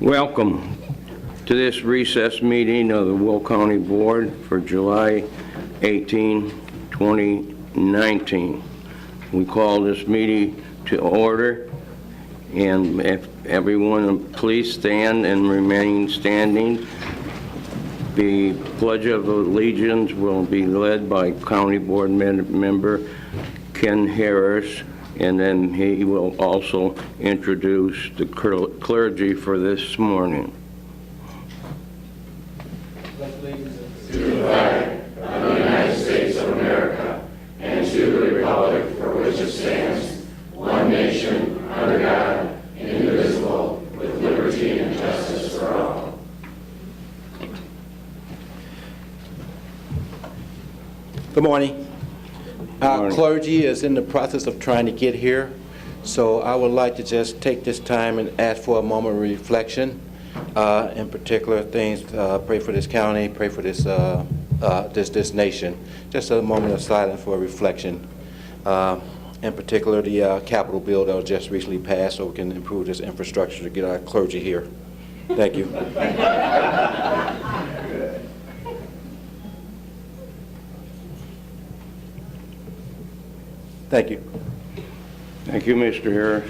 Welcome to this recess meeting of the Will County Board for July 18, 2019. We call this meeting to order, and if everyone please stand and remain standing. The Pledge of Allegiance will be led by County Board member Ken Harris, and then he will also introduce the clergy for this morning. To the flag of the United States of America and to the republic for which it stands, one nation, under God, indivisible, with liberty and justice for all. Good morning. Our clergy is in the process of trying to get here, so I would like to just take this time and ask for a moment of reflection. In particular things, pray for this county, pray for this this nation. Just a moment of silence for reflection. In particular, the capital bill that was just recently passed, so we can improve this infrastructure to get our clergy here. Thank you. Thank you. Thank you, Mr. Harris.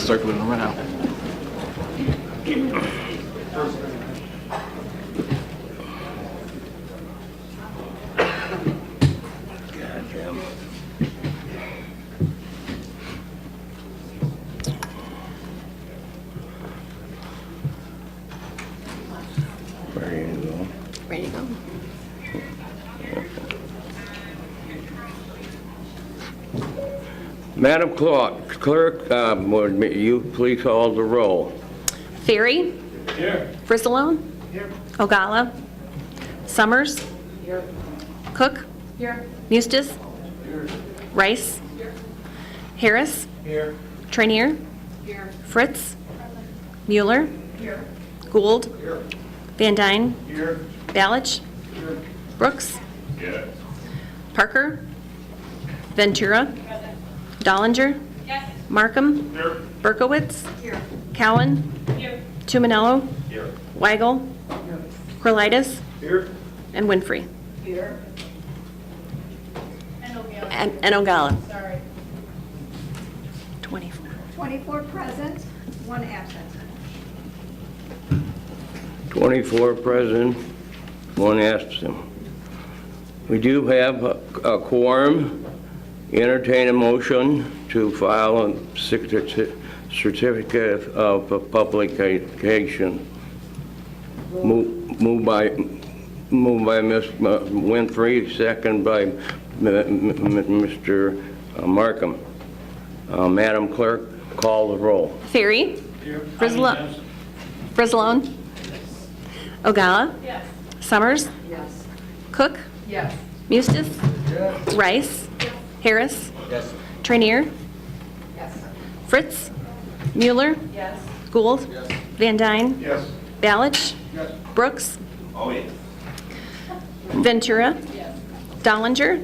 Circling around. Goddamn. Ready to go? Ready to go. Madam Clerk, would you please call the roll? Ferry. Here. Frizzalone. Here. Ogala. Summers. Here. Cook. Here. Mustis. Here. Rice. Here. Harris. Here. Trainier. Here. Fritz. Mueller. Here. Gould. Here. Van Dyne. Here. Balich. Here. Brooks. Yes. Parker. Ventura. Dollinger. Yes. Markham. Here. Berkowitz. Here. Cowan. Here. Tuminello. Here. Weigel. Here. Corlitis. Here. And Winfrey. Here. And Ogala. Sorry. 24. 24 present, 1 absent. 24 present, 1 absent. We do have a quorum. Entertain a motion to file a certificate of publication. Moved by Ms. Winfrey, second by Mr. Markham. Madam Clerk, call the roll. Ferry. Frizzalone. Ogala. Yes. Summers. Yes. Cook. Yes. Mustis. Rice. Harris. Yes. Trainier. Yes. Fritz. Mueller. Yes. Gould. Van Dyne. Yes. Balich. Yes. Brooks. Oh, yes. Ventura. Yes. Dollinger.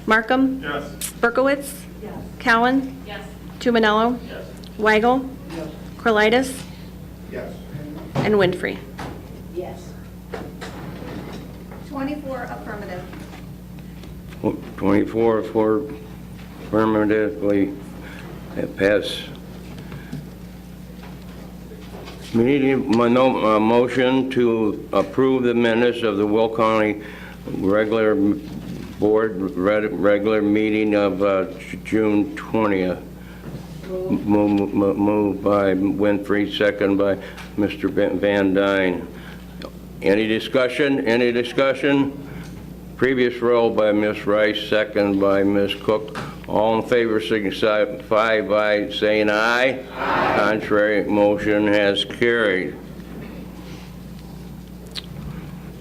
Markham. Yes. Berkowitz. Yes. Cowan. Yes. Tuminello. Yes. Weigel. Yes. Corlitis. Yes. And Winfrey. Yes. 24 affirmative. 24 for affirmatively pass. We need a motion to approve the minutes of the Will County regular meeting of June 20th. Moved by Winfrey, second by Mr. Van Dyne. Any discussion? Any discussion? Previous roll by Ms. Rice, second by Ms. Cook. All in favor signify by saying aye. Aye. Contrary, motion has carried.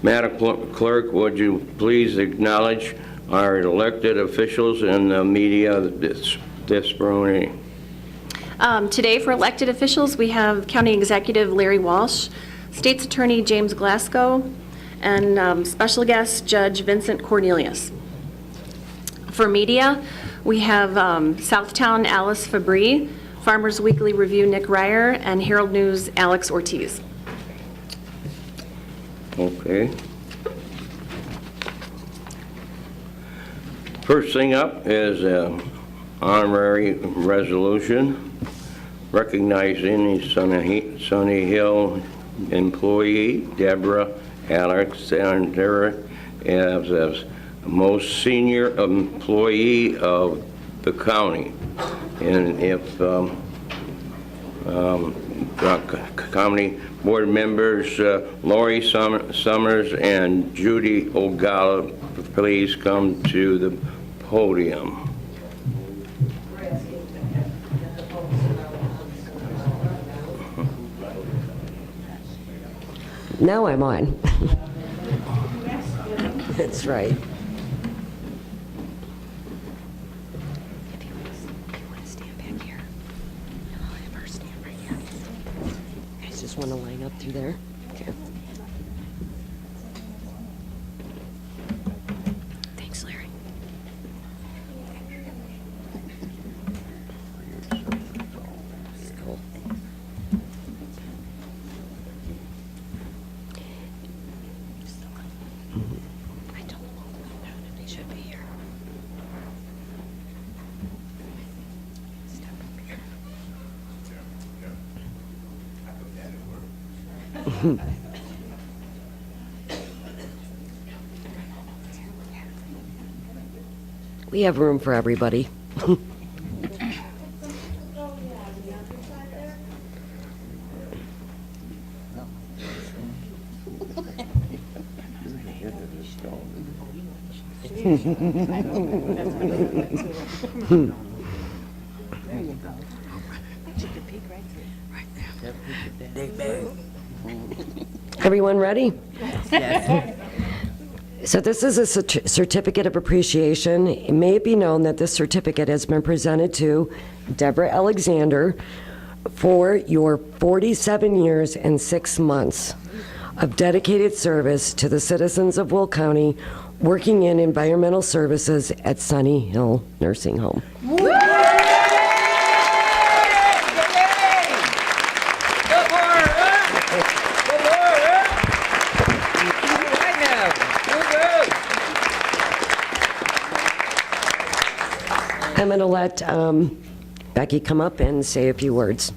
Madam Clerk, would you please acknowledge our elected officials and the media this morning? Today for elected officials, we have County Executive Larry Walsh, State's Attorney James Glasgow, and special guest Judge Vincent Cornelius. For media, we have Southtown Alice Fabry, Farmers Weekly Review, Nick Ryer, and Herald News, Alex Ortiz. Okay. First thing up is an honorary resolution recognizing the Sunny Hill employee, Deborah Alexander, as most senior employee of the county. And if county board members Lori Summers and Judy Ogala, please come to the podium. Now I'm on. That's right. If you want to stand back here, I'll have her stand right here. You guys just want to line up through there? Okay. Thanks, Larry. Cool. I told them all to come down and they should be here. Step up here. We have room for everybody. Everyone ready? Yes. So this is a certificate of appreciation. It may be known that this certificate has been presented to Deborah Alexander for your 47 years and 6 months of dedicated service to the citizens of Will County, working in environmental services at Sunny Hill Nursing Home. I'm going to let Becky come up and say a few words.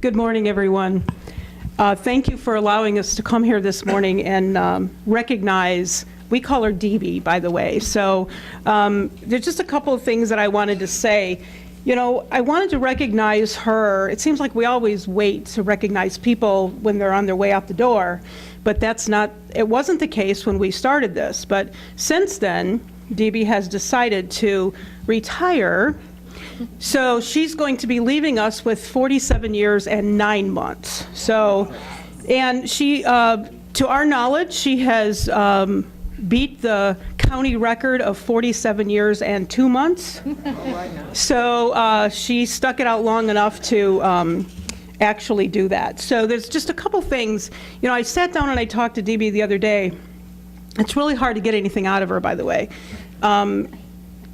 Good morning, everyone. Thank you for allowing us to come here this morning and recognize, we call her DB, by the way. So there's just a couple of things that I wanted to say. You know, I wanted to recognize her. It seems like we always wait to recognize people when they're on their way out the door, but it wasn't the case when we started this. But since then, DB has decided to retire. So she's going to be leaving us with 47 years and 9 months. So, and she, to our knowledge, she has beat the county record of 47 years and 2 months. So she stuck it out long enough to actually do that. So there's just a couple things. You know, I sat down and I talked to DB the other day. It's really hard to get anything out of her, by the way.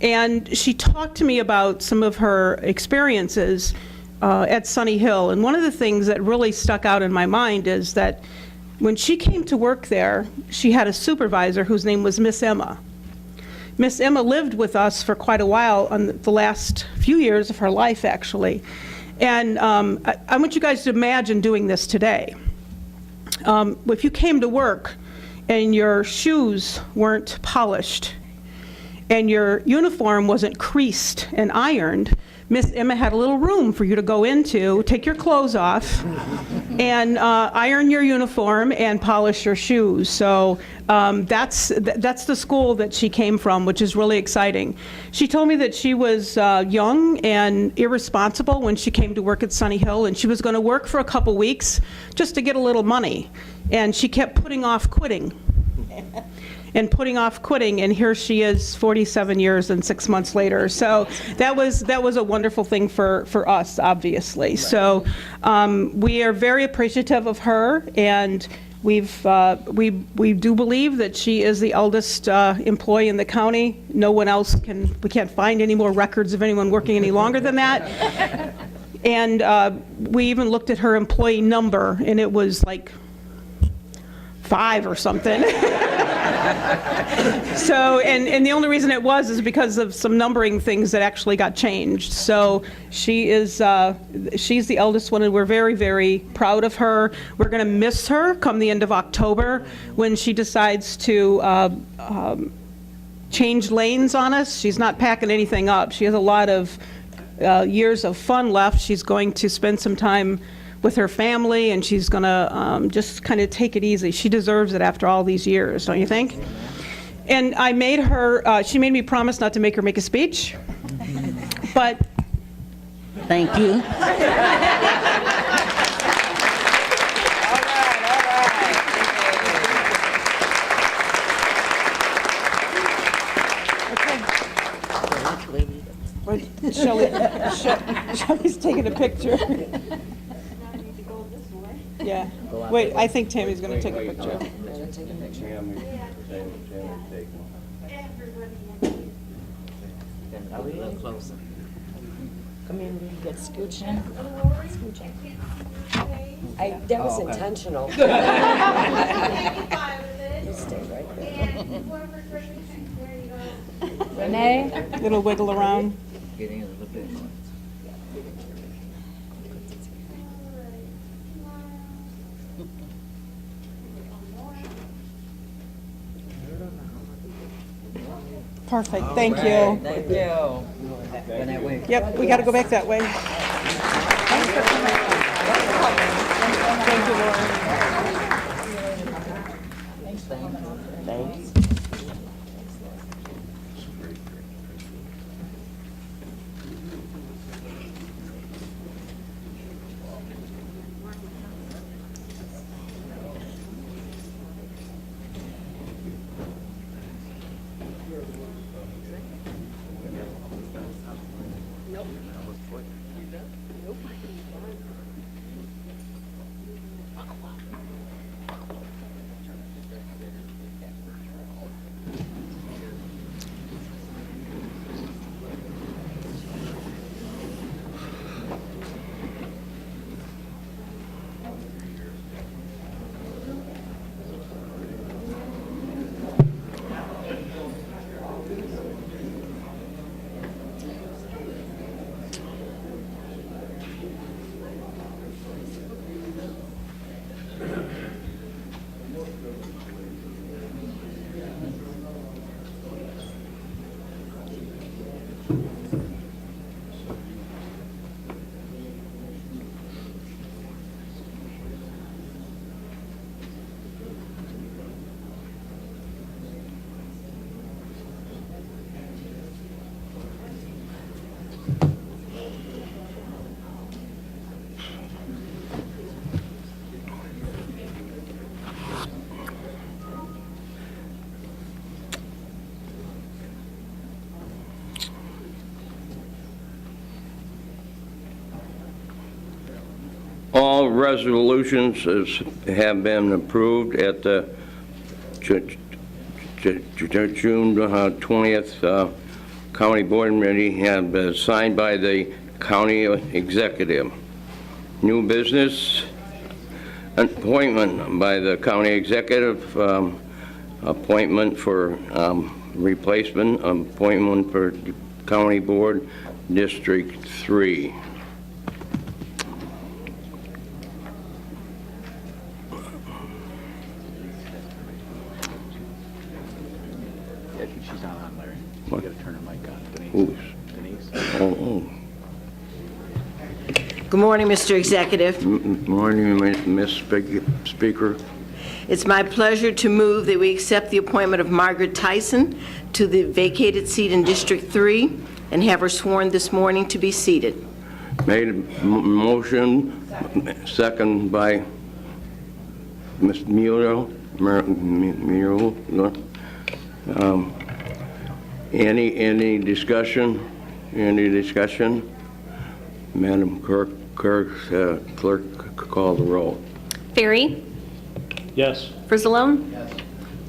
And she talked to me about some of her experiences at Sunny Hill. And one of the things that really stuck out in my mind is that when she came to work there, she had a supervisor whose name was Miss Emma. Miss Emma lived with us for quite a while on the last few years of her life, actually. And I want you guys to imagine doing this today. If you came to work and your shoes weren't polished, and your uniform wasn't creased and ironed, Miss Emma had a little room for you to go into, take your clothes off, and iron your uniform and polish your shoes. So that's the school that she came from, which is really exciting. She told me that she was young and irresponsible when she came to work at Sunny Hill, and she was going to work for a couple weeks just to get a little money. And she kept putting off quitting. And putting off quitting, and here she is 47 years and 6 months later. So that was a wonderful thing for us, obviously. Right. So we are very appreciative of her, and We do believe that she is the eldest employee in the county. No one else we can't find any more records of anyone working any longer than that. And we even looked at her employee number, and it was like 5 or something. So, and the only reason it was is because of some numbering things that actually got changed. So she's the eldest one, and we're very, very proud of her. We're going to miss her come the end of October when she decides to change lanes on us. She's not packing anything up. She has a lot of years of fun left. She's going to spend some time with her family, and she's going to just kind of take it easy. She deserves it after all these years, don't you think? And I made her, she made me promise not to make her make a speech, but... Thank you. Shelley's taking a picture. Yeah. Wait, I think Tammy's going to take a picture. Are we a little closer? Come in, we get scooching. That was intentional. Stay right there. Renee? It'll wiggle around. Getting a little bit more. Perfect, thank you. Thank you. Go that way. Yep, we got to go back that way. Thank you, Lauren. Thanks. All resolutions have been approved at the June 20th County Board meeting, have been signed by the County Executive. New business, appointment by the County Executive, appointment for replacement, appointment for County Board District 3. She's not on, Larry. What? You gotta turn her mic on. Who's? Denise. Oh, Good morning, Mr. Executive. morning, Ms. Speaker. It's my pleasure to move that we accept the appointment of Margaret Tyson to the vacated seat in District 3 and have her sworn this morning to be seated. Made a motion, second by Ms. Muro. Any discussion? Any discussion? Madam Clerk, call the roll. Ferry, Yes. Frissalone? Yes.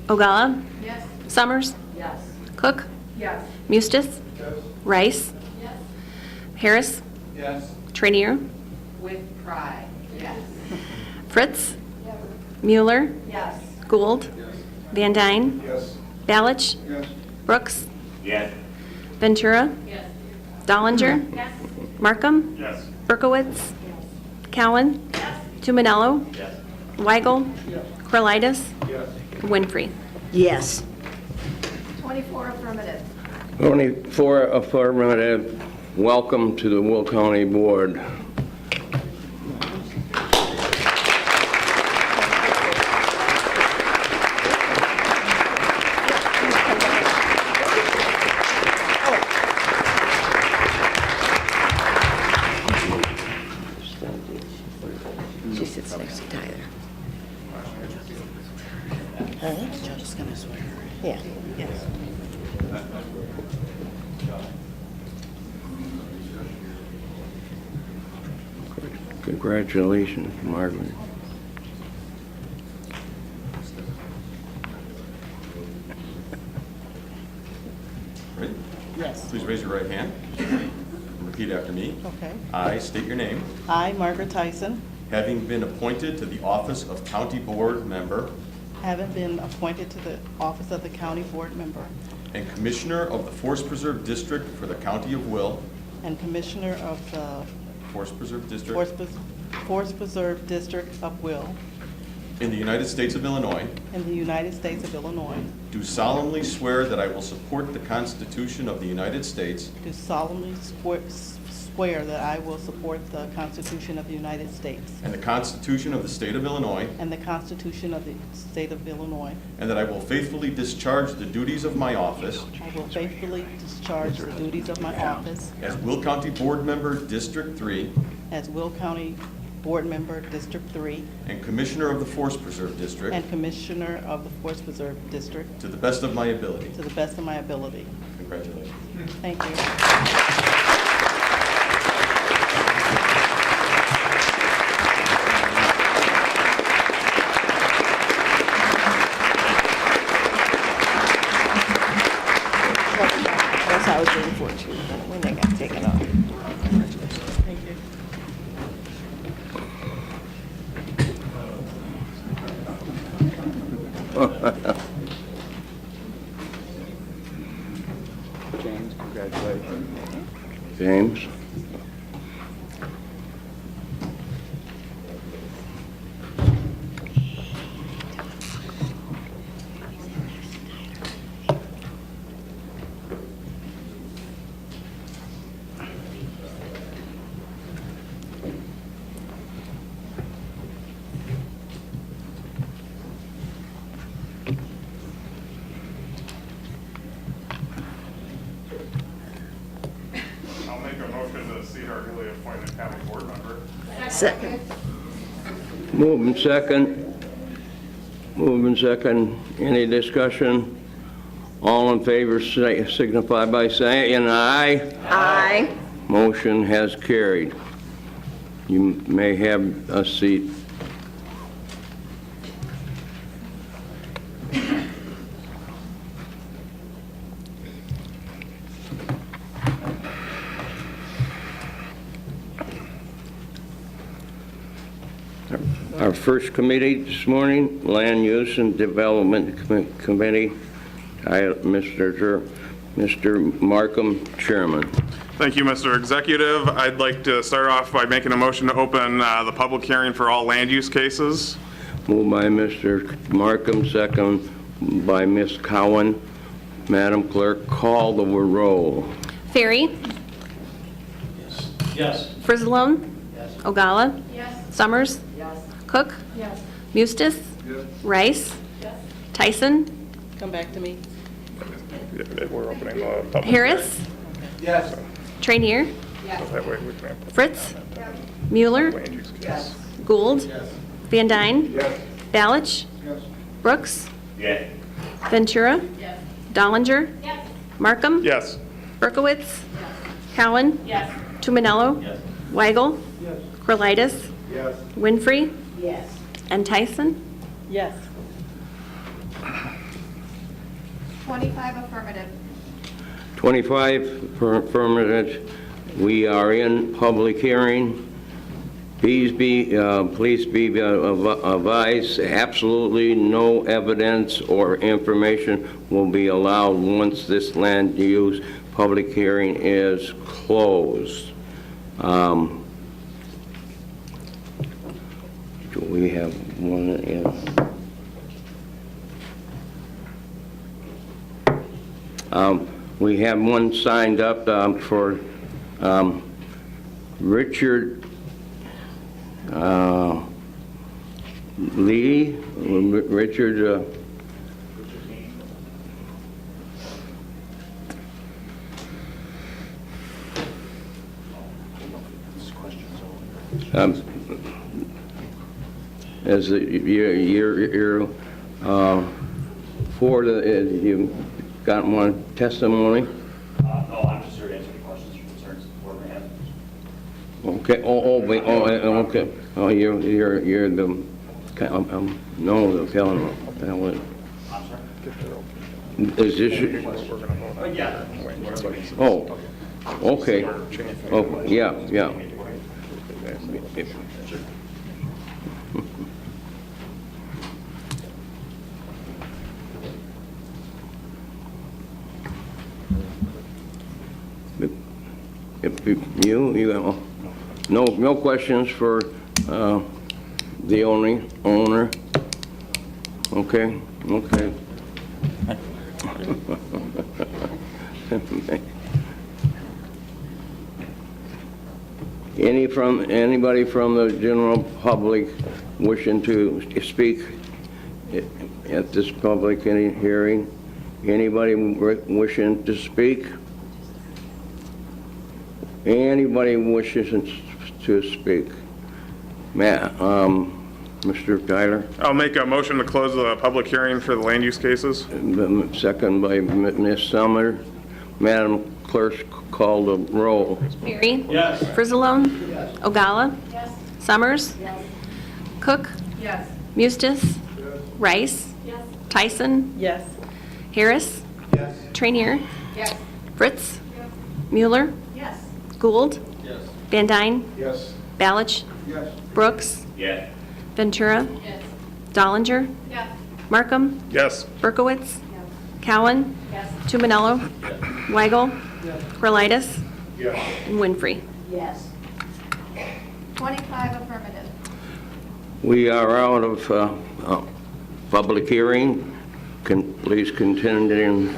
Ogala? Yes. Summers? Yes. Cook? Yes. Mustis? Rice? Yes. Harris? Yes. Trainier? With pride. Yes. Fritz? Mueller? Yes. Gould? Van Dyne? Yes. Balich? Yes. Brooks? Yes. Ventura? Yes. Dollinger? Yes. Markham? Yes. Berkowitz? Cowan? Tumanello? Yes. Weigel? Corlitis? Yes. Winfrey? Yes. 24 affirmative. 24 affirmative. Welcome to the Will County Board. She sits next to Tyler. Judge is going to swear her in. Yeah. Yes. Congratulations, Margaret. Ready? Yes. Please raise your right hand. And repeat after me. Okay. I state your name. I, Margaret Tyson, Having been appointed to the office of County Board Member having been appointed to the office of the County Board Member and Commissioner of the Forest Preserve District for the County of Will, and Commissioner of the Forest Preserve District Forest Preserve District of Will in the United States of Illinois, in the United States of Illinois, do solemnly swear that I will support the Constitution of the United States do solemnly swear that I will support the Constitution of the United States and the Constitution of the State of Illinois, and the Constitution of the State of Illinois. and that I will faithfully discharge the duties of my office I will faithfully discharge the duties of my office as Will County Board Member, District 3, as Will County Board Member, District 3, and Commissioner of the Forest Preserve District and Commissioner of the Forest Preserve District to the best of my ability. to the best of my ability. Congratulations. Thank you. That's how I was doing for you when they got taken off. Thank you. James, congratulations. James? I'll make a motion to seat our newly appointed county board member. Second. Moving second. Moving second. Any discussion? All in favor signify by saying aye. Aye. Motion has carried. You may have a seat. Our first committee this morning, Land Use and Development Committee, Mr. Markham, Chairman. Thank you, Mr. Executive. I'd like to start off by making a motion to open the public hearing for all land use cases. Moved by Mr. Markham, second by Ms. Cowan. Madam Clerk, call the roll. Ferry? Yes. Frissalone? Yes. Ogala? Yes. Summers? Yes. Cook? Yes. Mustis? Rice? Tyson? Come back to me. We're opening the public Harris? Yes. Trainier? hearing. That way we can Fritz? Mueller? land use case. Gould? Van Dyne? Yes. Balich? Yes. Brooks? Yes. Ventura? Dollinger? Markham? Yes. Berkowitz? Cowan? Tumanello? Yes. Weigel? Yes. Corlitis? Yes. Winfrey? Yes. And Tyson? Yes. 25 affirmative. 25 affirmative. We are in public hearing. Please be advised, absolutely no evidence or information will be allowed once this land use public hearing is closed. Do we have one in? We have one signed up for Richard Lee, Richard, as you're for the, you got one testimony? No, I'm just here to answer the questions or concerns the board may have. Okay, wait, okay. Oh, you're the, no, the Kellen. I'm sorry? Is this? Yeah. Oh, okay. Oh, yeah. If you, no questions for the owner? Okay. Anybody from the general public wishing to speak at this public hearing? Anybody wishing to speak? Anybody wishes to speak? Matt, Mr. Tyler? I'll make a motion to close the public hearing for the land use cases. Second by Ms. Summer. Madam Clerk, call the roll. Berry? Yes. Frizalone? Ogalla? Summers? Cook? Yes. Mustis? Rice? Tyson? Yes. Harris? Trainier? Yes. Fritz? Mueller? Yes. Gould? Van Dyne? Yes. Balich? Brooks? Yeah. Ventura? Yes. Dollinger? Yes. Markham? Yes. Berkowitz? Cowan? Yes. Tumanello? Weigel? Corlitis? And Winfrey. Yes. 25 affirmative. We are out of public hearing. Please continue,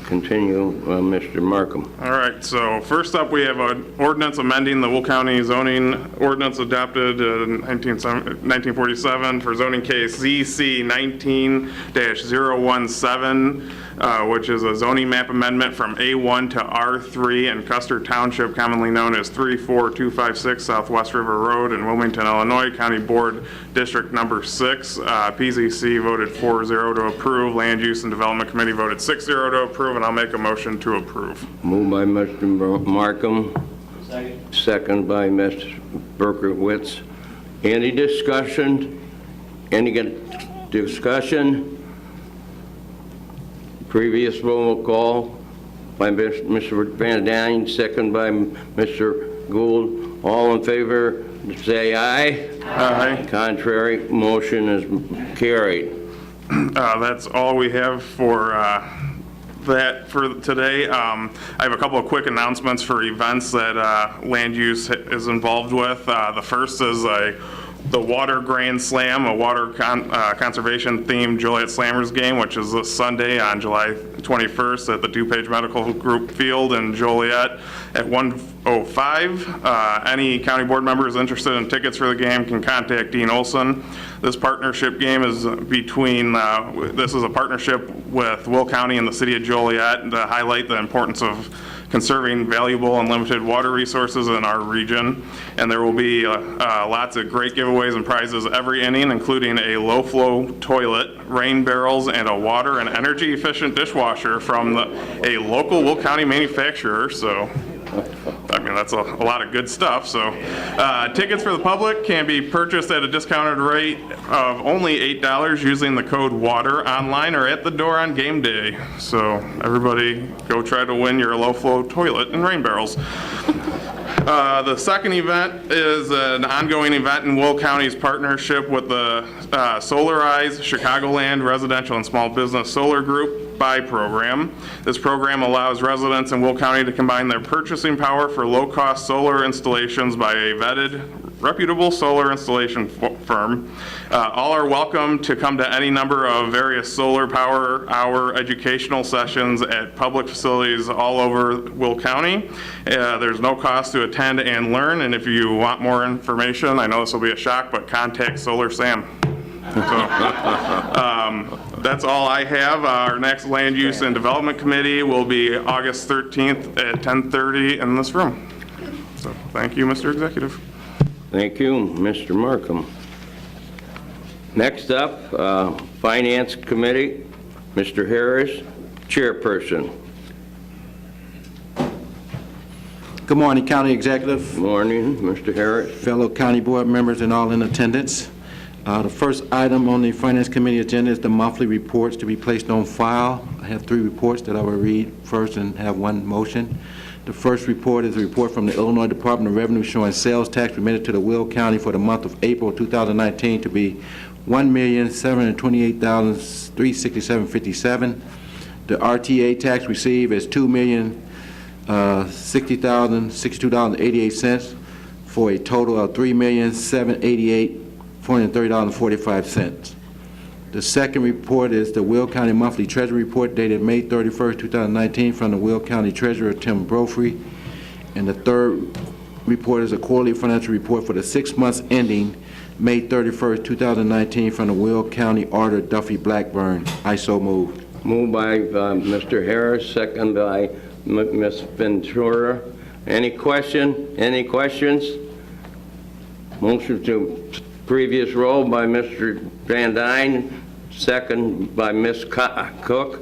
Mr. Markham. All right, so first up, we have an ordinance amending the Will County zoning ordinance adopted in 1947 for zoning case ZC 19-017, which is a zoning map amendment from A1 to R3 in Custer Township, commonly known as 34256 Southwest River Road in Wilmington, Illinois, County Board District Number 6. PZC voted 4-0 to approve. Land Use and Development Committee voted 6-0 to approve, and I'll make a motion to approve. Moved by Mr. Markham. Second by Mr. Berkowitz. Any discussion? Any discussion? Previous roll call by Mr. Van Dyne, second by Mr. Gould. All in favor, say aye. Aye. Contrary, motion is carried. That's all we have for that for today. I have a couple of quick announcements for events that land use is involved with. The first is the Water Grand Slam, a water conservation themed Joliet Slammers game, which is this Sunday on July 21st at the DuPage Medical Group Field in Joliet at 1:05. Any county board members interested in tickets for the game can contact Dean Olson. This partnership game is between, this is a partnership with Will County and the city of Joliet to highlight the importance of conserving valuable and limited water resources in our region. And there will be lots of great giveaways and prizes every inning, including a low-flow toilet, rain barrels, and a water and energy-efficient dishwasher from a local Will County manufacturer. So that's a lot of good stuff. So tickets for the public can be purchased at a discounted rate of only $8 using the code WATER online or at the door on game day. So everybody go try to win your low-flow toilet and rain barrels. The second event is an ongoing event in Will County's partnership with the Solarize Chicagoland Residential and Small Business Solar Group Buy Program. This program allows residents in Will County to combine their purchasing power for low-cost solar installations by a vetted, reputable solar installation firm. All are welcome to come to any number of various solar power hour educational sessions at public facilities all over Will County. There's no cost to attend and learn, and if you want more information, I know this will be a shock, but contact Solar Sam. So, that's all I have. Our next Land Use and Development Committee will be August 13th at 10:30 in this room. So, thank you, Mr. Executive. Thank you, Mr. Markham. Next up, Finance Committee, Mr. Harris, Chairperson. Good morning, County Executive. Good morning, Mr. Harris. Fellow County Board members and all in attendance. The first item on the Finance Committee agenda is the monthly reports to be placed on file. I have 3 reports that I will read first and have 1 motion. The first report is a report from the Illinois Department of Revenue showing sales tax remitted to the Will County for the month of April 2019 to be $1,728,367.57. The RTA tax received is $2,060,062.88 for a total of $3,788,430.45. The second report is the Will County Monthly Treasury Report dated May 31st, 2019 from the Will County Treasurer Tim Brophy. And the third report is a quarterly financial report for the 6 months ending May 31st, 2019 from the Will County Auditor Duffy Blackburn. I so move. Moved by Mr. Harris, second by Ms. Ventura. Any questions? Motion to previous roll by Mr. Van Dyne, second by Ms. Cook.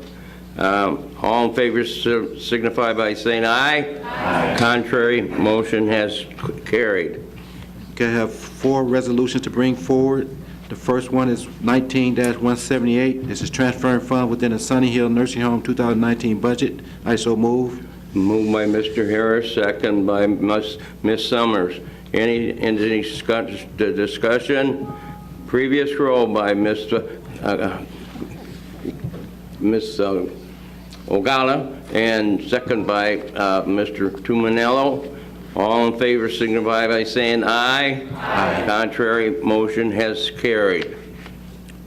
All in favor signify by saying aye. Aye. Contrary, motion has carried. Okay, I have 4 resolutions to bring forward. The first one is 19-178. This is transferring funds within the Sunny Hill Nursing Home 2019 budget. I so move. Moved by Mr. Harris, second by Ms. Summers. Any discussion? Previous roll by Ms. Ogala and second by Mr. Tumanello. All in favor signify by saying aye. Aye. Contrary, motion has carried.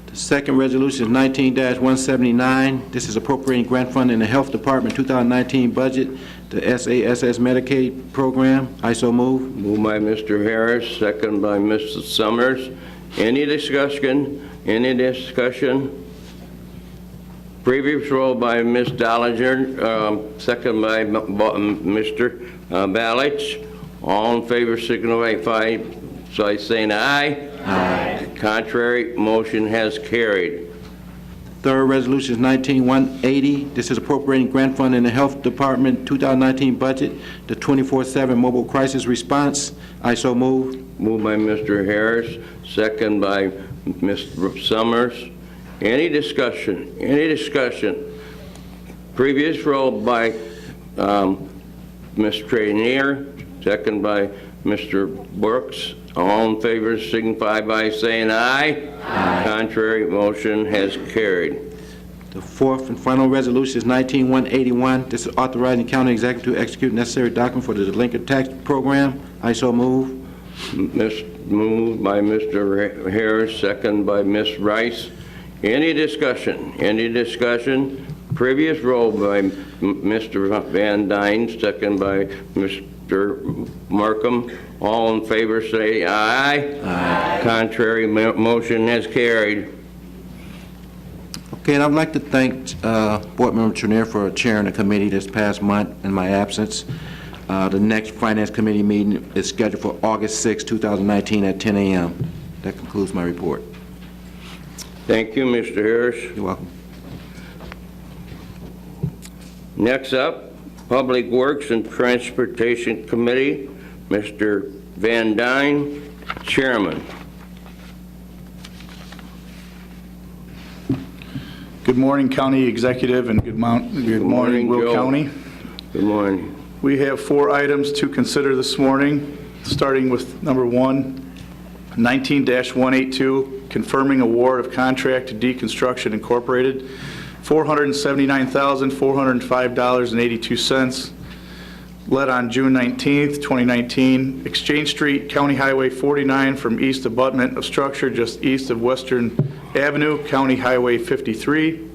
The second resolution is 19-179. This is appropriating grant fund in the Health Department 2019 budget, the SASS Medicaid program. I so move. Moved by Mr. Harris, second by Mrs. Summers. Any discussion? Previous roll by Ms. Dollinger, second by Mr. Balich. All in favor signify by saying aye. Aye. Contrary, motion has carried. Third resolution is 19-180. This is appropriating grant fund in the Health Department 2019 budget, the 24/7 mobile crisis response. I so move. Moved by Mr. Harris, second by Ms. Summers. Any discussion? Previous roll by Ms. Trainier, second by Mr. Brooks. All in favor signify by saying aye. Aye. Contrary, motion has carried. The fourth and final resolution is 19-181. This is authorizing the county executive to execute necessary document for the delinquent tax program. I so move. Moved by Mr. Harris, second by Ms. Rice. Any discussion? Previous roll by Mr. Van Dyne, second by Mr. Markham. All in favor say aye. Aye. Contrary, motion has carried. Okay, and I'd like to thank Board Member Trenier for chairing the committee this past month in my absence. The next Finance Committee meeting is scheduled for August 6, 2019 at 10 a.m. That concludes my report. Thank you, Mr. Harris. You're welcome. Next up, Public Works and Transportation Committee, Mr. Van Dyne, Chairman. Good morning, County Executive, and good morning, Will Joe. County. Good morning. We have 4 items to consider this morning, starting with number 1, 19-182, confirming award of contract to Deconstruction Incorporated, $479,405.82, led on June 19th, 2019, Exchange Street, County Highway 49 from east abutment of structure just east of Western Avenue, County Highway 53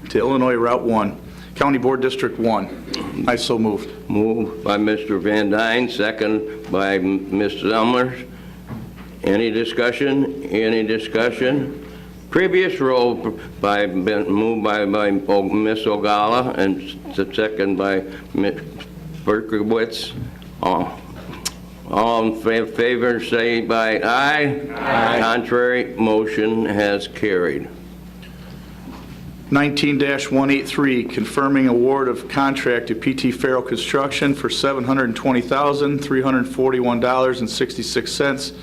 to Illinois Route 1, County Board District 1. I so moved. Moved by Mr. Van Dyne, second by Ms. Zelmers. Any discussion? Any discussion? Previous roll moved by Ms. Ogala and second by Ms. Berkowitz. All in favor say by aye. Aye. Contrary, motion has carried. 19-183, confirming award of contract to PT Farrell Construction for $720,341.66.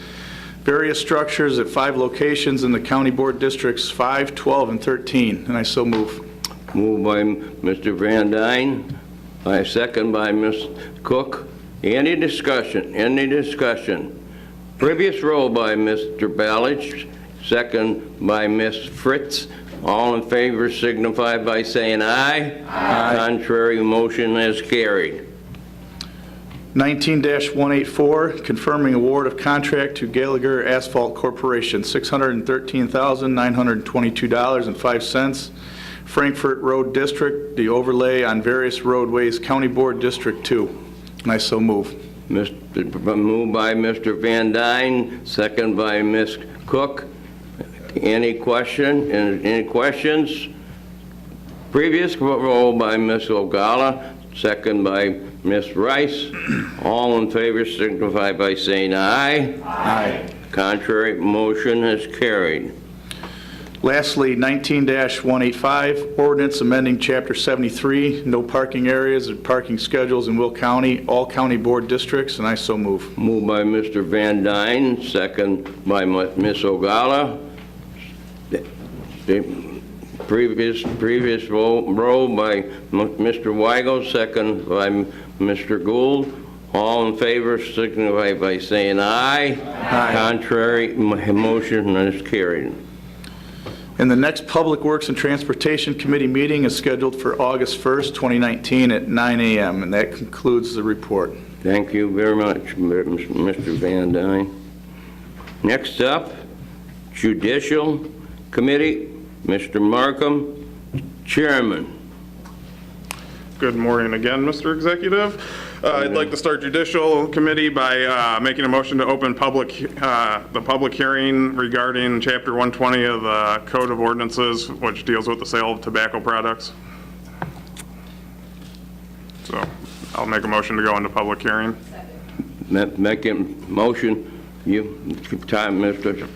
Various structures at 5 locations in the County Board Districts 5, 12, and 13. And I so move. Moved by Mr. Van Dyne, second by Ms. Cook. Any discussion? Any discussion? Previous roll by Mr. Ballich, second by Ms. Fritz. All in favor signify by saying aye. Aye. Contrary, motion is carried. 19-184, confirming award of contract to Gallagher Asphalt Corporation, $613,922.05. Frankfurt Road District, the overlay on various roadways, County Board District 2. And I so move. Moved by Mr. Van Dyne, second by Ms. Cook. Any question? Any questions? Previous roll by Ms. Ogala, second by Ms. Rice. All in favor signify by saying aye. Aye. Contrary, motion is carried. Lastly, 19-185, ordinance amending Chapter 73, no parking areas and parking schedules in Will County, all county board districts, and I so move. Moved by Mr. Van Dyne, second by Ms. Ogala. Previous roll by Mr. Weigel, second by Mr. Gould. All in favor signify by saying aye. Aye. Contrary, motion is carried. And the next Public Works and Transportation Committee meeting is scheduled for August 1st, 2019 at 9 a.m. And that concludes the report. Thank you very much, Mr. Van Dyne. Next up, Judicial Committee, Mr. Markham, Chairman. Good morning again, Mr. Executive. I'd like to start Judicial Committee by making a motion to open the public hearing regarding Chapter 120 of the Code of Ordinances, which deals with the sale of tobacco products. So I'll make a motion to go into public hearing. Making motion, you time, Mr.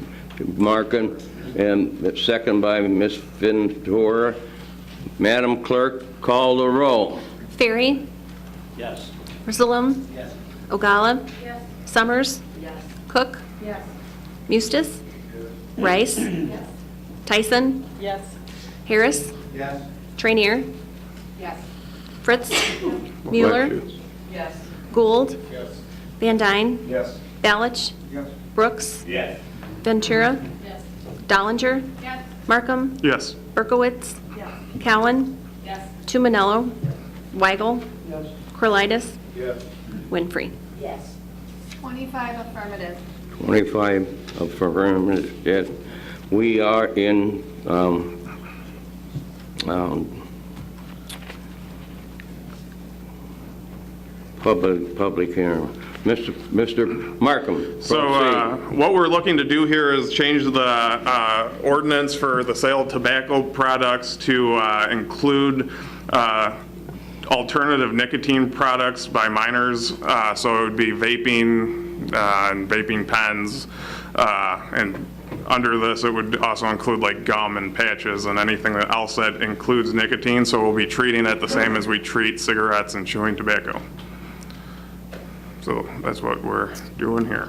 Markham, and second by Ms. Ventura. Madam Clerk, call the roll. Ferry? Yes. Ursulum? Yes. Ogala? Yes. Summers? Yes. Cook? Yes. Mustis? Rice? Yes. Tyson? Yes. Harris? Yes. Trainier? Yes. Fritz? Mueller? Bless you. Yes. Gould? Yes. Van Dyne? Yes. Ballich? Yes. Brooks? Yes. Ventura? Yes. Dollinger? Yes. Markham? Yes. Berkowitz? Yes. Cowan? Yes. Tumanello? Weigel? Yes. Corlitis? Yes. Winfrey? Yes. 25 affirmative. 25 affirmative. Yes. We are in public hearing. Mr. Markham, So proceed. what we're looking to do here is change the ordinance for the sale of tobacco products to include alternative nicotine products by minors. So it would be vaping and vaping pens and under this, it would also include like gum and patches and anything else that includes nicotine, so we'll be treating it the same as we treat cigarettes and chewing tobacco. So that's what we're doing here.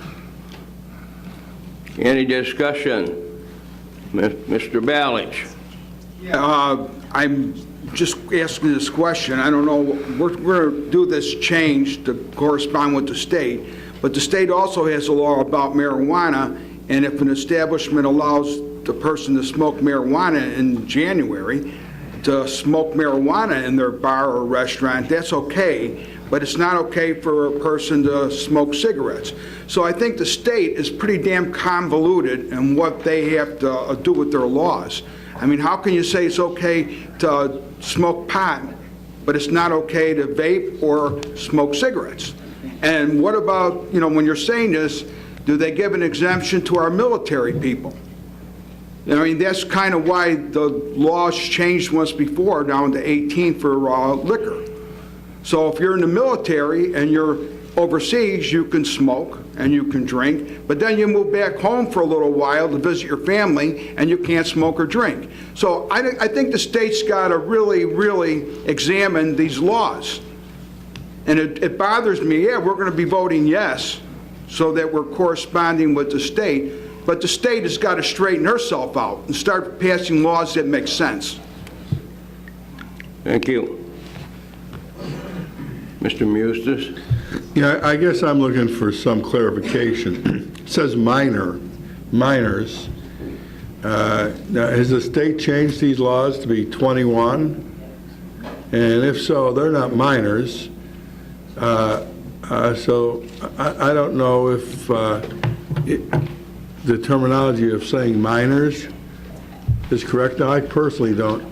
Any discussion? Mr. Balich? Yeah, I'm just asking this question. I don't know, we're going to do this change to correspond with the state, but the state also has a law about marijuana, and if an establishment allows the person to smoke marijuana in January, to smoke marijuana in their bar or restaurant, that's okay, but it's not okay for a person to smoke cigarettes. So I think the state is pretty damn convoluted in what they have to do with their laws. I mean, how can you say it's okay to smoke pot, but it's not okay to vape or smoke cigarettes? And what about, you know, when you're saying this, do they give an exemption to our military people? I mean, that's kind of why the laws changed once before down to 18 for liquor. So if you're in the military and you're overseas, you can smoke and you can drink, but then you move back home for a little while to visit your family and you can't smoke or drink. So I think the state's got to really, really examine these laws. And it bothers me, yeah, we're going to be voting yes so that we're corresponding with the state, but the state has got to straighten herself out and start passing laws that make sense. Thank you. Mr. Mustis? Yeah, I guess I'm looking for some clarification. It says minors. Now, has the state changed these laws to be 21? And if so, they're not minors. So I don't know if the terminology of saying minors is correct. Now, I personally don't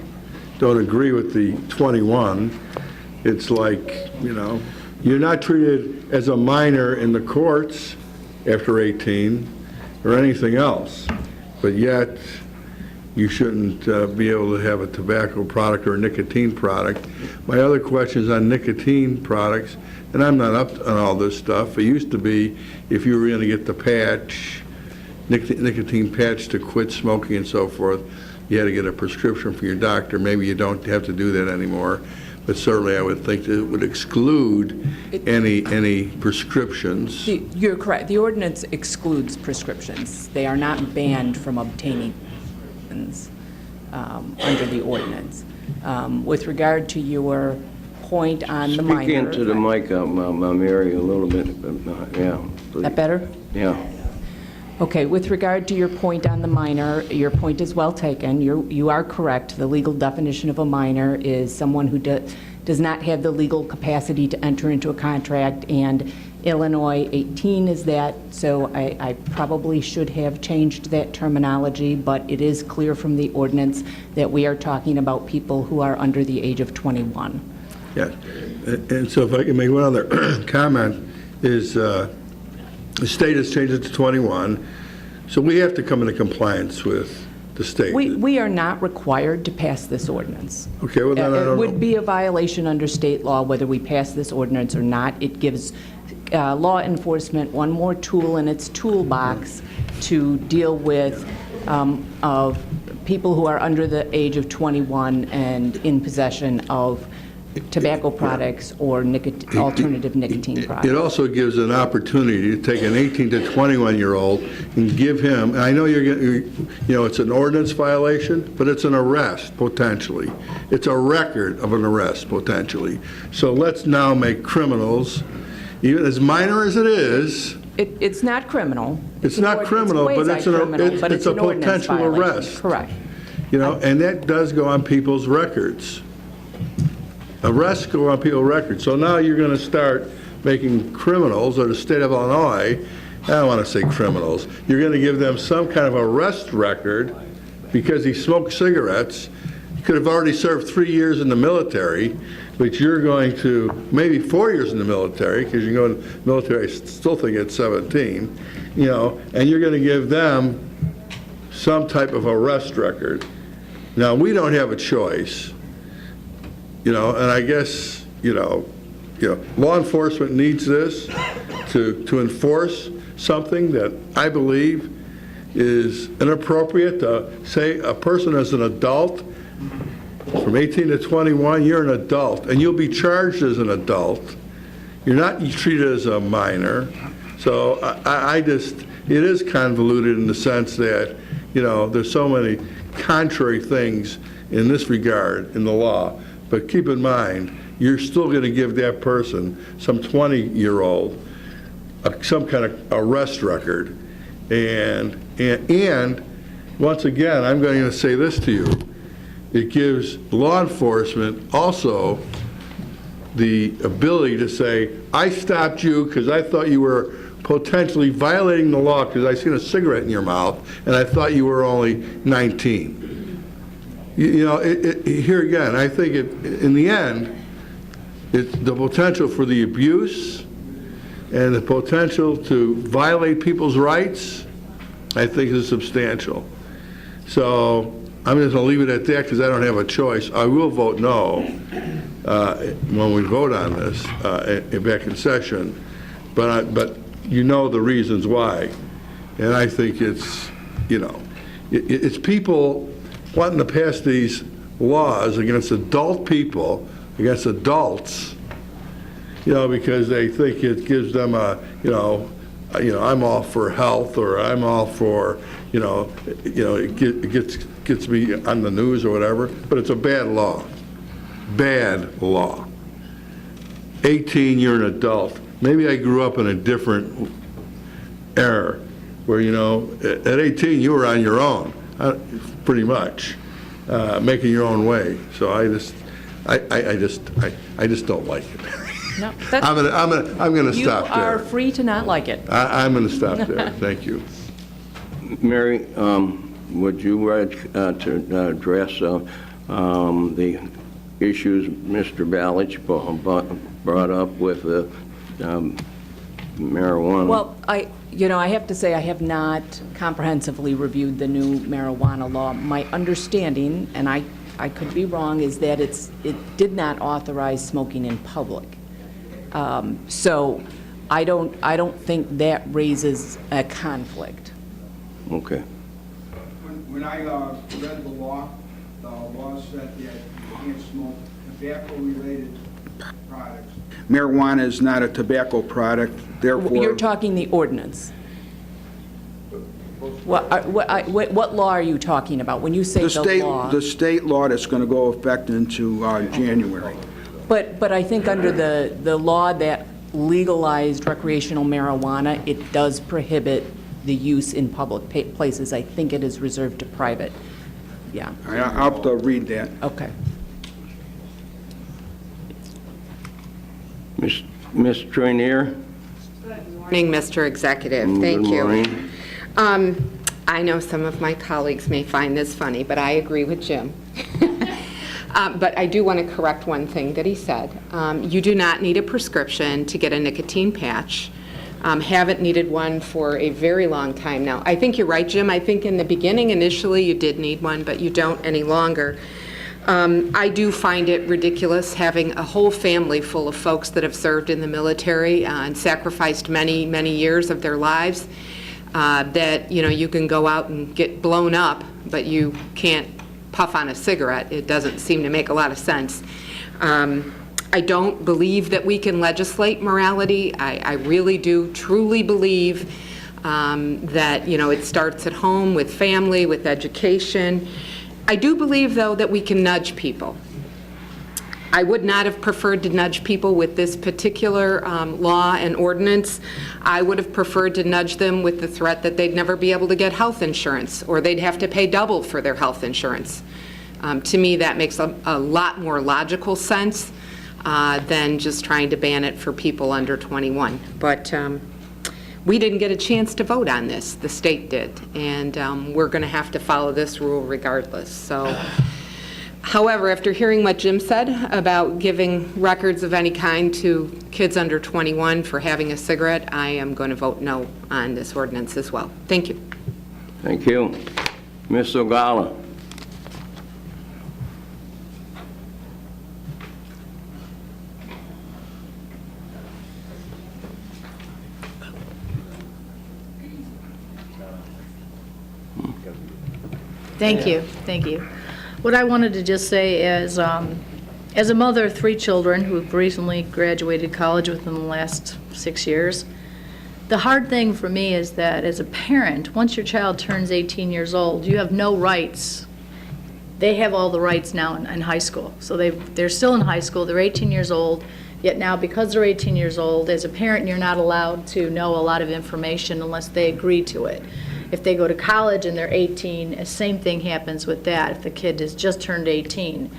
agree with the 21. It's like, you know, you're not treated as a minor in the courts after 18 or anything else, but yet you shouldn't be able to have a tobacco product or a nicotine product. My other question is on nicotine products, and I'm not up on all this stuff. It used to be if you were going to get the patch, nicotine patch to quit smoking and so forth, you had to get a prescription from your doctor. Maybe you don't have to do that anymore. But certainly I would think that it would exclude any prescriptions. You're correct. The ordinance excludes prescriptions. They are not banned from obtaining under the ordinance. With regard to your point on the minor. Speak into the mic, Mary, a little bit, but not, yeah. Please. That better? Yeah. Okay, with regard to your point on the minor, your point is well taken. You are correct. The legal definition of a minor is someone who does not have the legal capacity to enter into a contract, and Illinois 18 is that, so I probably should have changed that terminology, but it is clear from the ordinance that we are talking about people who are under the age of 21. Yeah, and so if I can make one other comment is, the state has changed it to 21, so we have to come into compliance with the state. We are not required to pass this ordinance. Okay, well, then I don't know. It would be a violation under state law whether we pass this ordinance or not. It gives law enforcement one more tool in its toolbox to deal with people who are under the age of 21 and in possession of tobacco products or alternative nicotine products. It also gives an opportunity to take an 18 to 21-year-old and give him, and I know it's an ordinance violation, but it's an arrest, potentially. It's a record of an arrest, potentially. So let's now make criminals, even as minor as it is. It's not criminal. It's not criminal, but it's a potential arrest. Correct. You know, and that does go on people's records. Arrests go on people's records. So now you're going to start making criminals, or the state of Illinois, I don't want to say criminals, you're going to give them some kind of arrest record because he smoked cigarettes. He could have already served 3 years in the military, but you're going to, maybe 4 years in the military, because you go in the military, I still think it's 17, you know, and you're going to give them some type of arrest record. Now, we don't have a choice. You know, and I guess, you know, law enforcement needs this to enforce something that I believe is inappropriate to say a person is an adult. From 18 to 21, you're an adult, and you'll be charged as an adult. You're not treated as a minor. So I just, it is convoluted in the sense that, you know, there's so many contrary things in this regard in the law. But keep in mind, you're still going to give that person, some 20-year-old, some kind of arrest record. And once again, I'm going to say this to you. It gives law enforcement also the ability to say, I stopped you because I thought you were potentially violating the law because I seen a cigarette in your mouth and I thought you were only 19. You know, here again, I think in the end, it's the potential for the abuse and the potential to violate people's rights, I think is substantial. So I'm just going to leave it at that because I don't have a choice. I will vote no when we vote on this back in session, but you know the reasons why. And I think it's, you know, it's people wanting to pass these laws against adult people, against adults, you know, because they think it gives them a, you know, I'm all for health, or I'm all for, it gets me on the news or whatever, but it's a bad law. Bad law. 18, you're an adult. Maybe I grew up in a different era where, you know, at 18 you were on your own, pretty much, making your own way. So I just don't like it. No, I'm gonna stop there. You are free to not like it. I'm gonna stop there. Thank you. Mary, would you like to address the issues Mr. Balich brought up with the marijuana? Well, I have to say I have not comprehensively reviewed the new marijuana law. My understanding, and I could be wrong, is that it did not authorize smoking in public. So I don't think that raises a conflict. Okay. When I read the law said that you can't smoke tobacco-related products. Marijuana is not a tobacco product, therefore... You're talking the ordinance. What law are you talking about when you say the law? The state law that's going to go effect into January. But I think under the law that legalized recreational marijuana, it does prohibit the use in public places. I think it is reserved to private. Yeah. I'll have to read that. Okay. Ms. Trainier? Good morning, Mr. Executive. Thank you. Good morning. I know some of my colleagues may find this funny, but I agree with Jim. But I do want to correct one thing that he said. You do not need a prescription to get a nicotine patch. Haven't needed one for a very long time now. I think you're right, Jim. I think in the beginning, initially, you did need one, but you don't any longer. I do find it ridiculous having a whole family full of folks that have served in the military and sacrificed many, many years of their lives, that, you know, you can go out and get blown up, but you can't puff on a cigarette. It doesn't seem to make a lot of sense. I don't believe that we can legislate morality. I really do truly believe that, you know, it starts at home with family, with education. I do believe, though, that we can nudge people. I would not have preferred to nudge people with this particular law and ordinance. I would have preferred to nudge them with the threat that they'd never be able to get health insurance, or they'd have to pay double for their health insurance. To me, that makes a lot more logical sense than just trying to ban it for people under 21. But we didn't get a chance to vote on this. The state did, and we're going to have to follow this rule regardless. So, however, after hearing what Jim said about giving records of any kind to kids under 21 for having a cigarette, I am going to vote no on this ordinance as well. Thank you. Thank you. Ms. Ogala? Thank you, thank you. What I wanted to just say is, as a mother of 3 children who've recently graduated college within the last 6 years, the hard thing for me is that as a parent, once your child turns 18 years old, you have no rights. They have all the rights now in high school. So they're still in high school, they're 18 years old, yet now because they're 18 years old, as a parent, you're not allowed to know a lot of information unless they agree to it. If they go to college and they're 18, the same thing happens with that if the kid has just turned 18.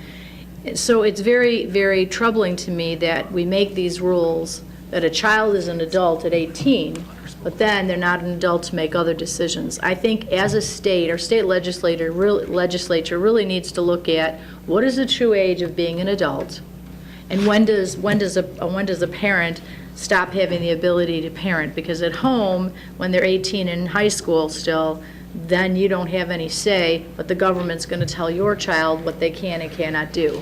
So it's very, very troubling to me that we make these rules that a child is an adult at 18, but then they're not an adult to make other decisions. I think as a state, our state legislature really needs to look at what is the true age of being an adult, and when does a parent stop having the ability to parent? Because at home, when they're 18 and in high school still, then you don't have any say, but the government's going to tell your child what they can and cannot do.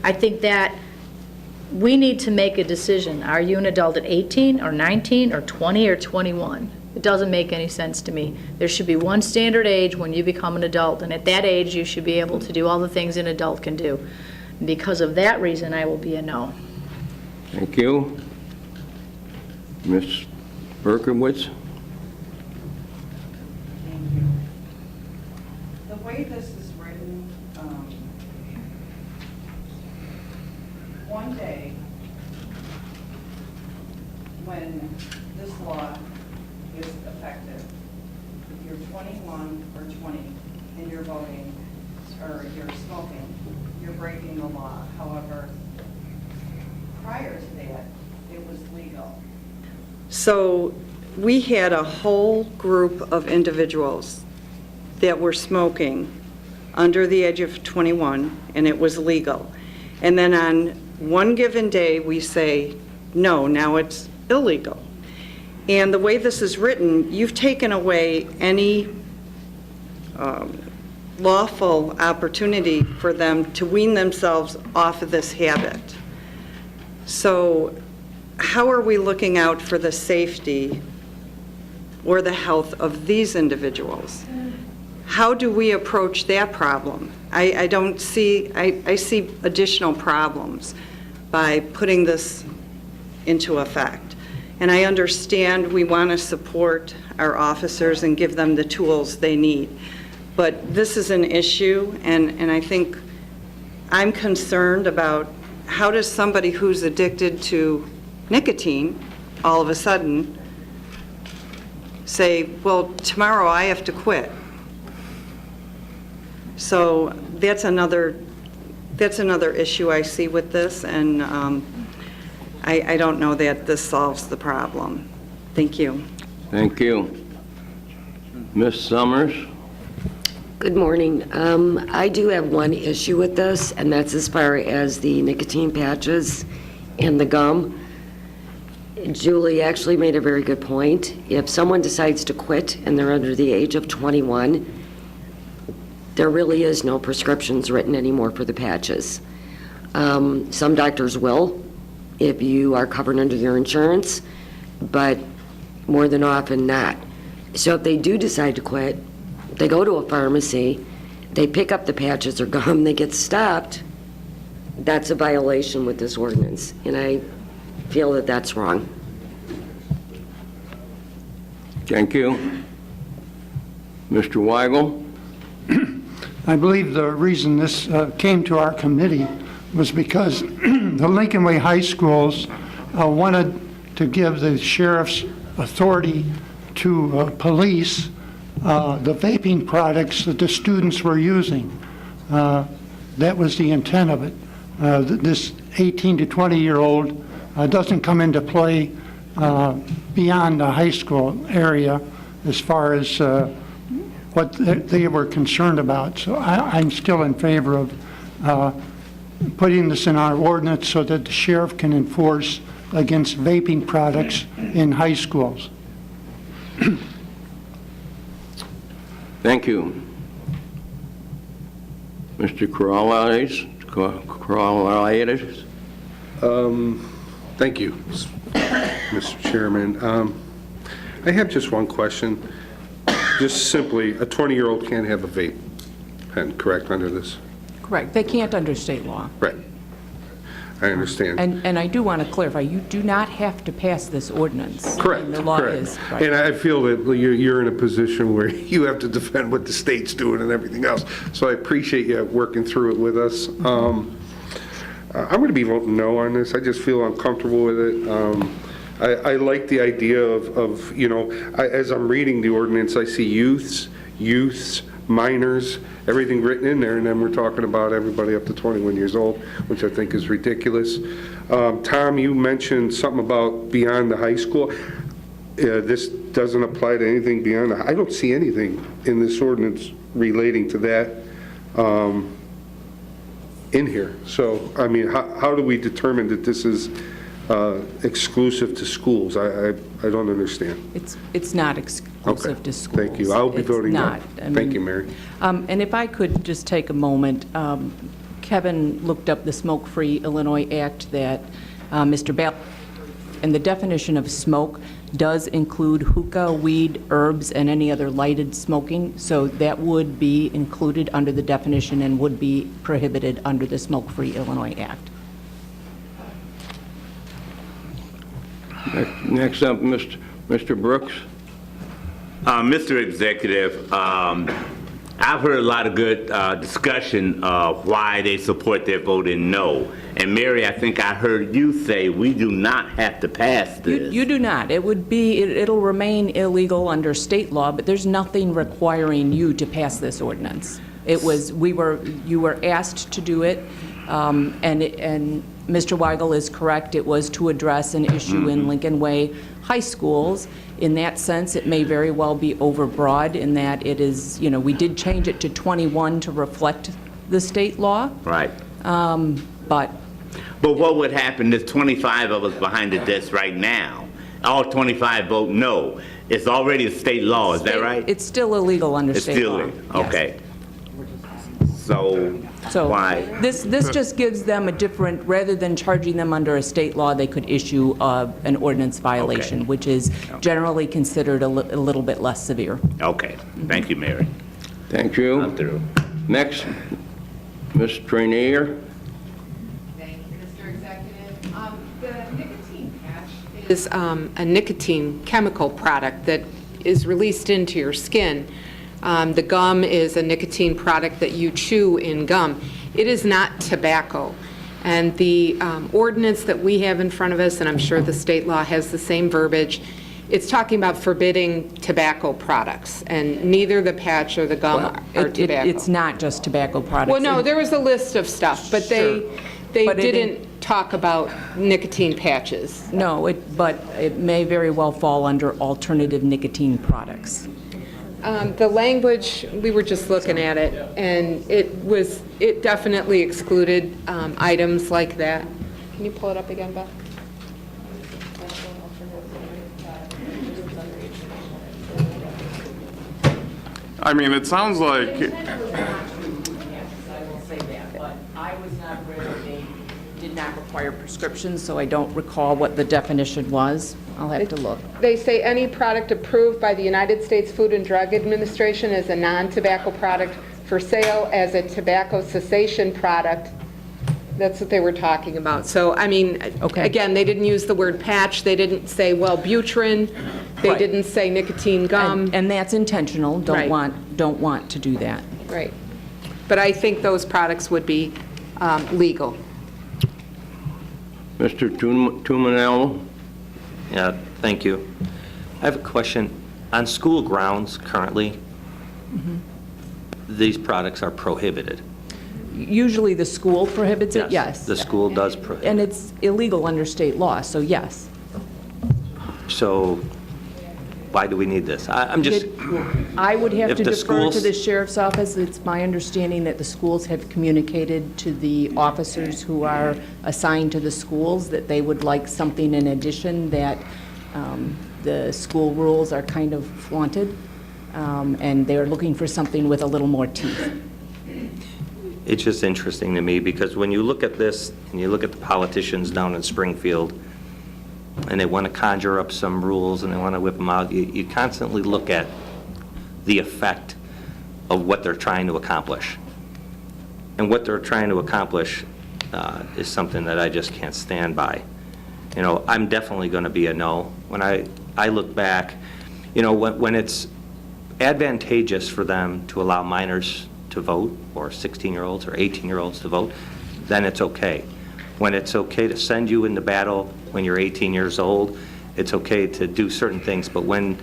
I think that we need to make a decision. Are you an adult at 18 or 19 or 20 or 21? It doesn't make any sense to me. There should be one standard age when you become an adult, and at that age you should be able to do all the things an adult can do. Because of that reason, I will be a no. Thank you. Ms. Berkowitz? The way this is written, one day when this law is effective, if you're 21 or 20 and you're voting or you're smoking, you're breaking the law. However, prior to that, it was legal. So we had a whole group of individuals that were smoking under the age of 21, and it was legal. And then on one given day, we say, no, now it's illegal. And the way this is written, you've taken away any lawful opportunity for them to wean themselves off of this habit. So how are we looking out for the safety or the health of these individuals? How do we approach that problem? I see additional problems by putting this into effect. And I understand we want to support our officers and give them the tools they need. But this is an issue, and I think I'm concerned about how does somebody who's addicted to nicotine all of a sudden say, well, tomorrow I have to quit. So that's another issue I see with this, and I don't know that this solves the problem. Thank you. Thank you. Ms. Summers? Good morning. I do have one issue with this, and that's as far as the nicotine patches and the gum. Julie actually made a very good point. If someone decides to quit and they're under the age of 21, there really is no prescriptions written anymore for the patches. Some doctors will, if you are covered under their insurance, but more than often not. So if they do decide to quit, they go to a pharmacy, they pick up the patches or gum, they get stopped, that's a violation with this ordinance, and I feel that that's wrong. Thank you. Mr. Weigel? I believe the reason this came to our committee was because the Lincoln Way High Schools wanted to give the sheriff's authority to police the vaping products that the students were using. That was the intent of it. This 18 to 20-year-old doesn't come into play beyond the high school area as far as what they were concerned about. So I'm still in favor of putting this in our ordinance so that the sheriff can enforce against vaping products in high schools. Thank you. Mr. Corrales? Thank you, Mr. Chairman. I have just one question. Just simply, a 20-year-old can't have a vape. pen, correct, under this? Correct. They can't under state law. Right. I understand. And I do want to clarify, you do not have to pass this ordinance. Correct, The law correct. is, right. And I feel that you're in a position where you have to defend what the state's doing and everything else. So I appreciate you working through it with us. I'm going to be voting no on this. I just feel uncomfortable with it. I like the idea of as I'm reading the ordinance, I see youths, minors, everything written in there, and then we're talking about everybody up to 21 years old, which I think is ridiculous. Tom, you mentioned something about beyond the high school. This doesn't apply to anything beyond I don't see anything in this ordinance relating to that in here. So, I mean, how do we determine that this is exclusive to schools? I don't understand. It's not exclusive to schools. Thank you. I'll be voting no. Not. Thank you, Mary. And if I could just take a moment, Kevin looked up the Smoke-Free Illinois Act that Mr. Bell, and the definition of smoke does include hookah, weed, herbs, and any other lighted smoking. So that would be included under the definition and would be prohibited under the Smoke-Free Illinois Act. Next up, Mr. Brooks. Mr. Executive, I've heard a lot of good discussion of why they support their voting no. And Mary, I think I heard you say we do not have to pass this. You do not. It would be, it'll remain illegal under state law, but there's nothing requiring you to pass this ordinance. It was, you were asked to do it, and Mr. Weigel is correct. It was to address an issue in Lincoln Way high schools. In that sense, it may very well be overbroad in that it is, we did change it to 21 to reflect the state law. Right. But what would happen? There's 25 of us behind the desk right now. All 25 vote no. It's already a state law, is that right? It's still illegal under state law. It's still illegal, okay. So why? This just gives them a different, rather than charging them under a state law, they could issue an ordinance violation, which is generally considered a little bit less severe. Okay. Thank you, Mary. Thank you. I'm through. Next, Ms. Trainier. Thank you, Mr. Executive. The nicotine patch is a nicotine chemical product that is released into your skin. The gum is a nicotine product that you chew in gum. It is not tobacco. And the ordinance that we have in front of us, and I'm sure the state law has the same verbiage, it's talking about forbidding tobacco products, and neither the patch or the gum are tobacco. It's not just tobacco products. Well, no, there was a list of stuff, but they But didn't talk about nicotine patches. No, but it may very well fall under alternative nicotine products. The language, we were just looking at it, and it definitely excluded items like that. Can you pull it up again, Beth? I mean, it sounds like, I will say that, but I was not aware that they did not require prescriptions, so I don't recall what the definition was. I'll have to look. They say any product approved by the United States Food and Drug Administration as a non-tobacco product for sale as a tobacco cessation product. That's what they were talking about. So, I mean, again, they didn't use the word patch. They didn't say Wellbutrin. They didn't say nicotine gum. And that's intentional. Don't want to do that. Right. But I think those products would be legal. Mr. Tumanello. Yeah, thank you. I have a question. On school grounds currently, these products are prohibited. Usually the school prohibits it, yes. The school does prohibit. And it's illegal under state law, so yes. So why do we need this? I'm just... I would have If to the defer to schools- the sheriff's office. It's my understanding that the schools have communicated to the officers who are assigned to the schools that they would like something in addition, that the school rules are kind of flaunted, and they're looking for something with a little more teeth. It's just interesting to me because when you look at this and you look at the politicians down in Springfield and they want to conjure up some rules and they want to whip them out, you constantly look at the effect of what they're trying to accomplish. and what they're trying to accomplish is something that I just can't stand by. You know, I'm definitely going to be a no. When I look back, you know, when it's advantageous for them to allow minors to vote, or 16-year-olds or 18-year-olds to vote, then it's okay. When it's okay to send you into battle when you're 18 years old, it's okay to do certain things, but when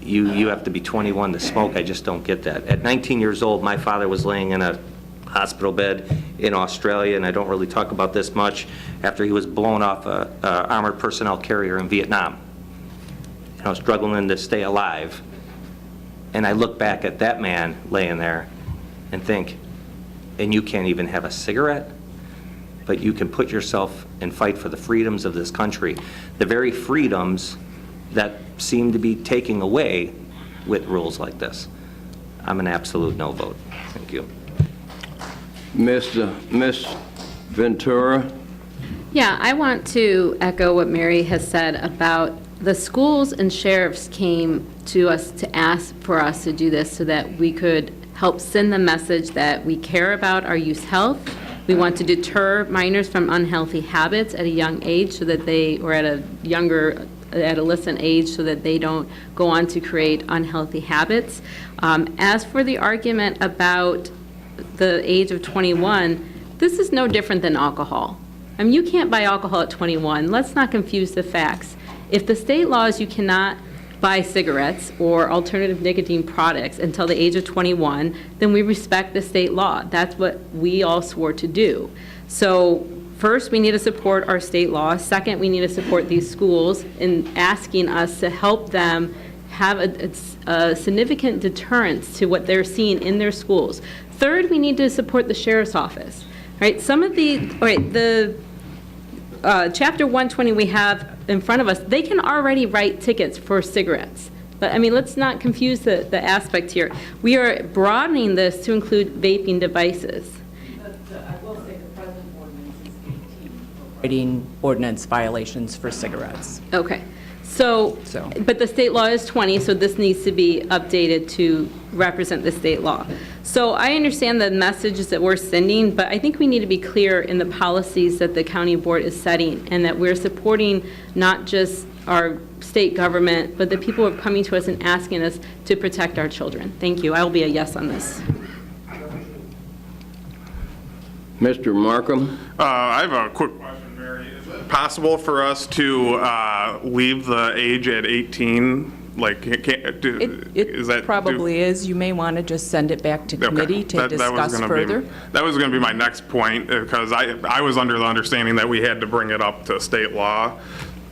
you have to be 21 to smoke, I just don't get that. At 19 years old, my father was laying in a hospital bed in Australia, and I don't really talk about this much, after he was blown off a armored personnel carrier in Vietnam. You know, struggling to stay alive. And I look back at that man laying there and think, and you can't even have a cigarette, but you can put yourself and fight for the freedoms of this country. The very freedoms that seem to be taking away with rules like this. I'm an absolute no vote. Thank you. Miss Ventura? Yeah, I want to echo what Mary has said about the schools and sheriffs came to us to ask for us to do this so that we could help send the message that we care about our youth health. We want to deter minors from unhealthy habits at a young age so that they, or at a younger adolescent age, so that they don't go on to create unhealthy habits. As for the argument about the age of 21, this is no different than alcohol. I mean, you can't buy alcohol at 21. Let's not confuse the facts. If the state law is you cannot buy cigarettes or alternative nicotine products until the age of 21, then we respect the state law. That's what we all swore to do. So first, we need to support our state law. Second, we need to support these schools in asking us to help them have a significant deterrence to what they're seeing in their schools. Third, we need to support the sheriff's office. Right? Some of the Chapter 120 we have in front of us, they can already write tickets for cigarettes. But I mean, let's not confuse the aspect here. We are broadening this to include vaping devices. I will say the present ordinance is 18 writing ordinance violations for cigarettes. Okay. So, but the state law is 20, so this needs to be updated to represent the state law. So I understand the messages that we're sending, but I think we need to be clear in the policies that the county board is setting, and that we're supporting not just our state government, but the people who are coming to us and asking us to protect our children. Thank you. I will be a yes on this. Mr. Markham? I have a quick question, Mary. Is it possible for us to leave the age at 18? Like, is that Probably is. You may want to just send it back to committee to discuss further. That was going to be my next point, because I was under the understanding that we had to bring it up to state law.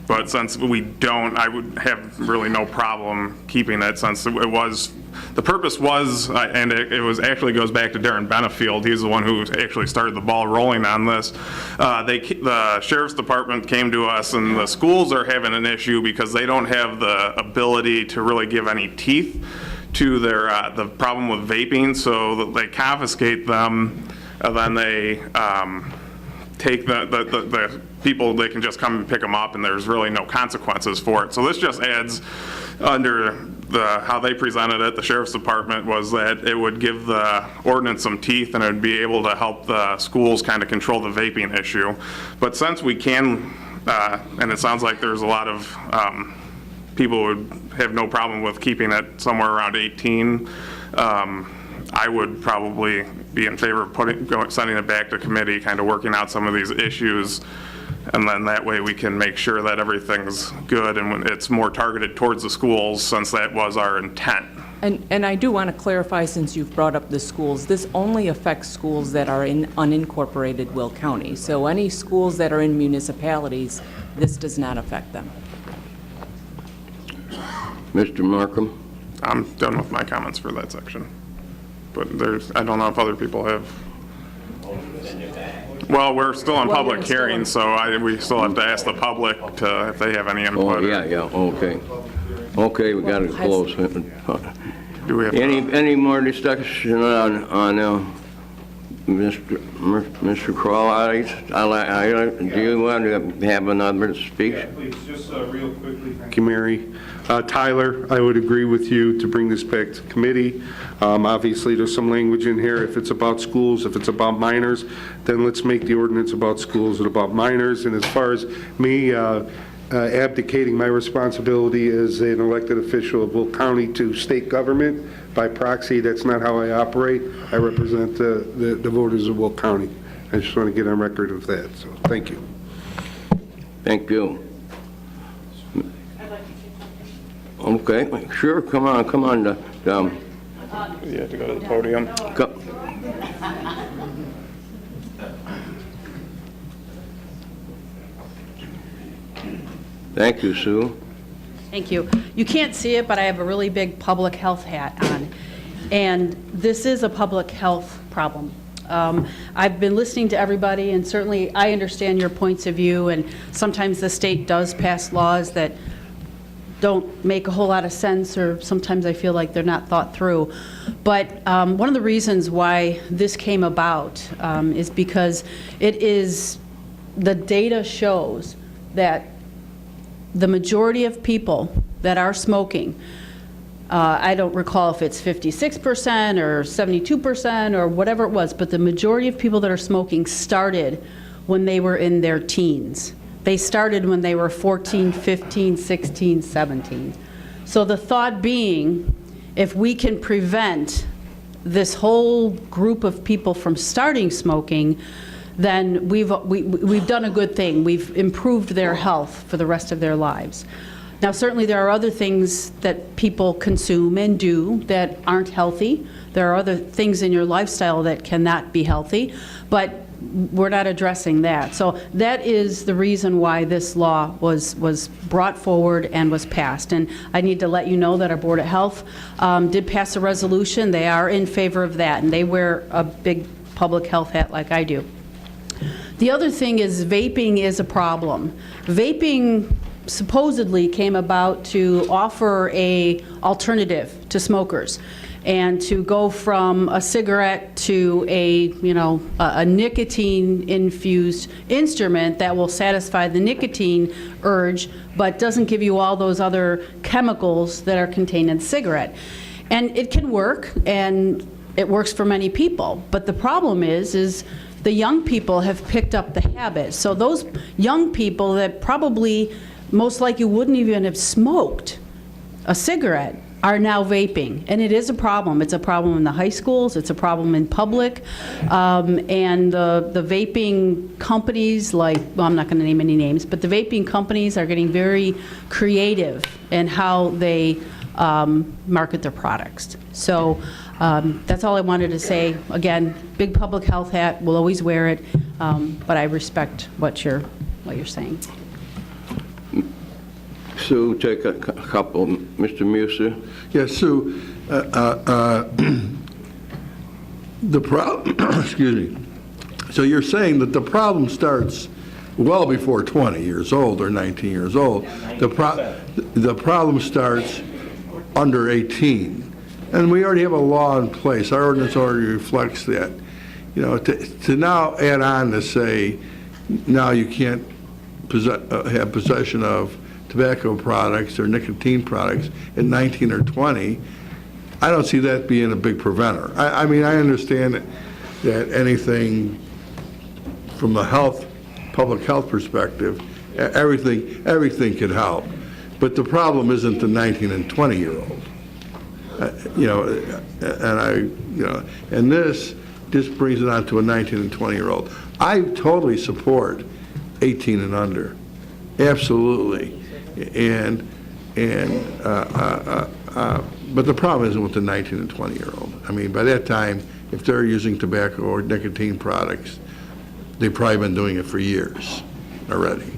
But since we don't, I would have really no problem keeping it, since it was, the purpose was, and it was actually goes back to Darren Benefield. He's the one who actually started the ball rolling on this. The sheriff's department came to us, and the schools are having an issue because they don't have the ability to really give any teeth to their the problem with vaping. So they confiscate them, and then they take the people, they can just come and pick them up, and there's really no consequences for it. So this just adds under how they presented it, the sheriff's department, was that it would give the ordinance some teeth, and it would be able to help the schools kind of control the vaping issue. But since we can, and it sounds like there's a lot of people who would have no problem with keeping it somewhere around 18, I would probably be in favor of sending it back to committee, kind of working out some of these issues, and then that way we can make sure that everything's good and it's more targeted towards the schools, since that was our intent. And I do want to clarify, since you've brought up the schools, this only affects schools that are in unincorporated Will County. So any schools that are in municipalities, this does not affect them. Mr. Markham? I'm done with my comments for that section. But I don't know if other people have. Well, we're still on public hearing, so we still have to ask the public if they have any input. Oh, yeah, okay. Okay, we got to close. Do we have any more discussion on Mr. Kroll, do you want to have another speech? Yeah, please, just real quickly. Thank you, Mary. Tyler, I would agree with you to bring this back to committee. Obviously, there's some language in here. If it's about schools, if it's about minors, then let's make the ordinance about schools and about minors. And as far as me abdicating my responsibility as an elected official of Will County to state government by proxy, that's not how I operate. I represent the voters of Will County. I just want to get on record of that, so thank you. Thank you. Okay, sure, come on. You have to go to the podium. Thank you, Sue. Thank you. You can't see it, but I have a really big public health hat on. And this is a public health problem. I've been listening to everybody, and certainly I understand your points of view, and sometimes the state does pass laws that don't make a whole lot of sense, or sometimes I feel like they're not thought through. But one of the reasons why this came about is because the data shows that the majority of people that are smoking, I don't recall if it's 56% or 72% or whatever it was, but the majority of people that are smoking started when they were in their teens. They started when they were 14, 15, 16, 17. So the thought being, if we can prevent this whole group of people from starting smoking, then we've done a good thing. We've improved their health for the rest of their lives. Now, certainly there are other things that people consume and do that aren't healthy. There are other things in your lifestyle that cannot be healthy, but we're not addressing that. So that is the reason why this law was brought forward and was passed. And I need to let you know that our Board of Health did pass a resolution. They are in favor of that, and they wear a big public health hat like I do. The other thing is vaping is a problem. Vaping supposedly came about to offer a alternative to smokers and to go from a cigarette to a nicotine-infused instrument that will satisfy the nicotine urge but doesn't give you all those other chemicals that are contained in cigarette. And it can work, and it works for many people. But the problem is the young people have picked up the habit. So those young people that probably most likely wouldn't even have smoked a cigarette are now vaping. And it is a problem. It's a problem in the high schools. It's a problem in public. And the vaping companies, well, I'm not going to name any names, but the vaping companies are getting very creative in how they market their products. So that's all I wanted to say. Again, big public health hat, we'll always wear it, but I respect what you're saying. Sue, take a couple. Mr. Musa. Yes, Sue, the problem, excuse me. So you're saying that the problem starts well before 20 years old or 19 years old. The problem starts under 18. And we already have a law in place. Our ordinance already reflects that. To now add on to say, now you can't have possession of tobacco products or nicotine products at 19 or 20, I don't see that being a big preventer. I mean, I understand that anything from the public health perspective, everything could help. But the problem isn't the 19 and 20-year-old. And this brings it on to a 19 and 20-year-old. I totally support 18 and under, absolutely. But the problem isn't with the 19 and 20-year-old. I mean, by that time, if they're using tobacco or nicotine products, they've probably been doing it for years already.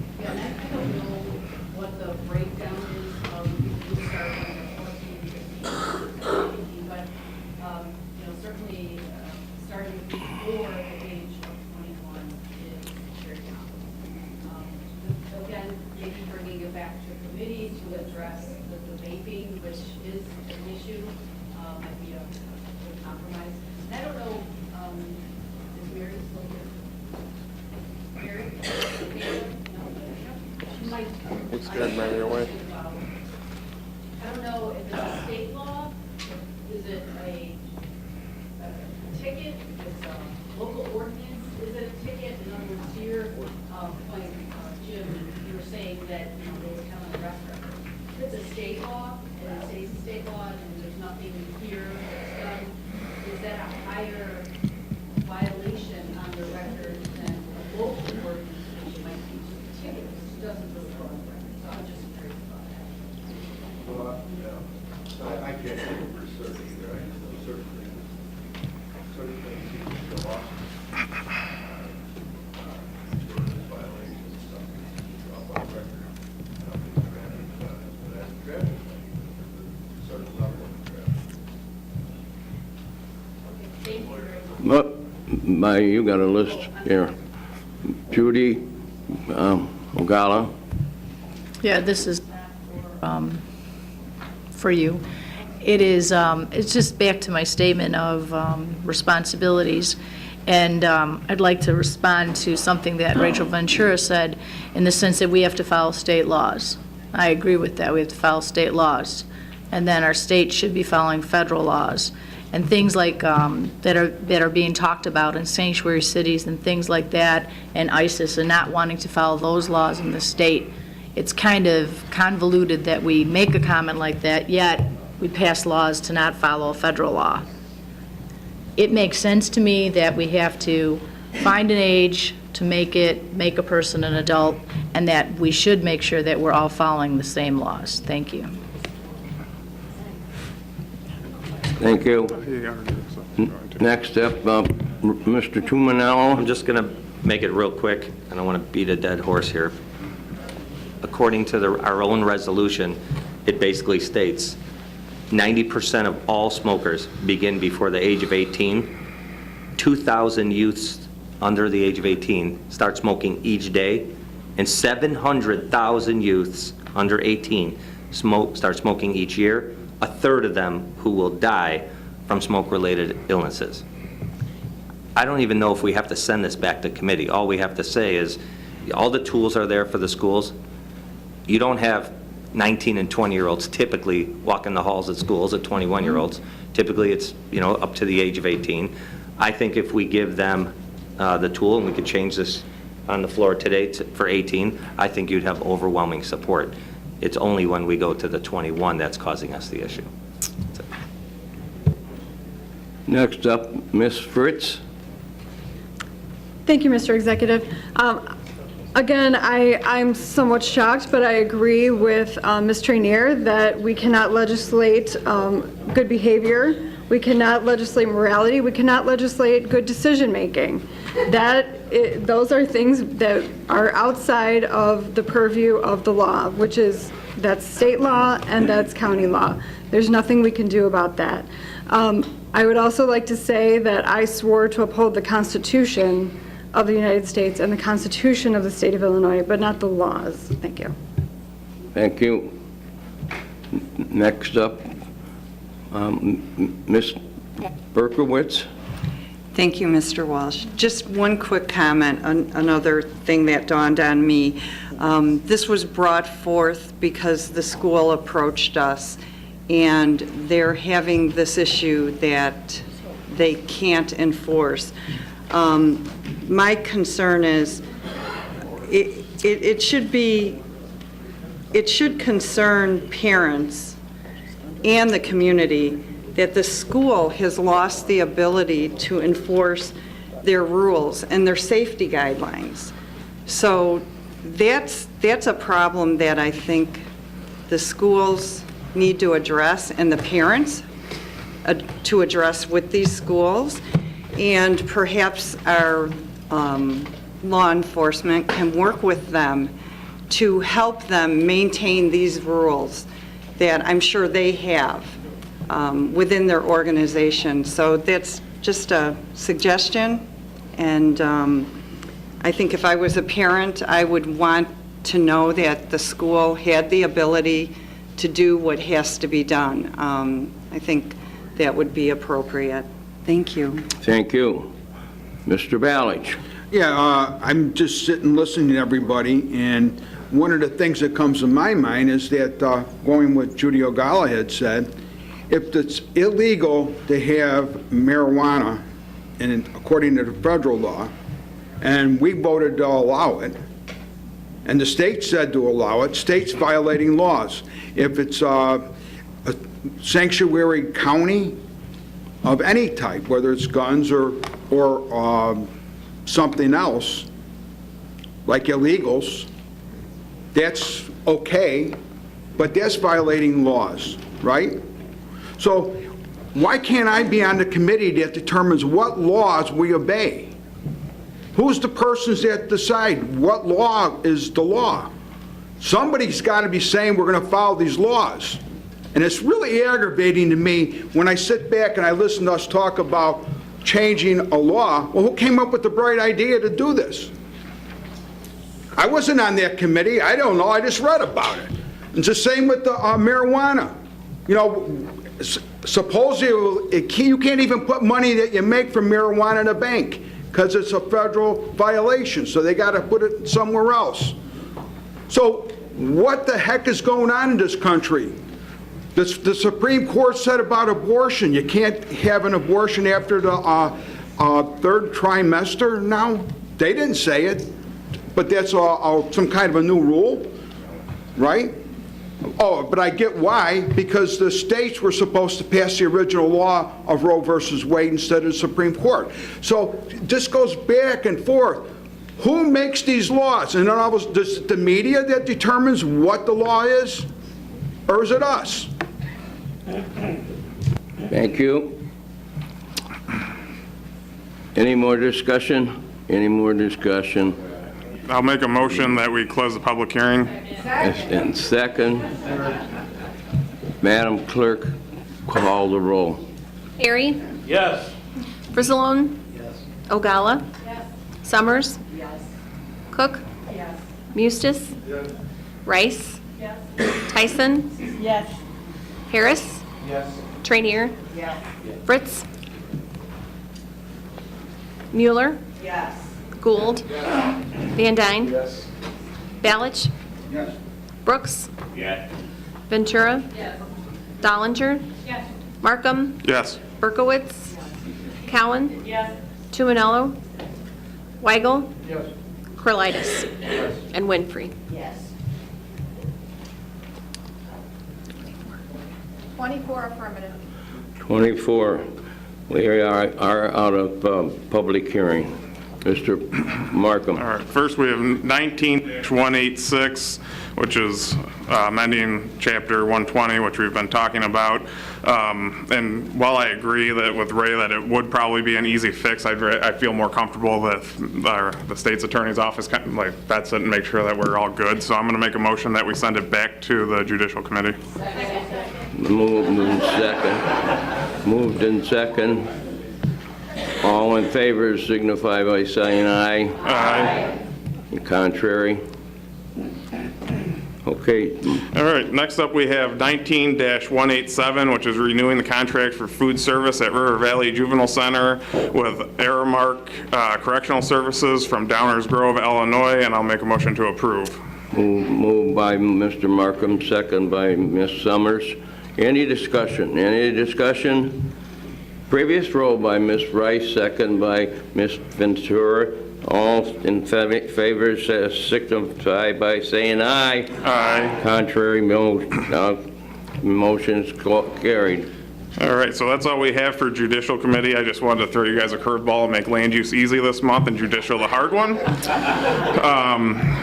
Looks good, man, your way. I don't know if it's a state law, is it a ticket, is it a local ordinance, is it a ticket? In other words, to your point, Jim, you were saying that, they would come on the restaurant. If it's a state law, and it stays a state law, and there's nothing here that's done, is that a higher violation on the record than a local ordinance, which might be just a ticket, which doesn't really go on the record? So I'm just curious about that. Well, yeah. I can't say for certain either. I just know certain things seem to go off. Violations, something to drop off record. That's traffic, a certain level of traffic. You got a list here. Judy Ogala. Yeah, this is for you. It is, it's just back to my statement of responsibilities. And I'd like to respond to something that Rachel Ventura said in the sense that we have to follow state laws. I agree with that. We have to follow state laws. And then our state should be following federal laws. And things like that are being talked about in sanctuary cities and things like that, and ISIS, and not wanting to follow those laws in the state. It's kind of convoluted that we make a comment like that, yet we pass laws to not follow a federal law. It makes sense to me that we have to find an age to make a person an adult, and that we should make sure that we're all following the same laws. Thank you. Thank you. Next up, Mr. Tumanello. I'm just going to make it real quick. I don't want to beat a dead horse here. According to our own resolution, it basically states 90% of all smokers begin before the age of 18. 2,000 youths under the age of 18 start smoking each day, and 700,000 youths under 18 start smoking each year. A third of them who will die from smoke-related illnesses. I don't even know if we have to send this back to committee. All we have to say is, all the tools are there for the schools. You don't have 19 and 20-year-olds typically walking the halls at schools at 21-year-olds. Typically, it's up to the age of 18. I think if we give them the tool, and we could change this on the floor today for 18, I think you'd have overwhelming support. It's only when we go to the 21 that's causing us the issue. Next up, Ms. Fritz. Thank you, Mr. Executive. Again, I'm somewhat shocked, but I agree with Ms. Trainier that we cannot legislate good behavior. We cannot legislate morality. We cannot legislate good decision-making. Those are things that are outside of the purview of the law, that's state law and that's county law. There's nothing we can do about that. I would also like to say that I swore to uphold the Constitution of the United States and the Constitution of the State of Illinois, but not the laws. Thank you. Thank you. Next up, Ms. Berkowitz. Thank you, Mr. Walsh. Just one quick comment, another thing that dawned on me. This was brought forth because the school approached us, and they're having this issue that they can't enforce. My concern is it should concern parents and the community that the school has lost the ability to enforce their rules and their safety guidelines. So that's a problem that I think the schools need to address, and the parents to address with these schools. And perhaps our law enforcement can work with them to help them maintain these rules that I'm sure they have within their organization. So that's just a suggestion, and I think if I was a parent, I would want to know that the school had the ability to do what has to be done. I think that would be appropriate. Thank you. Thank you. Mr. Balich. Yeah, I'm just sitting listening to everybody, and one of the things that comes to my mind is that, going with Judy Ogala had said, if it's illegal to have marijuana, and according to the federal law, and we voted to allow it, and the state said to allow it, state's violating laws. If it's a sanctuary county of any type, whether it's guns or something else, like illegals, that's okay, but that's violating laws, right? So why can't I be on the committee that determines what laws we obey? Who's the persons that decide what law is the law? Somebody's got to be saying we're going to follow these laws. And it's really aggravating to me when I sit back and I listen to us talk about changing a law. Well, who came up with the bright idea to do this? I wasn't on that committee. I don't know. I just read about it. It's the same with the marijuana. You know, supposedly you can't even put money that you make from marijuana in a bank because it's a federal violation, so they got to put it somewhere else. So what the heck is going on in this country? The Supreme Court said about abortion, you can't have an abortion after the third trimester now. They didn't say it, but that's some kind of a new rule, right? Oh, but I get why, because the states were supposed to pass the original law of Roe versus Wade instead of the Supreme Court. So this goes back and forth. Who makes these laws? And then does the media that determines what the law is? Or is it us? Thank you. Any more discussion? Any more discussion? I'll make a motion that we close the public hearing. And second, Madam Clerk, call the roll. Airy? Yes. Frizzalone? Yes. Ogala? Yes. Summers? Yes. Cook? Yes. Mustis? Yes. Rice? Yes. Tyson? Yes. Harris? Yes. Trainier? Yes. Fritz? Mueller? Yes. Gould? Van Dyne? Yes. Balich? Yes. Brooks? Yes. Ventura? Yes. Dollinger? Yes. Markham? Yes. Berkowitz? Cowan? Yes. Tumanello? Weigel? Yes. Curlitis? And Winfrey? Yes. 24 affirmative. 24. We are out of public hearing. Mr. Markham. All right, first we have 19-186, which is amending Chapter 120, which we've been talking about. And while I agree that with Ray that it would probably be an easy fix, I feel more comfortable that the state's attorney's office vets it and make sure that we're all good. So I'm going to make a motion that we send it back to the Judicial Committee. Moved in second. Moved in second. All in favor signify by saying aye. Aye. Contrary? Okay. All right, next up we have 19-187, which is renewing the contract for food service at River Valley Juvenile Center with Aramark Correctional Services from Downers Grove, Illinois, and I'll make a motion to approve. Moved by Mr. Markham, second by Ms. Summers. Any discussion? Any discussion? Previous roll by Ms. Rice, second by Ms. Ventura. All in favor signify by saying aye. Aye. Contrary, motion's carried. All right, so that's all we have for Judicial Committee. I just wanted to throw you guys a curveball and make land use easy this month and judicial the hard one.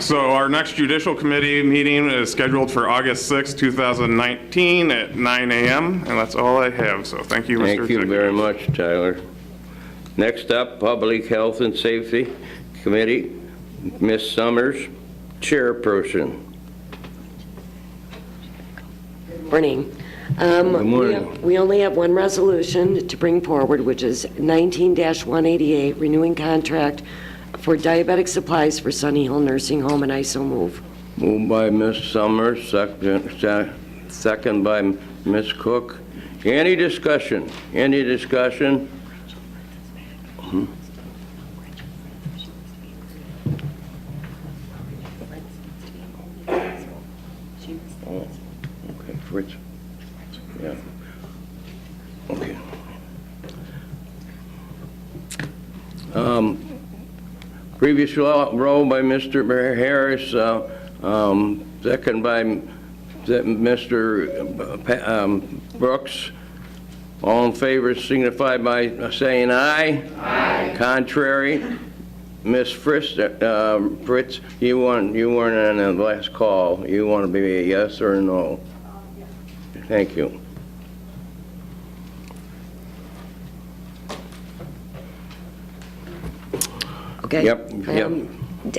So our next Judicial Committee meeting is scheduled for August 6, 2019 at 9 a.m. And that's all I have, so thank you, Mr. Thank you Executive. very much, Tyler. Next up, Public Health and Safety Committee, Ms. Summers, Chairperson. Morning. Good morning. We only have one resolution to bring forward, which is 19-188, renewing contract for diabetic supplies for Sunny Hill Nursing Home, and I so move. Moved by Ms. Summers, second by Ms. Cook. Any discussion? Any discussion? Oh, okay, Fritz. Yeah. Okay. Previous roll by Mr. Harris, second by Mr. Brooks. All in favor signify by saying aye. Aye. Contrary, Ms. Fritz, you weren't on the last call. You want to be a yes or a no? Thank you. Okay. Yep.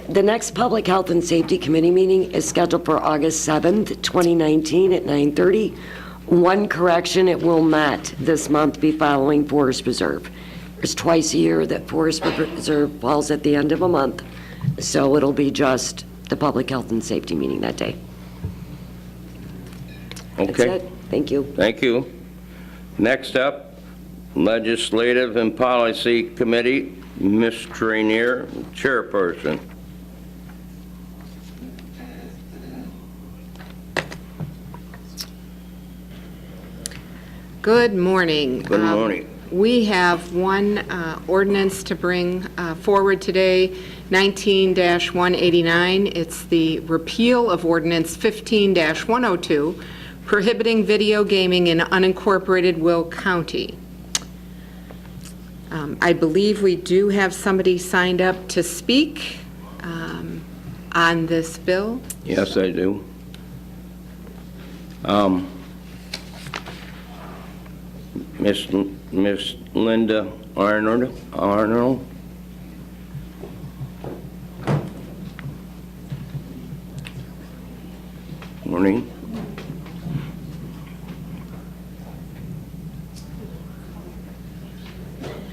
The next Public Health and Safety Committee meeting is scheduled for August 7th, 2019 at 9:30. One correction, it will not this month be following Forest Preserve. It's twice a year that Forest Preserve falls at the end of a month, so it'll be just the Public Health and Safety meeting that day. Okay. That's it. Thank you. Thank you. Next up, Legislative and Policy Committee, Ms. Trainier, Chairperson. Good morning. Good morning. We have one ordinance to bring forward today, 19-189. It's the repeal of Ordinance 15-102, prohibiting video gaming in unincorporated Will County. I believe we do have somebody signed up to speak on this bill. Yes, I do. Miss Linda Arnold. Morning.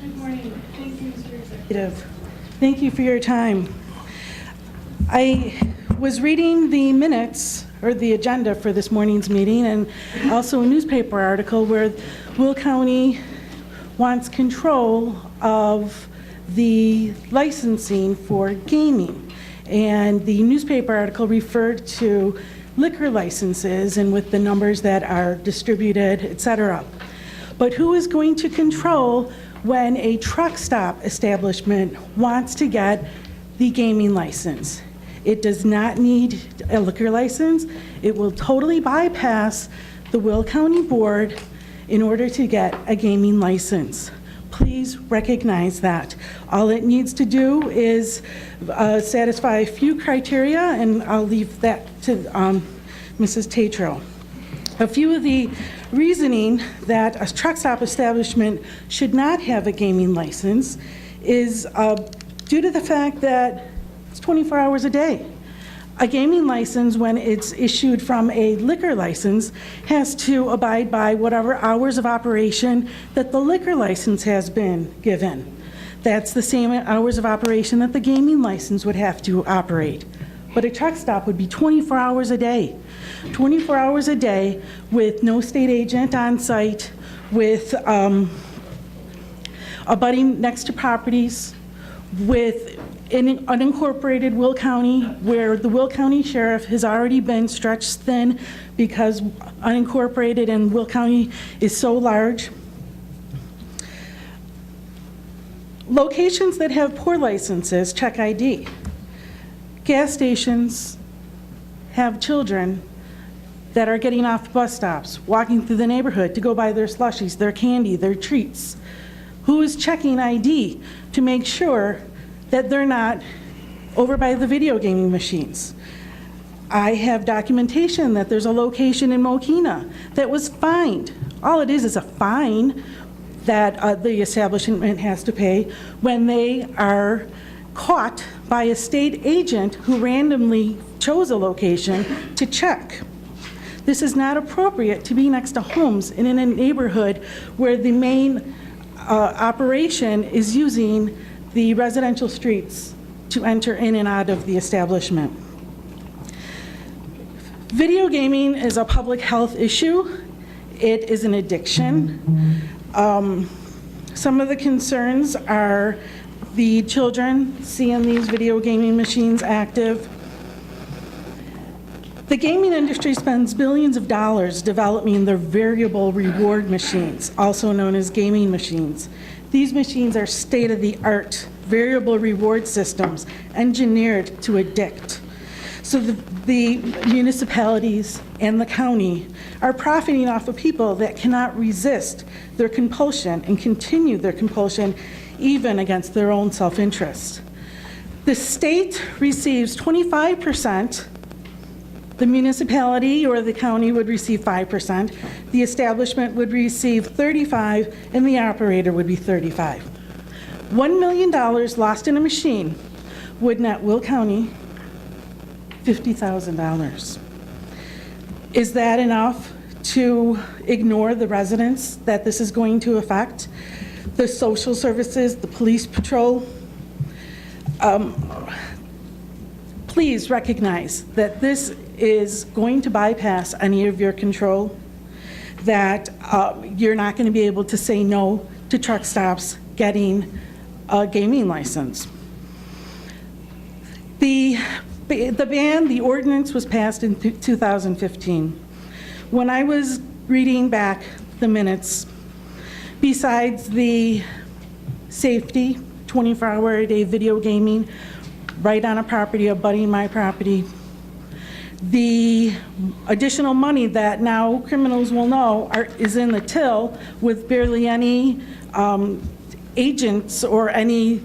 Good morning. Thank you, Mr. Executive. Thank you for your time. I was reading the minutes or the agenda for this morning's meeting and also a newspaper article where Will County wants control of the licensing for gaming. And the newspaper article referred to liquor licenses and with the numbers that are distributed, et cetera. But who is going to control when a truck stop establishment wants to get the gaming license? It does not need a liquor license. It will totally bypass the Will County Board in order to get a gaming license. Please recognize that. All it needs to do is satisfy a few criteria, and I'll leave that to Mrs. Tatro. A few of the reasoning that a truck stop establishment should not have a gaming license is due to the fact that it's 24 hours a day. A gaming license, when it's issued from a liquor license, has to abide by whatever hours of operation that the liquor license has been given. That's the same hours of operation that the gaming license would have to operate. But a truck stop would be 24 hours a day. 24 hours a day with no state agent on site, with abutting next to properties, with in unincorporated Will County, where the Will County Sheriff has already been stretched thin because unincorporated and Will County is so large. Locations that have poor licenses check ID. Gas stations have children that are getting off bus stops, walking through the neighborhood to go buy their slushies, their candy, their treats. Who is checking ID to make sure that they're not over by the video gaming machines? I have documentation that there's a location in Mokina that was fined. All it is a fine that the establishment has to pay when they are caught by a state agent who randomly chose a location to check. This is not appropriate to be next to homes and in a neighborhood where the main operation is using the residential streets to enter in and out of the establishment. Video gaming is a public health issue. It is an addiction. Some of the concerns are the children seeing these video gaming machines active. The gaming industry spends billions of dollars developing their variable reward machines, also known as gaming machines. These machines are state-of-the-art variable reward systems engineered to addict. So the municipalities and the county are profiting off of people that cannot resist their compulsion and continue their compulsion even against their own self-interest. The state receives 25%, the municipality or the county would receive 5%, the establishment would receive 35%, and the operator would be 35%. $1 million lost in a machine would net Will County $50,000. Is that enough to ignore the residents that this is going to affect? The social services, the police patrol? Please recognize that this is going to bypass any of your control, that you're not going to be able to say no to truck stops getting a gaming license. The ban, the ordinance was passed in 2015. When I was reading back the minutes, besides the safety, 24-hour-a-day video gaming right on a property abutting my property, the additional money that now criminals will know is in the till with barely any agents or any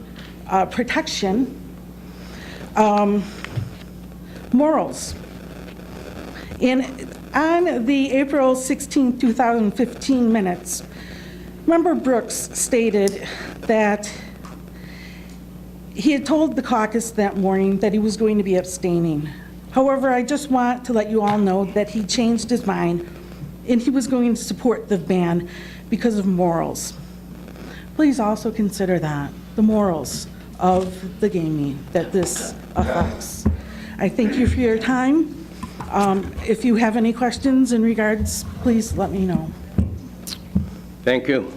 protection. Morals. On the April 16, 2015 minutes, Member Brooks stated that he had told the caucus that morning that he was going to be abstaining. However, I just want to let you all know that he changed his mind and he was going to support the ban because of morals. Please also consider that, the morals of the gaming that this affects. I thank you for your time. If you have any questions in regards, please let me know. Thank you.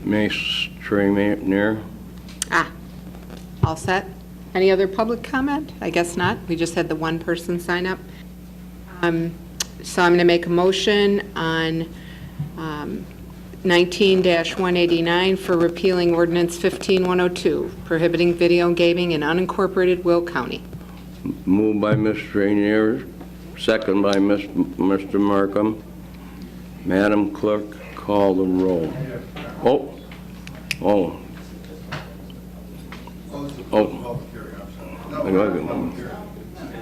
Mr. Mayor. All set? Any other public comment? I guess not. We just had the one person sign up. So I'm going to make a motion on 19-189 for repealing ordinance 15102, prohibiting video gaming in unincorporated Will County. Moved by Mr. Rainier, second by Mr. Markham. Madam Clerk, call the roll. Oh.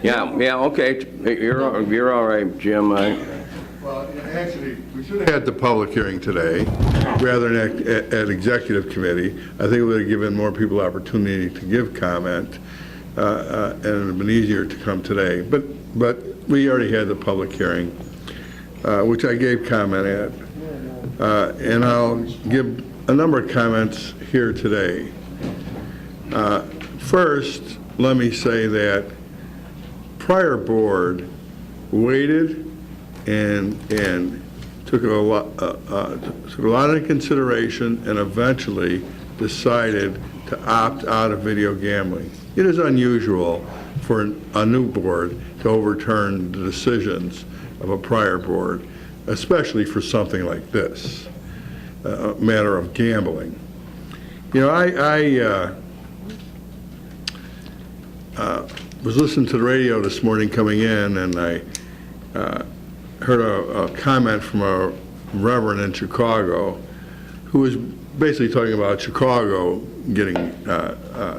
Yeah, okay. You're all right, Jim. Well, actually, we should have had the public hearing today rather than at Executive Committee. I think it would have given more people opportunity to give comment, and it would have been easier to come today. But we already had the public hearing, which I gave comment at, and I'll give a number of comments here today. First, let me say that prior board waited and took a lot into consideration and eventually decided to opt out of video gambling. It is unusual for a new board to overturn the decisions of a prior board, especially for something like this, a matter of gambling. You know, I was listening to the radio this morning coming in, and I heard a comment from a reverend in Chicago who was basically talking about Chicago getting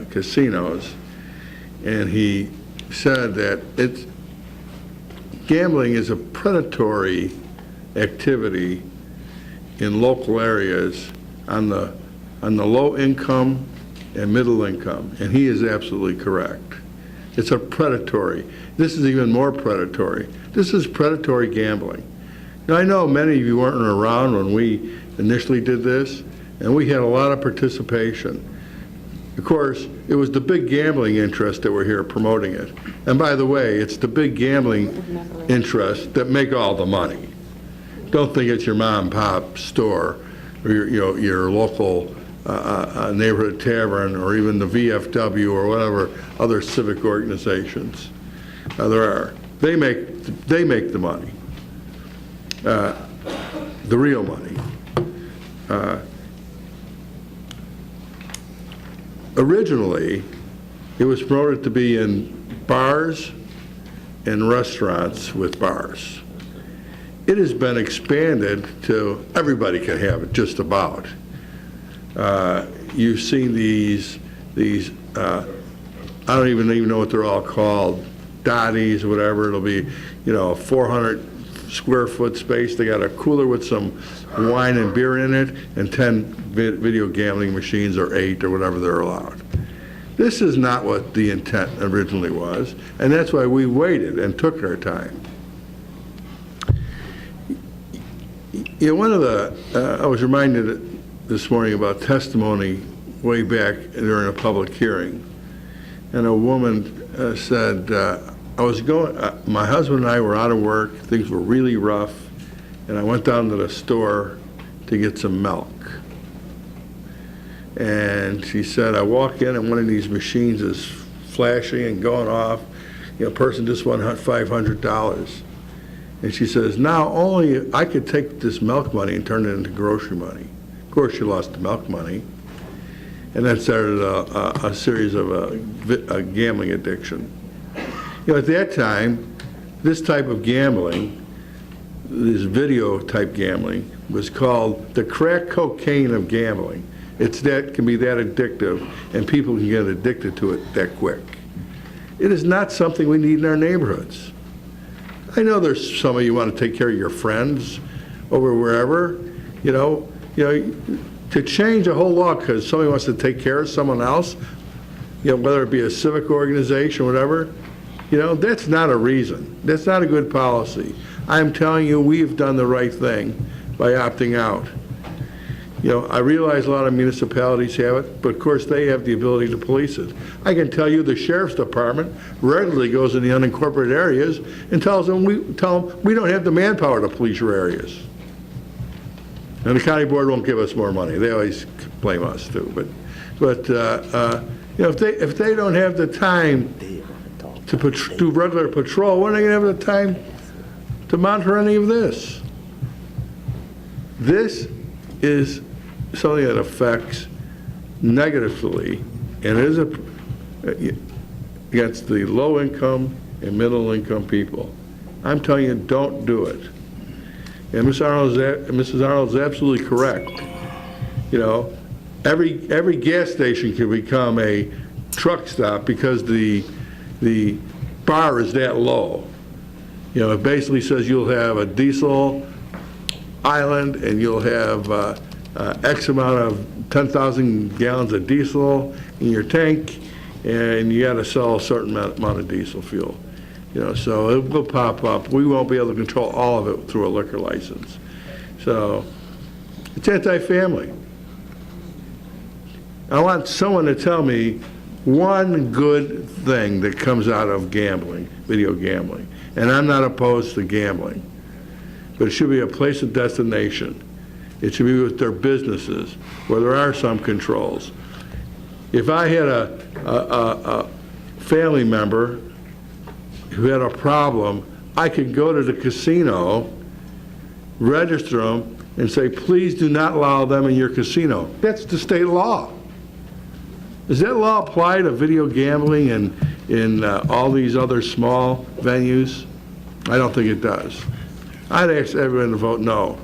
casinos, and he said that gambling is a predatory activity in local areas on the low income and middle income, and he is absolutely correct. It's a predatory. This is even more predatory. This is predatory gambling. Now, I know many of you weren't around when we initially did this, and we had a lot of participation. Of course, it was the big gambling interests that were here promoting it. And by the way, it's the big gambling interests that make all the money. Don't think it's your mom and pop store or your local neighborhood tavern, or even the VFW or whatever other civic organizations there are. They make the money, the real money. Originally, it was promoted to be in bars and restaurants with bars. It has been expanded to everybody can have it, just about. You've seen these I don't even know what they're all called, dotties or whatever. It'll be, a 400 square foot space. They got a cooler with some wine and beer in it, and 10 video gambling machines, or 8 or whatever they're allowed. This is not what the intent originally was, and that's why we waited and took our time. One of the, I was reminded this morning about testimony way back during a public hearing, and a woman said, my husband and I were out of work, things were really rough, and I went down to the store to get some milk. And she said, I walk in and one of these machines is flashing and going off. Person just won $500. And she says, now only I could take this milk money and turn it into grocery money. Of course, she lost the milk money. And that started a series of a gambling addiction. At that time, this type of gambling, this video type gambling, was called the crack cocaine of gambling. Can be that addictive, and people can get addicted to it that quick. It is not something we need in our neighborhoods. I know there's some of you want to take care of your friends over wherever, to change a whole law because somebody wants to take care of someone else, whether it be a civic organization or whatever, that's not a reason. That's not a good policy. I'm telling you, we've done the right thing by opting out. I realize a lot of municipalities have it, but of course they have the ability to police it. I can tell you the sheriff's department regularly goes in the unincorporated areas and tell them we don't have the manpower to police your areas. And the county board won't give us more money. They always blame us too. But if they don't have the time to do regular patrol, when are they going to have the time to monitor any of this? This is something that affects negatively and is against the low income and middle income people. I'm telling you, don't do it. And Mrs. Arnold is absolutely correct. Every gas station can become a truck stop because the bar is that low. It basically says you'll have a diesel island and you'll have X amount of 10,000 gallons of diesel in your tank, and you got to sell a certain amount of diesel fuel. So it will pop up. We won't be able to control all of it through a liquor license. So it's anti-family. I want someone to tell me one good thing that comes out of gambling, video gambling. And I'm not opposed to gambling, but it should be a place of destination. It should be with their businesses, where there are some controls. If I had a family member who had a problem, I could go to the casino, register them, and say, please do not allow them in your casino. That's the state law. Does that law apply to video gambling and in all these other small venues? I don't think it does. I'd ask everyone to vote no.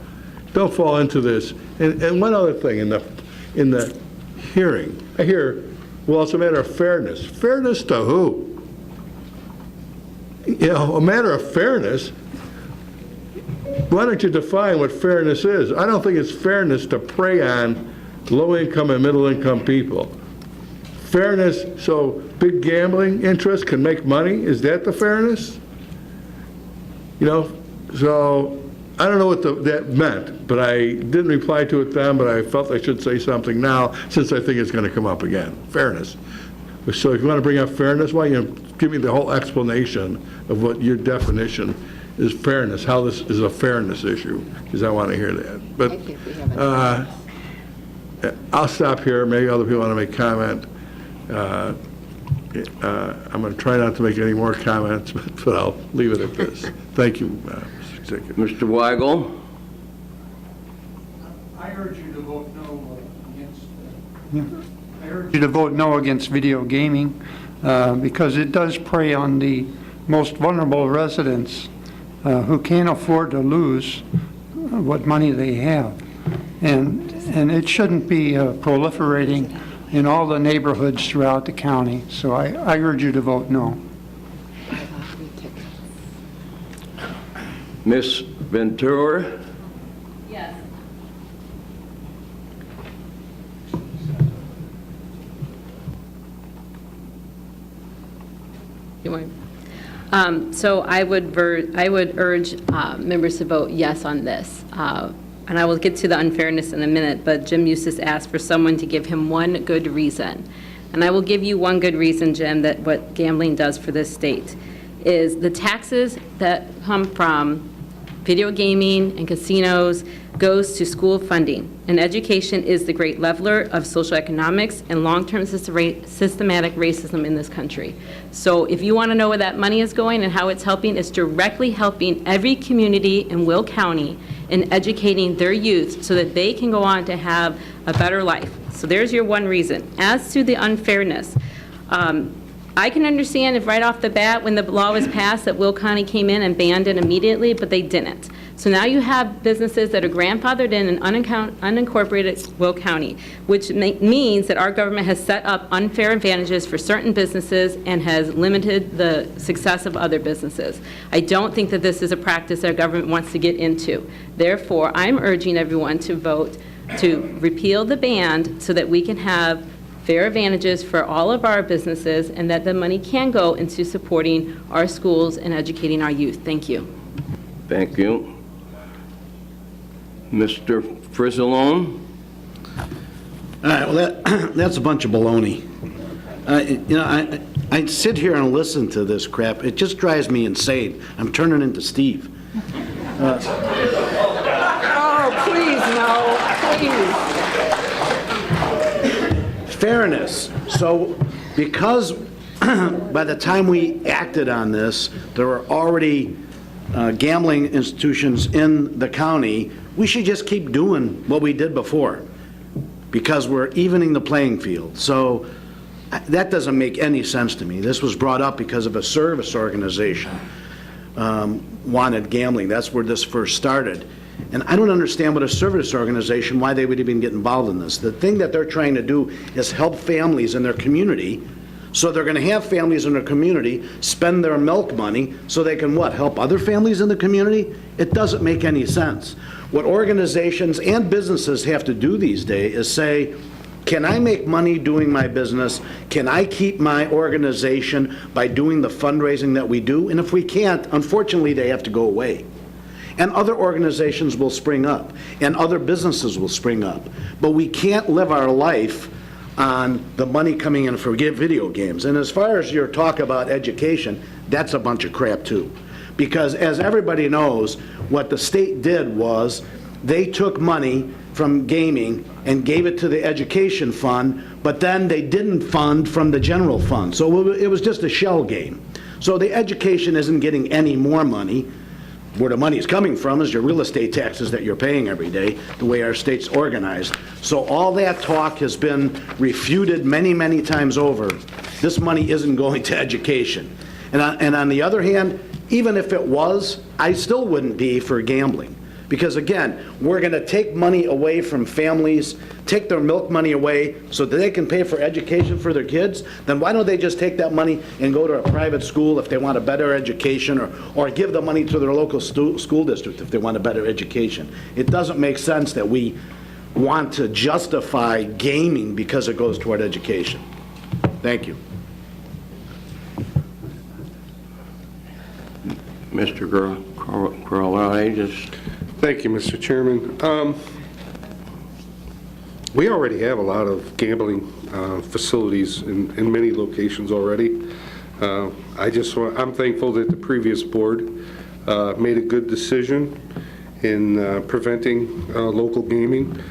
Don't fall into this. And one other thing, in the hearing, I hear, well, it's a matter of fairness. Fairness to who? A matter of fairness. Why don't you define what fairness is? I don't think it's fairness to prey on low-income and middle-income people. Fairness so big gambling interests can make money? Is that the fairness? So I don't know what that meant, but I didn't reply to it then, but I felt I should say something now since I think it's going to come up again. Fairness. So if you want to bring up fairness, why don't you give me the whole explanation of what your definition is fairness, how this is a fairness issue, because I want to hear that. But I'll stop here. Maybe other people want to make comment. I'm going to try not to make any more comments, but I'll leave it at this. Thank you, Mr. Executive. Mr. Weigel? I urge you to vote no against. I urge you to vote no against video gaming because it does prey on the most vulnerable residents who can't afford to lose what money they have, and it shouldn't be proliferating in all the neighborhoods throughout the county. So I urge you to vote no. Ms. Ventura? Yes. So I would urge members to vote yes on this. And I will get to the unfairness in a minute, but Jim Eustace asked for someone to give him one good reason. And I will give you one good reason, Jim, that what gambling does for this state is the taxes that come from video gaming and casinos goes to school funding. And education is the great leveler of social economics and long-term systematic racism in this country. So if you want to know where that money is going and how it's helping, it's directly helping every community in Will County in educating their youth so that they can go on to have a better life. So there's your one reason. As to the unfairness, I can understand if right off the bat when the law was passed that Will County came in and banned it immediately, but they didn't. So now you have businesses that are grandfathered in an unincorporated Will County, which means that our government has set up unfair advantages for certain businesses and has limited the success of other businesses. I don't think that this is a practice our government wants to get into. Therefore, I'm urging everyone to vote to repeal the ban so that we can have fair advantages for all of our businesses and that the money can go into supporting our schools and educating our youth. Thank you. Thank you. Mr. Frizzalone? All right, well, that's a bunch of baloney. You know, I sit here and listen to this crap. It just drives me insane. I'm turning into Steve. Oh, please, no, please. Fairness. So, because by the time we acted on this, there were already gambling institutions in the county, we should just keep doing what we did before because we're evening the playing field. So that doesn't make any sense to me. This was brought up because of a service organization wanted gambling. That's where this first started. And I don't understand what a service organization, why they would even get involved in this. The thing that they're trying to do is help families in their community. So they're going to have families in their community spend their milk money so they can what? Help other families in the community? It doesn't make any sense. What organizations and businesses have to do these days is say, can I make money doing my business? Can I keep my organization by doing the fundraising that we do? And if we can't, unfortunately, they have to go away. And other organizations will spring up, and other businesses will spring up. But we can't live our life on the money coming in for video games. And as far as your talk about education, that's a bunch of crap too. Because as everybody knows, what the state did was they took money from gaming and gave it to the education fund, but then they didn't fund from the general fund. So it was just a shell game. So the education isn't getting any more money. Where the money is coming from is your real estate taxes that you're paying every day, the way our state's organized. So all that talk has been refuted many, many times over. This money isn't going to education. And on the other hand, even if it was, I still wouldn't be for gambling. Because again, we're going to take money away from families, take their milk money away so that they can pay for education for their kids. Then why don't they just take that money and go to a private school if they want a better education, or give the money to their local school district if they want a better education? It doesn't make sense that we want to justify gaming because it goes toward education. Thank you. Mr. Carl, Thank you, Mr. Chairman. We already have a lot of gambling facilities in many locations already. I'm thankful that the previous board made a good decision in preventing local gaming.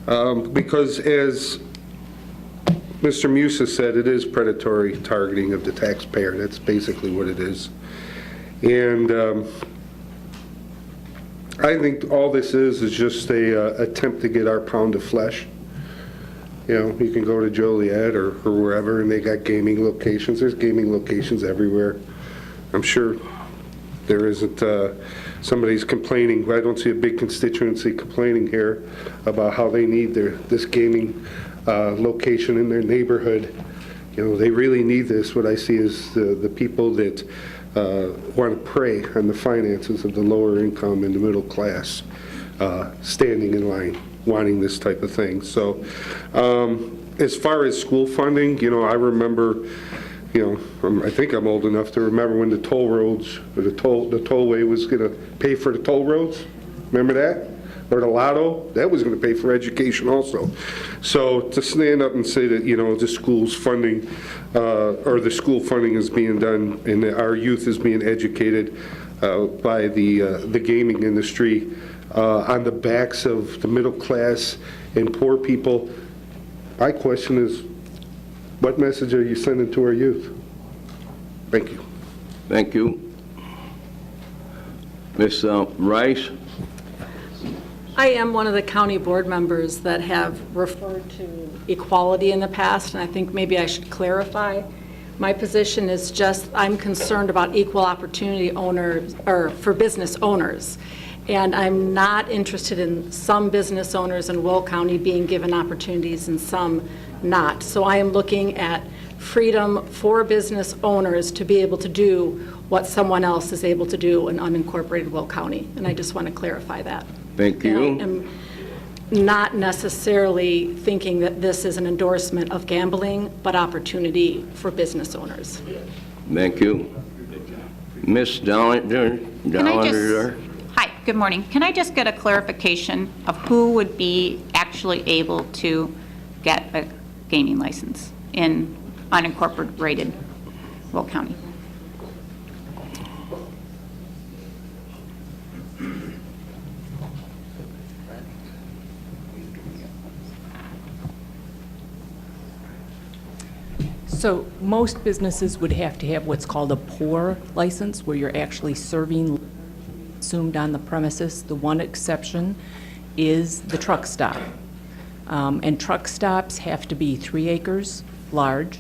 Because as Mr. Musa said, it is predatory targeting of the taxpayer. That's basically what it is. And I think all this is just a attempt to get our pound of flesh. You know, you can go to Joliet or wherever, and they got gaming locations. There's gaming locations everywhere. I'm sure there isn't, somebody's complaining. I don't see a big constituency complaining here about how they need this gaming location in their neighborhood. You know, they really need this. What I see is the people that want to prey on the finances of the lower income and the middle class standing in line, wanting this type of thing. So as far as school funding, you know, I remember, you know, I think I'm old enough to remember when the toll roads, or the tollway was going to pay for the toll roads. Remember that? Or the lotto, that was going to pay for education also. So to stand up and say that, you know, the school's funding, or the school funding is being done and that our youth is being educated by the gaming industry on the backs of the middle class and poor people, my question is, what message are you sending to our youth? Thank you. Thank you. Ms. Rice? I am one of the county board members that have referred to equality in the past, and I think maybe I should clarify. My position is just, I'm concerned about equal opportunity owners, or for business owners. And I'm not interested in some business owners in Will County being given opportunities and some not. So I am looking at freedom for business owners to be able to do what someone else is able to do in unincorporated Will County. And I just want to clarify that. Thank you. I'm not necessarily thinking that this is an endorsement of gambling, but opportunity for business owners. Thank you. Ms. Dollander? Hi, good morning. Can I just get a clarification of who would be actually able to get a gaming license in unincorporated Will County? So most businesses would have to have what's called a pour license, where you're actually serving consumed on the premises. The one exception is the truck stop. And truck stops have to be 3 acres large.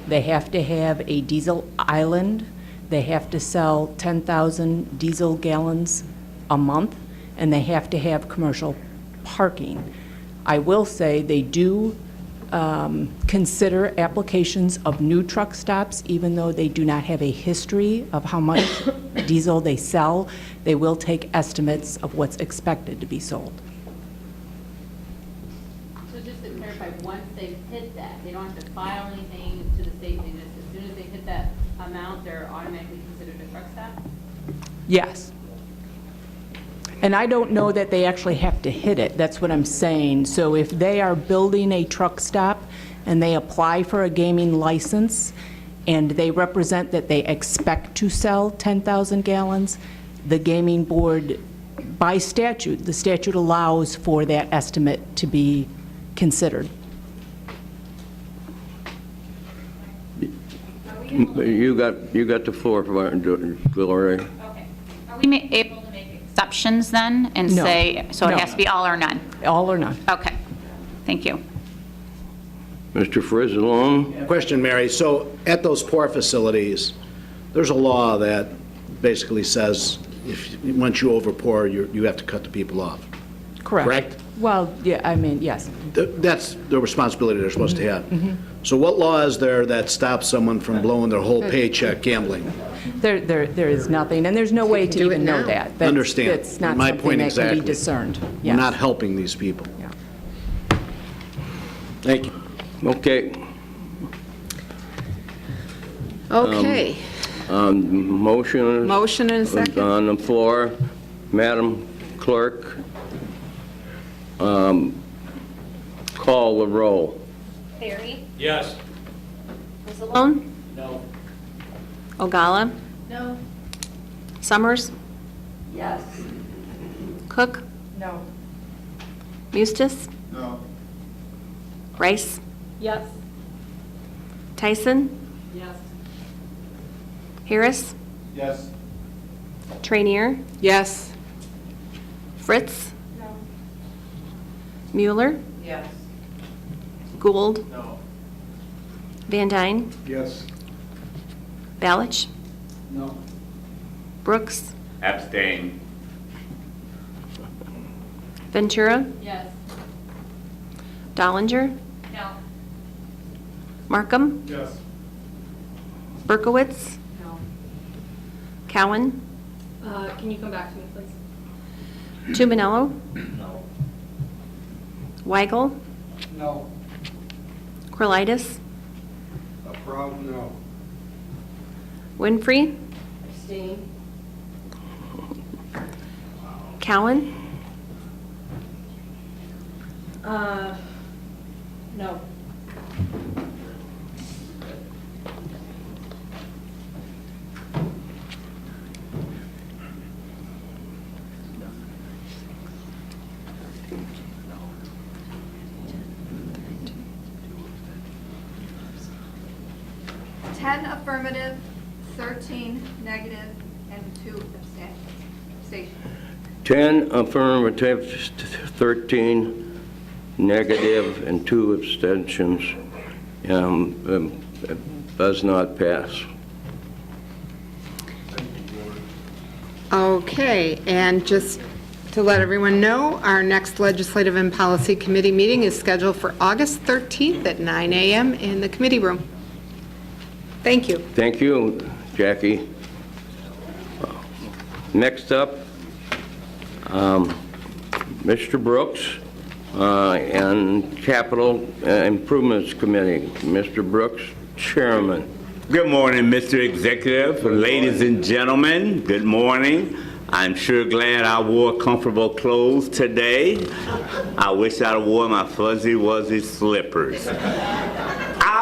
They have to have a diesel island. They have to sell 10,000 diesel gallons a month, and they have to have commercial parking. I will say they do consider applications of new truck stops, even though they do not have a history of how much diesel they sell. They will take estimates of what's expected to be sold. So just to clarify, once they hit that, they don't have to file anything to the state, they just, as soon as they hit that amount, they're automatically considered a truck stop? Yes. And I don't know that they actually have to hit it. That's what I'm saying. So if they are building a truck stop and they apply for a gaming license and they represent that they expect to sell 10,000 gallons, the gaming board, by statute, the statute allows for that estimate to be considered. You got the floor, Gloria. Okay. Are we able to make exceptions then and No. say, so No. it has to be all or none? All or none. Okay. Thank you. Mr. Frizzalone? Question, Mary. So at those pour facilities, there's a law that basically says once you overpour, you have to cut the people off. Correct? Well, yeah, I mean, yes. That's the responsibility they're supposed to have. Mhm. So what law is there that stops someone from blowing their whole paycheck gambling? There is nothing, and there's no way to even know that. Understand. That's not My something point that exactly. can be discerned. We're Yes. not helping these people. Thank you. Okay. Okay. Motion. Motion and a second. On the floor. Madam Clerk, call the roll. Perry? Yes. Frizzalone? No. Ogalla? No. Summers? Yes. Cook? No. Eustace? No. Rice? Yes. Tyson? Yes. Harris? Yes. Trainier? Yes. Fritz? No. Mueller? Yes. Gould? No. Van Dyne? Yes. Balich? No. Brooks? Abstain. Ventura? Yes. Dollinger? No. Markham? Yes. Berkowitz? No. Cowan? Can you come back to me, please? Tuminello? No. Weigel? No. Corlitis? A proud no. Winfrey? Abstain. Cowan? No. Ten affirmative, 13 negative, and 2 abstentions. 10 affirmative, 13 negative, and 2 abstentions. Does not pass. Okay, and just to let everyone know, our next Legislative and Policy Committee meeting is scheduled for August 13th at 9 a.m. in the committee room. Thank you. Thank you, Jackie. Next up, Mr. Brooks and Capital Improvements Committee. Mr. Brooks, Chairman. Good morning, Mr. Executive, ladies and gentlemen. Good morning. I'm sure glad I wore comfortable clothes today. I wish I'd wore my fuzzy wuzzy slippers.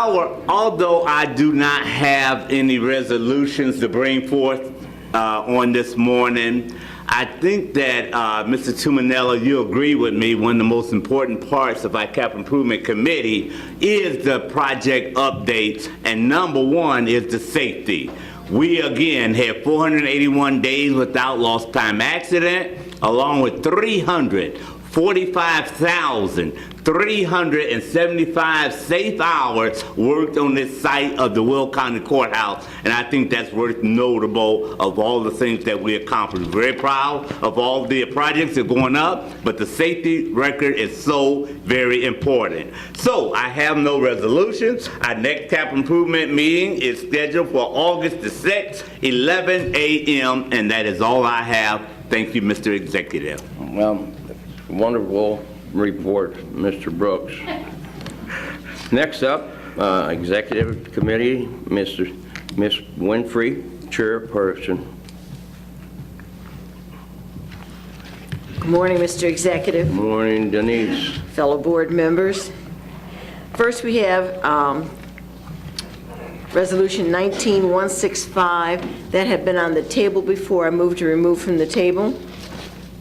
Although I do not have any resolutions to bring forth on this morning, I think that, Mr. Tuminello, you agree with me, one of the most important parts of our Capital Improvement Committee is the project updates, and number one is the safety. We, again, had 481 days without lost time accident, along with 345,375 safe hours worked on this site of the Will County Courthouse, and I think that's worth notable of all the things that we accomplished. Very proud of all the projects that are going up, but the safety record is so very important. So I have no resolutions. Our next capital improvement meeting is scheduled for August the 6th, 11 a.m., and that is all I have. Thank you, Mr. Executive. Well, wonderful report, Mr. Brooks. Next up, Executive Committee, Miss Winfrey, Chairperson. Good morning, Mr. Executive. Good morning, Denise. Fellow board members. First, we have Resolution 19-165 that had been on the table before. I move to remove from the table.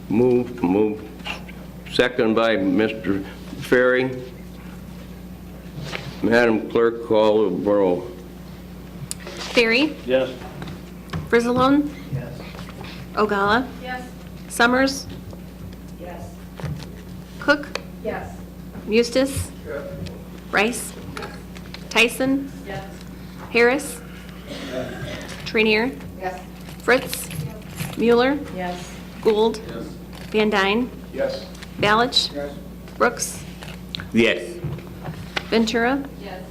Move. Second by Mr. Ferry. Madam Clerk, call the roll. Ferry? Yes. Frizzalone? Yes. Ogala? Yes. Summers? Yes. Cook? Yes. Eustace? Rice? Tyson? Yes. Harris? Trainier? Yes. Fritz? Mueller? Yes. Gould? Van Dyne? Yes. Balich? Yes. Brooks? Yes. Ventura? Yes.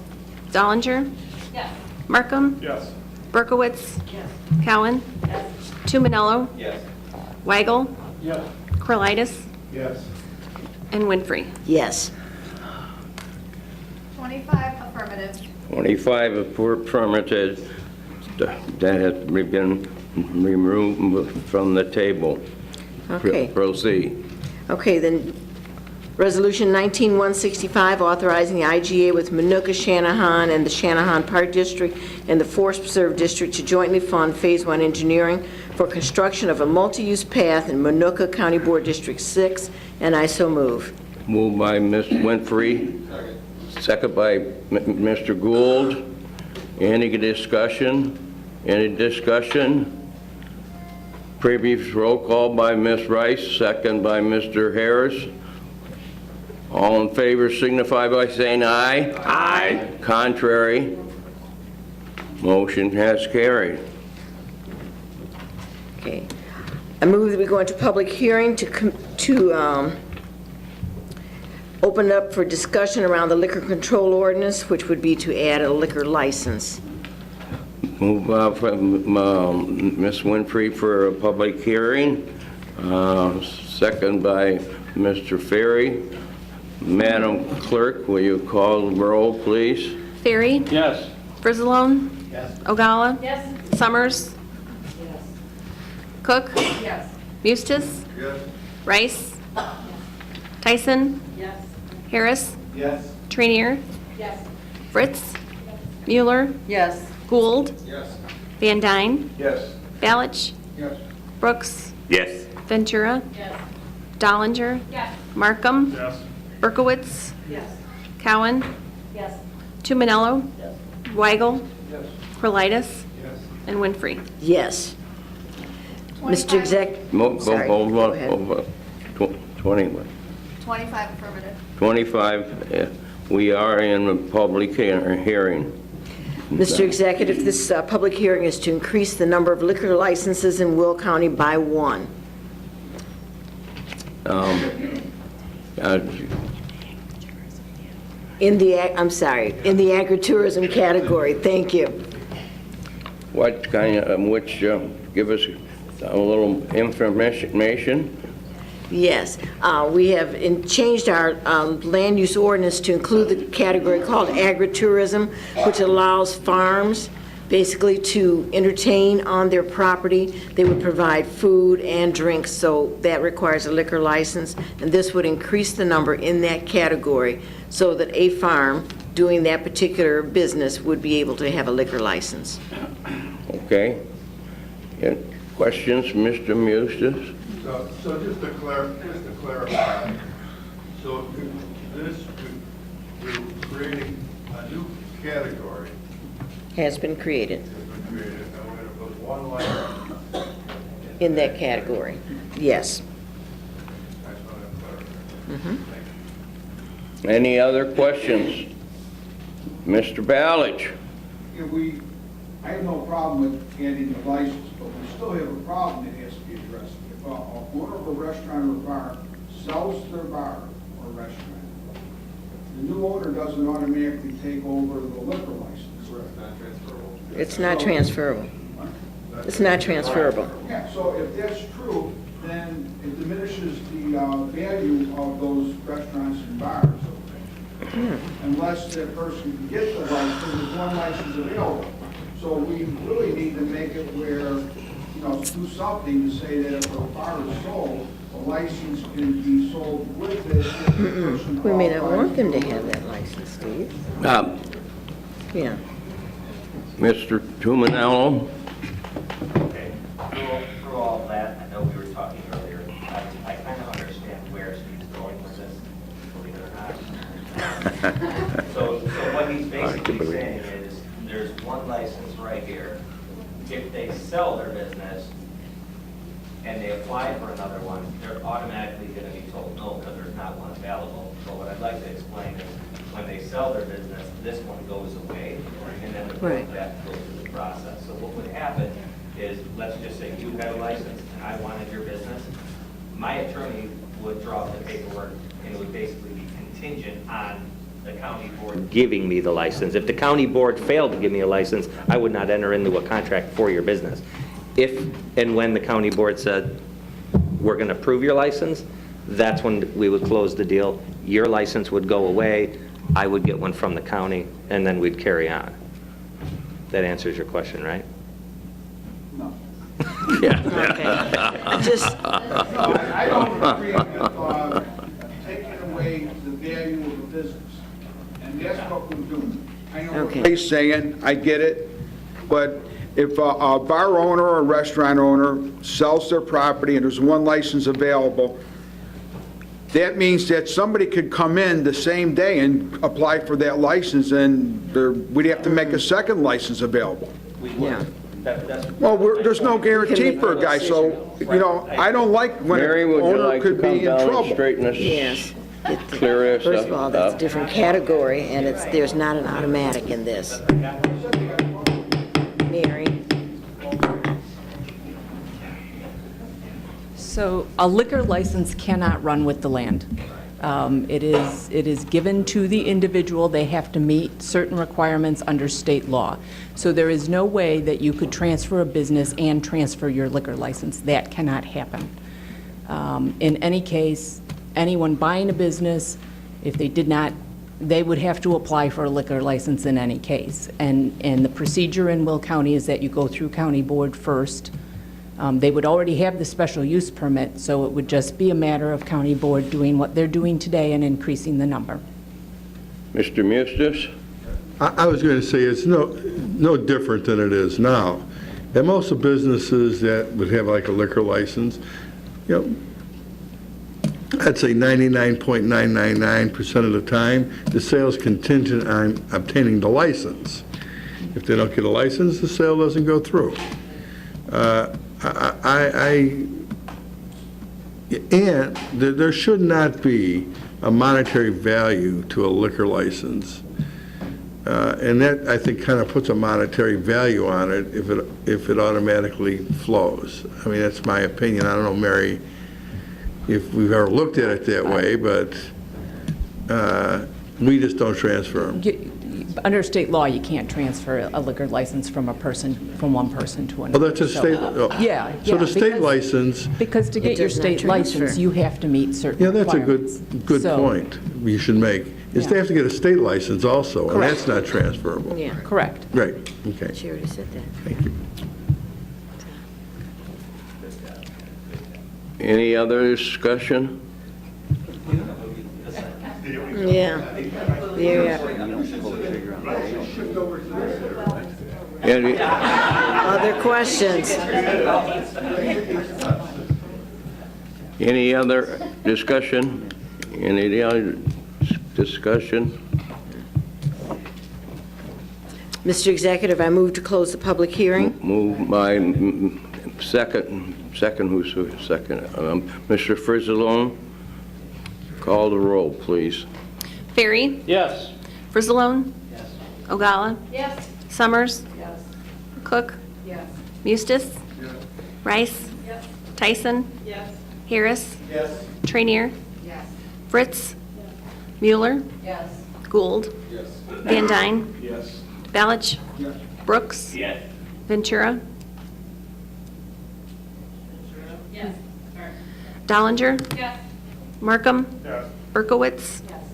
Dollinger? Yes. Markham? Yes. Berkowitz? Yes. Cowan? Yes. Tuminello? Yes. Weigel? Yes. Corlitis? Yes. And Winfrey. Yes. 25 affirmative. 25 affirmative. That has been removed from the table. Okay. Proceed. Okay, then, Resolution 19-165, authorizing the IGA with Manuka, Shanahan, and the Shanahan Park District and the Forest Preserve District to jointly fund Phase 1 engineering for construction of a multi-use path in Manuka County Board District 6, and I so move. Moved by Ms. Winfrey. Second by Mr. Gould. Any discussion? Any discussion? Previous roll call by Ms. Rice, second by Mr. Harris. All in favor signify by saying aye. Aye. Contrary? Motion has carried. Okay. I move that we go into public hearing to open up for discussion around the liquor control ordinance, which would be to add a liquor license. Move from Ms. Winfrey for a public hearing. Second by Mr. Ferry. Madam Clerk, will you call the roll, please? Ferry? Yes. Frizzalone? Yes. Ogalla? Yes. Summers? Yes. Cook? Yes. Mustis? Yes. Rice? Tyson? Yes. Harris? Yes. Trainier? Yes. Fritz? Mueller? Yes. Gould? Yes. Van Dyne? Yes. Balich? Yes. Brooks? Yes. Ventura? Yes. Dollinger? Yes. Markham? Yes. Berkowitz? Yes. Cowan? Yes. Tuminello? Yes. Weigel? Yes. Crolitis? Yes. And Winfrey. Yes. Mr. Exec, sorry, Hold go on, ahead. hold on. 20, 25 affirmative. 25, we are in a public hearing. Mr. Executive, this public hearing is to increase the number of liquor licenses in Will County by 1. In the agritourism category. Thank you. What kind of, give us a little information? Yes, we have changed our land use ordinance to include the category called agritourism, which allows farms basically to entertain on their property. They would provide food and drinks, so that requires a liquor license, and this would increase the number in that category so that a farm doing that particular business would be able to have a liquor license. Okay. Questions, Mr. Mustis? So just to clarify, so you're creating a new category. Has been created Has been created, and we're going to put one license in that category. Yes. I just want to clarify. Mhm. Any other questions? Mr. Balich? Yeah, I have no problem with adding the license, but we still have a problem that has to be addressed. If a owner of a restaurant or bar sells their bar or restaurant, the new owner doesn't automatically take over the liquor license. It's not transferable. It's not transferable. Yeah, so if that's true, then it diminishes the value of those restaurants and bars. Unless that person can get the license, there's one license available. So we really need to make it where, do something to say that if a bar is sold, a license can be sold with it. If the person We may not qualifies want them to for have that license, Steve. Yeah. Mr. Tuminello? Okay, through all that, I know we were talking earlier, I kind of understand where Steve's going with this, believe it or not. So what he's basically saying is, there's one license right here. If they sell their business and they apply for another one, they're automatically going to be told no because there's not one available. But what I'd like to explain is, when they sell their business, this one goes away, and then the Right. that goes through the process. So what would happen is, let's just say you had a license and I wanted your business, my attorney would draw up the paperwork, and it would basically be contingent on the county board giving me the license. If the county board failed to give me a license, I would not enter into a contract for your business. If and when the county board said, we're going to approve your license, that's when we would close the deal. Your license would go away, I would get one from the county, and then we'd carry on. That answers your question, right? No. Yeah. I don't agree with taking away the value of the business, and that's what we're doing. I know what he's saying, I get it, but if a bar owner or a restaurant owner sells their property and there's one license available, that means that somebody could come in the same day and apply for that license, and we'd have to make a second license available. Yeah. Well, there's no guarantee for a guy, so, I don't like when Mary, an would you owner like to could come be in down and trouble. straighten this? Yes. Clear this First of all, that's a up? different category, and there's not an automatic in this. Mary? So a liquor license cannot run with the land. It is given to the individual. They have to meet certain requirements under state law. So there is no way that you could transfer a business and transfer your liquor license. That cannot happen. In any case, anyone buying a business, if they did not, they would have to apply for a liquor license in any case. And the procedure in Will County is that you go through county board first. They would already have the special use permit, so it would just be a matter of county board doing what they're doing today and increasing the number. Mr. Mustis? I was going to say it's no different than it is now. And most of businesses that would have like a liquor license, I'd say 99.999% of the time, the sale's contingent on obtaining the license. If they don't get a license, the sale doesn't go through. And there should not be a monetary value to a liquor license. And that, I think, kind of puts a monetary value on it if it automatically flows. I mean, that's my opinion. I don't know, Mary, if we've ever looked at it that way, but we just don't transfer them. Under state law, you can't transfer a liquor license from one person to another. Well, that's a state, Yeah. So the state because- license, Because to get your does not state transfer. license, you have to meet certain yeah, that's a requirements. good So- point you should make, is they have to get a state license also, and Correct. that's not transferable. Yeah, Correct. Right, okay. she already said that. Thank you. Any other discussion? Yeah. Any, Other questions? any other discussion? Any other discussion? Mr. Executive, I move to close the public hearing. Move by second, who's second? Mr. Frizzalone, call the roll, please. Ferry? Yes. Frizzalone? Yes. Ogalla? Yes. Summers? Yes. Cook? Yes. Mustis? Rice? Yes. Tyson? Yes. Harris? Yes. Trainier? Yes. Fritz? Mueller? Yes. Gould? Yes. Van Dyne? Yes. Balich? Brooks? Yes. Ventura? Yes. Dollinger? Yes. Markham? Yes. Berkowitz? Yes.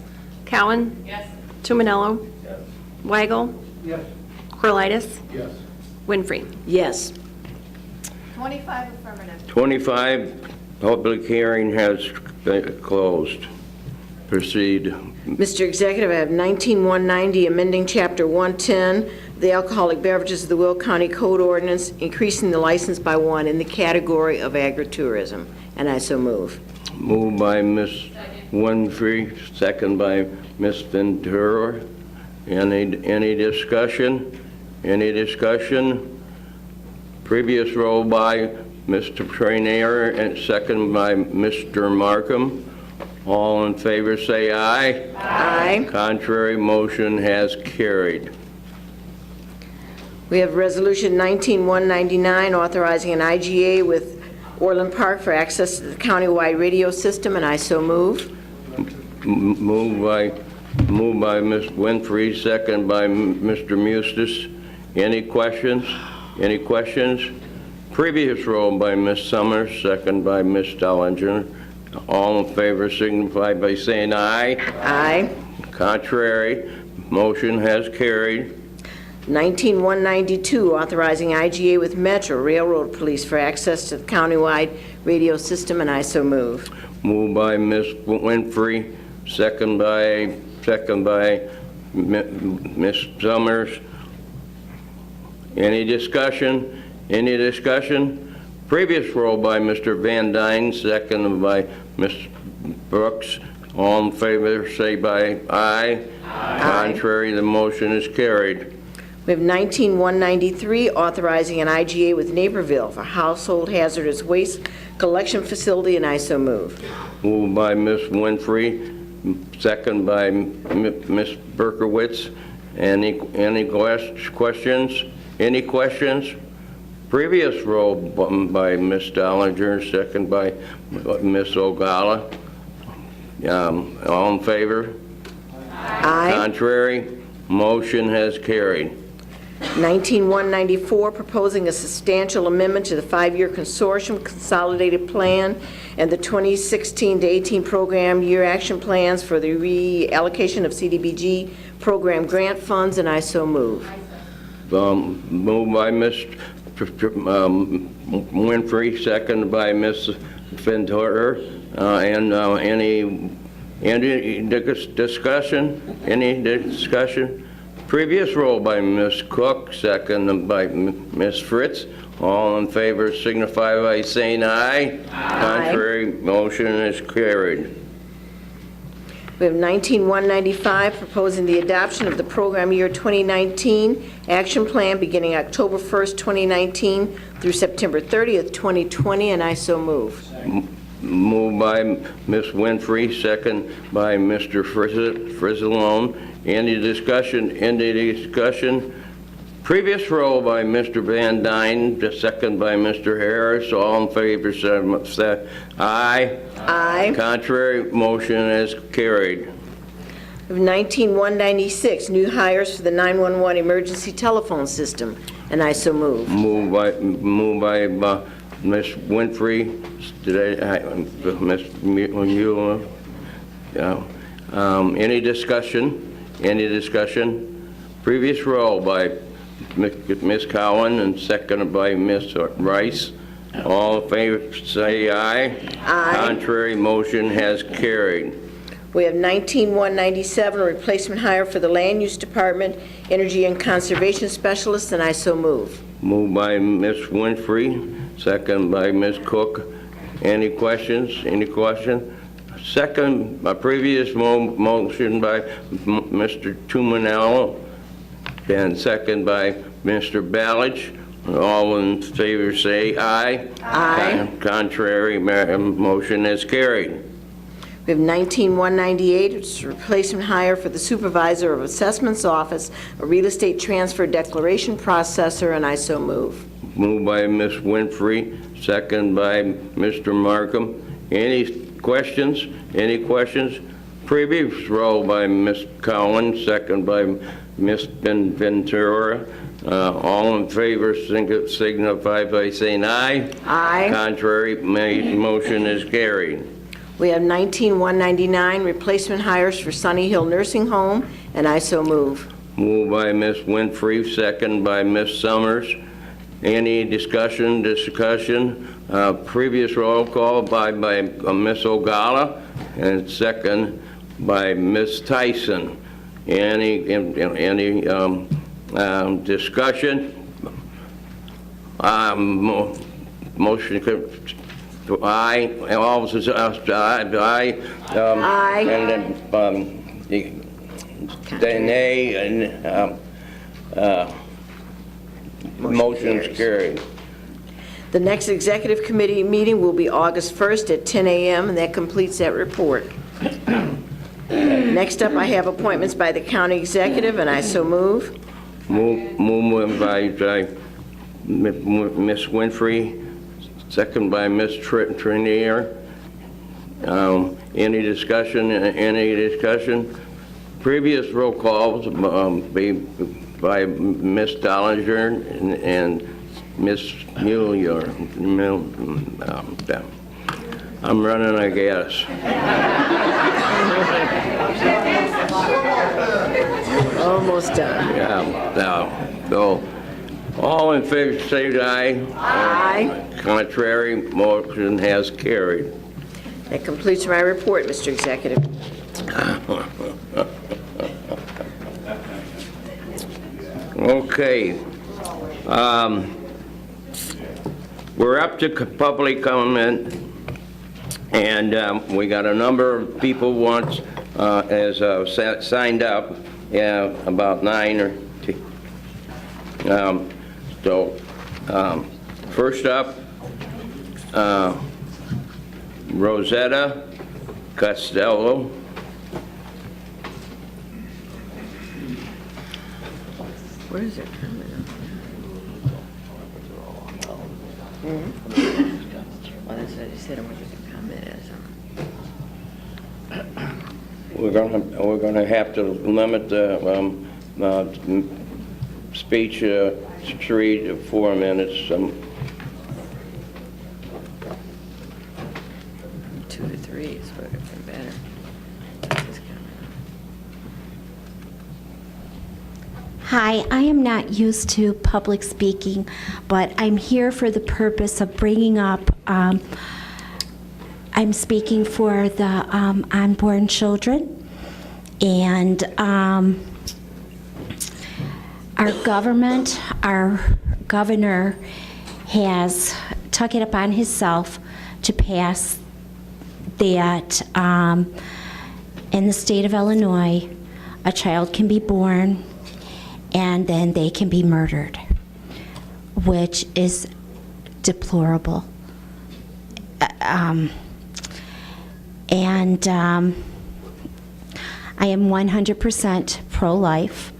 Cowan? Yes. Tumanello? Yes. Weigel? Yes. Corlitis? Yes. Winfrey? Yes. 25 affirmative. 25, public hearing has been closed. Proceed. Mr. Executive, I have 19190, amending Chapter 110, the alcoholic beverages of the Will County Code Ordinance, increasing the license by one in the category of agritourism, and I so move. Moved by Ms. Winfrey, second by Ms. Ventura. Any discussion? Any discussion? Previous roll by Mr. Trainier and second by Mr. Markham. All in favor say aye. Aye. Contrary motion has carried. We have Resolution 19199, authorizing an IGA with Orland Park for access to the countywide radio system, and I so move. Moved by Ms. Winfrey, second by Mr. Mustis. Any questions? Any questions? Previous roll by Ms. Summers, second by Ms. Dollinger. All in favor signify by saying aye. Aye. Contrary, motion has carried. 19192, authorizing IGA with Metro Railroad Police for access to the countywide radio system, and I so move. Moved by Ms. Winfrey, second by Ms. Summers. Any discussion? Any discussion? Previous roll by Mr. Van Dyne, second by Ms. Brooks. All in favor, say by aye. Contrary, the motion is carried. We have 19193, authorizing an IGA with Naperville for household hazardous waste collection facility, and I so move. Moved by Ms. Winfrey, second by Ms. Berkowitz. Any questions? Any questions? Previous roll by Ms. Dollinger, second by Ms. Ogala. All in favor? Aye. Contrary? Motion has carried. 19194, proposing a substantial amendment to the 5-year consortium consolidated plan and the 2016 to 18 program year action plans for the reallocation of CDBG program grant funds, and I so move. Moved by Ms. Winfrey, second by Ms. Ventura. Any discussion? Any discussion? Previous roll by Ms. Cook, second by Ms. Fritz. All in favor signify by saying aye. Contrary, motion is carried. We have 19195, proposing the adoption of the program year 2019 action plan beginning October 1st, 2019 through September 30th, 2020, and I so move. Moved by Ms. Winfrey, second by Mr. Frizzalone. Any discussion? Any discussion? Previous roll by Mr. Van Dyne, second by Mr. Harris. All in favor say aye. Aye. Contrary, motion is carried. We have 19196, new hires for the 911 emergency telephone system, and I so move. Moved by Ms. Winfrey. Ms. Mueller. Any discussion? Any discussion? Previous roll by Ms. Cowan and seconded by Ms. Rice. All in favor say aye. Aye. Contrary, motion has carried. We have 19197, a replacement hire for the land use department, energy and conservation specialist, and I so move. Moved by Ms. Winfrey, second by Ms. Cook. Any questions? Any question? Second, a previous motion by Mr. Tumanello, and second by Mr. Ballich. All in favor say aye. Aye. Contrary, motion is carried. We have 19198, it's a replacement hire for the supervisor of assessments office, a real estate transfer declaration processor, and I so move. Moved by Ms. Winfrey, second by Mr. Markham. Any questions? Any questions? Previous roll by Ms. Cowan, second by Ms. Ventura. All in favor signify by saying aye. Aye. Contrary, motion is carried. We have 19199, replacement hires for Sunny Hill Nursing Home, and I so move. Moved by Ms. Winfrey, second by Ms. Summers. Any discussion? Previous roll call by Ms. Ogala, and second by Ms. Tyson. Any discussion? Motion. Aye. All says aye. Aye. And then nay, and motion is carried. The next executive committee meeting will be August 1st at 10 a.m., and that completes that report. Next up, I have appointments by the county executive, and I so move. Move by Ms. Winfrey, second by Ms. Trinier. Any discussion? Any discussion? Previous roll calls be by Ms. Dollinger and Ms. Mueller. I'm running, I guess. Almost done. Yeah. So, all in favor say aye. Aye. Contrary, motion has carried. That completes my report, Mr. Executive. Okay. We're up to public comment, And we got a number of people once signed up, about 9 or 10. First up, Rosetta Costello. Where is it? Well, that's what I said, I wanted to comment as We're gonna have to limit the speech 3 to 4 minutes. 2 to 3 is what would have been better. Hi, I am not used to public speaking, but I'm here for the purpose of bringing up, I'm speaking for the unborn children, and our government, our governor has took it upon himself to pass that in the state of Illinois, a child can be born and then they can be murdered, which is deplorable. I am 100% pro-life.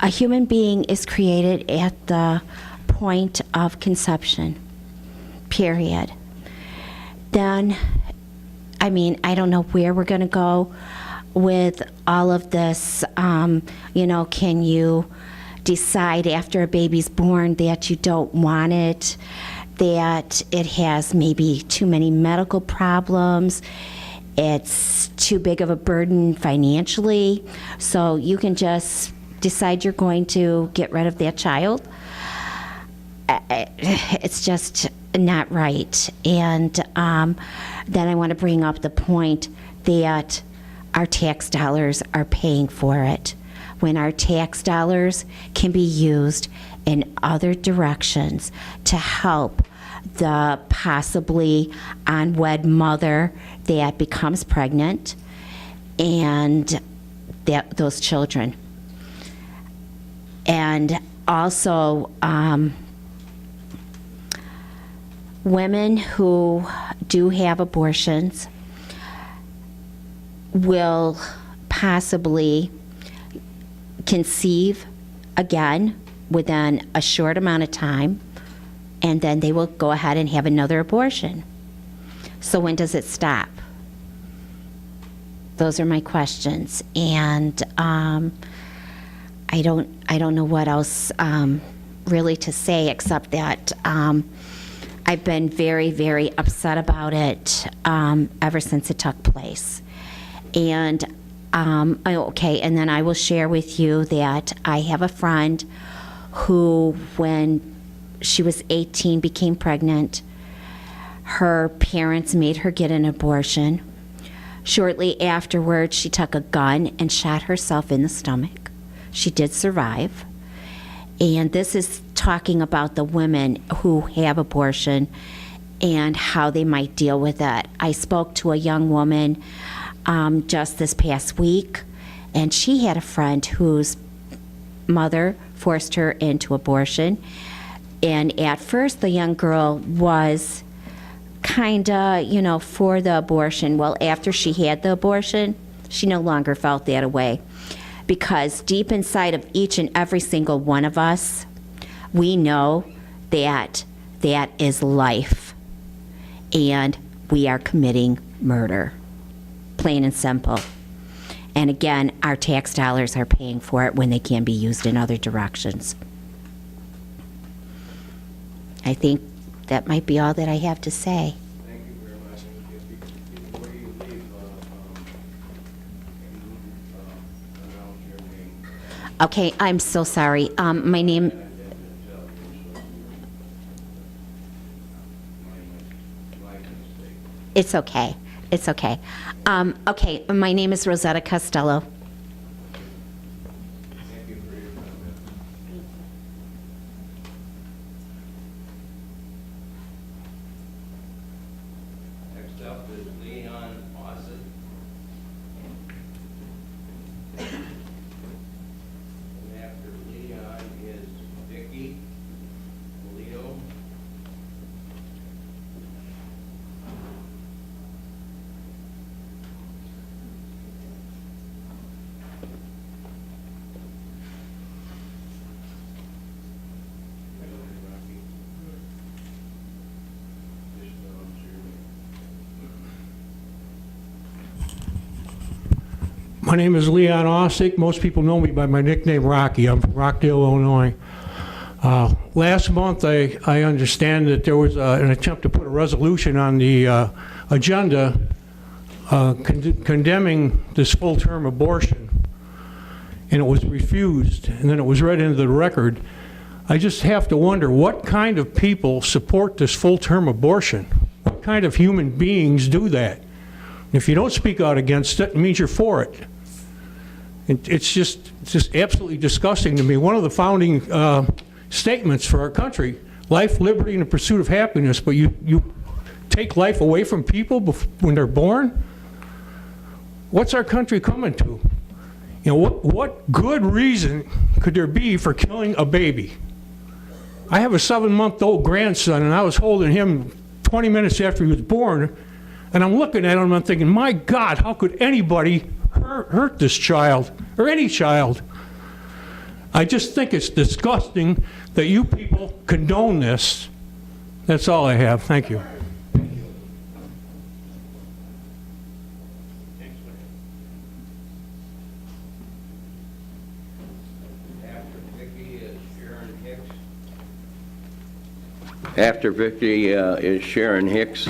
A human being is created at the point of conception, period. Then, I mean, I don't know where we're going to go with all of this. You know, can you decide after a baby's born that you don't want it, that it has maybe too many medical problems, it's too big of a burden financially, so you can just decide you're going to get rid of that child? It's just not right. And then I want to bring up the point that our tax dollars are paying for it, when our tax dollars can be used in other directions to help the possibly unwed mother that becomes pregnant and those children. And also, women who do have abortions will possibly conceive again within a short amount of time, and then they will go ahead and have another abortion. So when does it stop? Those are my questions, and I don't know what else really to say except that I've been very, very upset about it ever since it took place. And okay, and then I will share with you that I have a friend who, when she was 18, became pregnant. Her parents made her get an abortion. Shortly afterwards, she took a gun and shot herself in the stomach. She did survive. And this is talking about the women who have abortion and how they might deal with it. I spoke to a young woman just this past week, and she had a friend whose mother forced her into abortion. And at first, the young girl was kind of, for the abortion. Well, after she had the abortion, she no longer felt that way. Because deep inside of each and every single one of us, we know that that is life. And we are committing murder. Plain and simple. And again, our tax dollars are paying for it when they can be used in other directions. I think that might be all that I have to say. Thank you very much. Before you leave, announce your name. Okay, I'm so sorry. My name... It's okay. It's okay. Okay, my name is Rosetta Costello. My name is Leon Ossick. Most people know me by my nickname Rocky. I'm from Rockdale, Illinois. Last month, I understand that there was an attempt to put a resolution on the agenda condemning this full-term abortion, and it was refused, and then it was read into the record. I just have to wonder, what kind of people support this full-term abortion? What kind of human beings do that? If you don't speak out against it, it means you're for it. It's just absolutely disgusting to me. One of the founding statements for our country, life, liberty, and the pursuit of happiness, but you take life away from people when they're born? What's our country coming to? You know, what good reason could there be for killing a baby? I have a 7-month-old grandson, and I was holding him 20 minutes after he was born, and I'm looking at him and I'm thinking, my God, how could anybody hurt this child, or any child? I just think it's disgusting that you people condone this. That's all I have. Thank you. After Vicky is Sharon Hicks.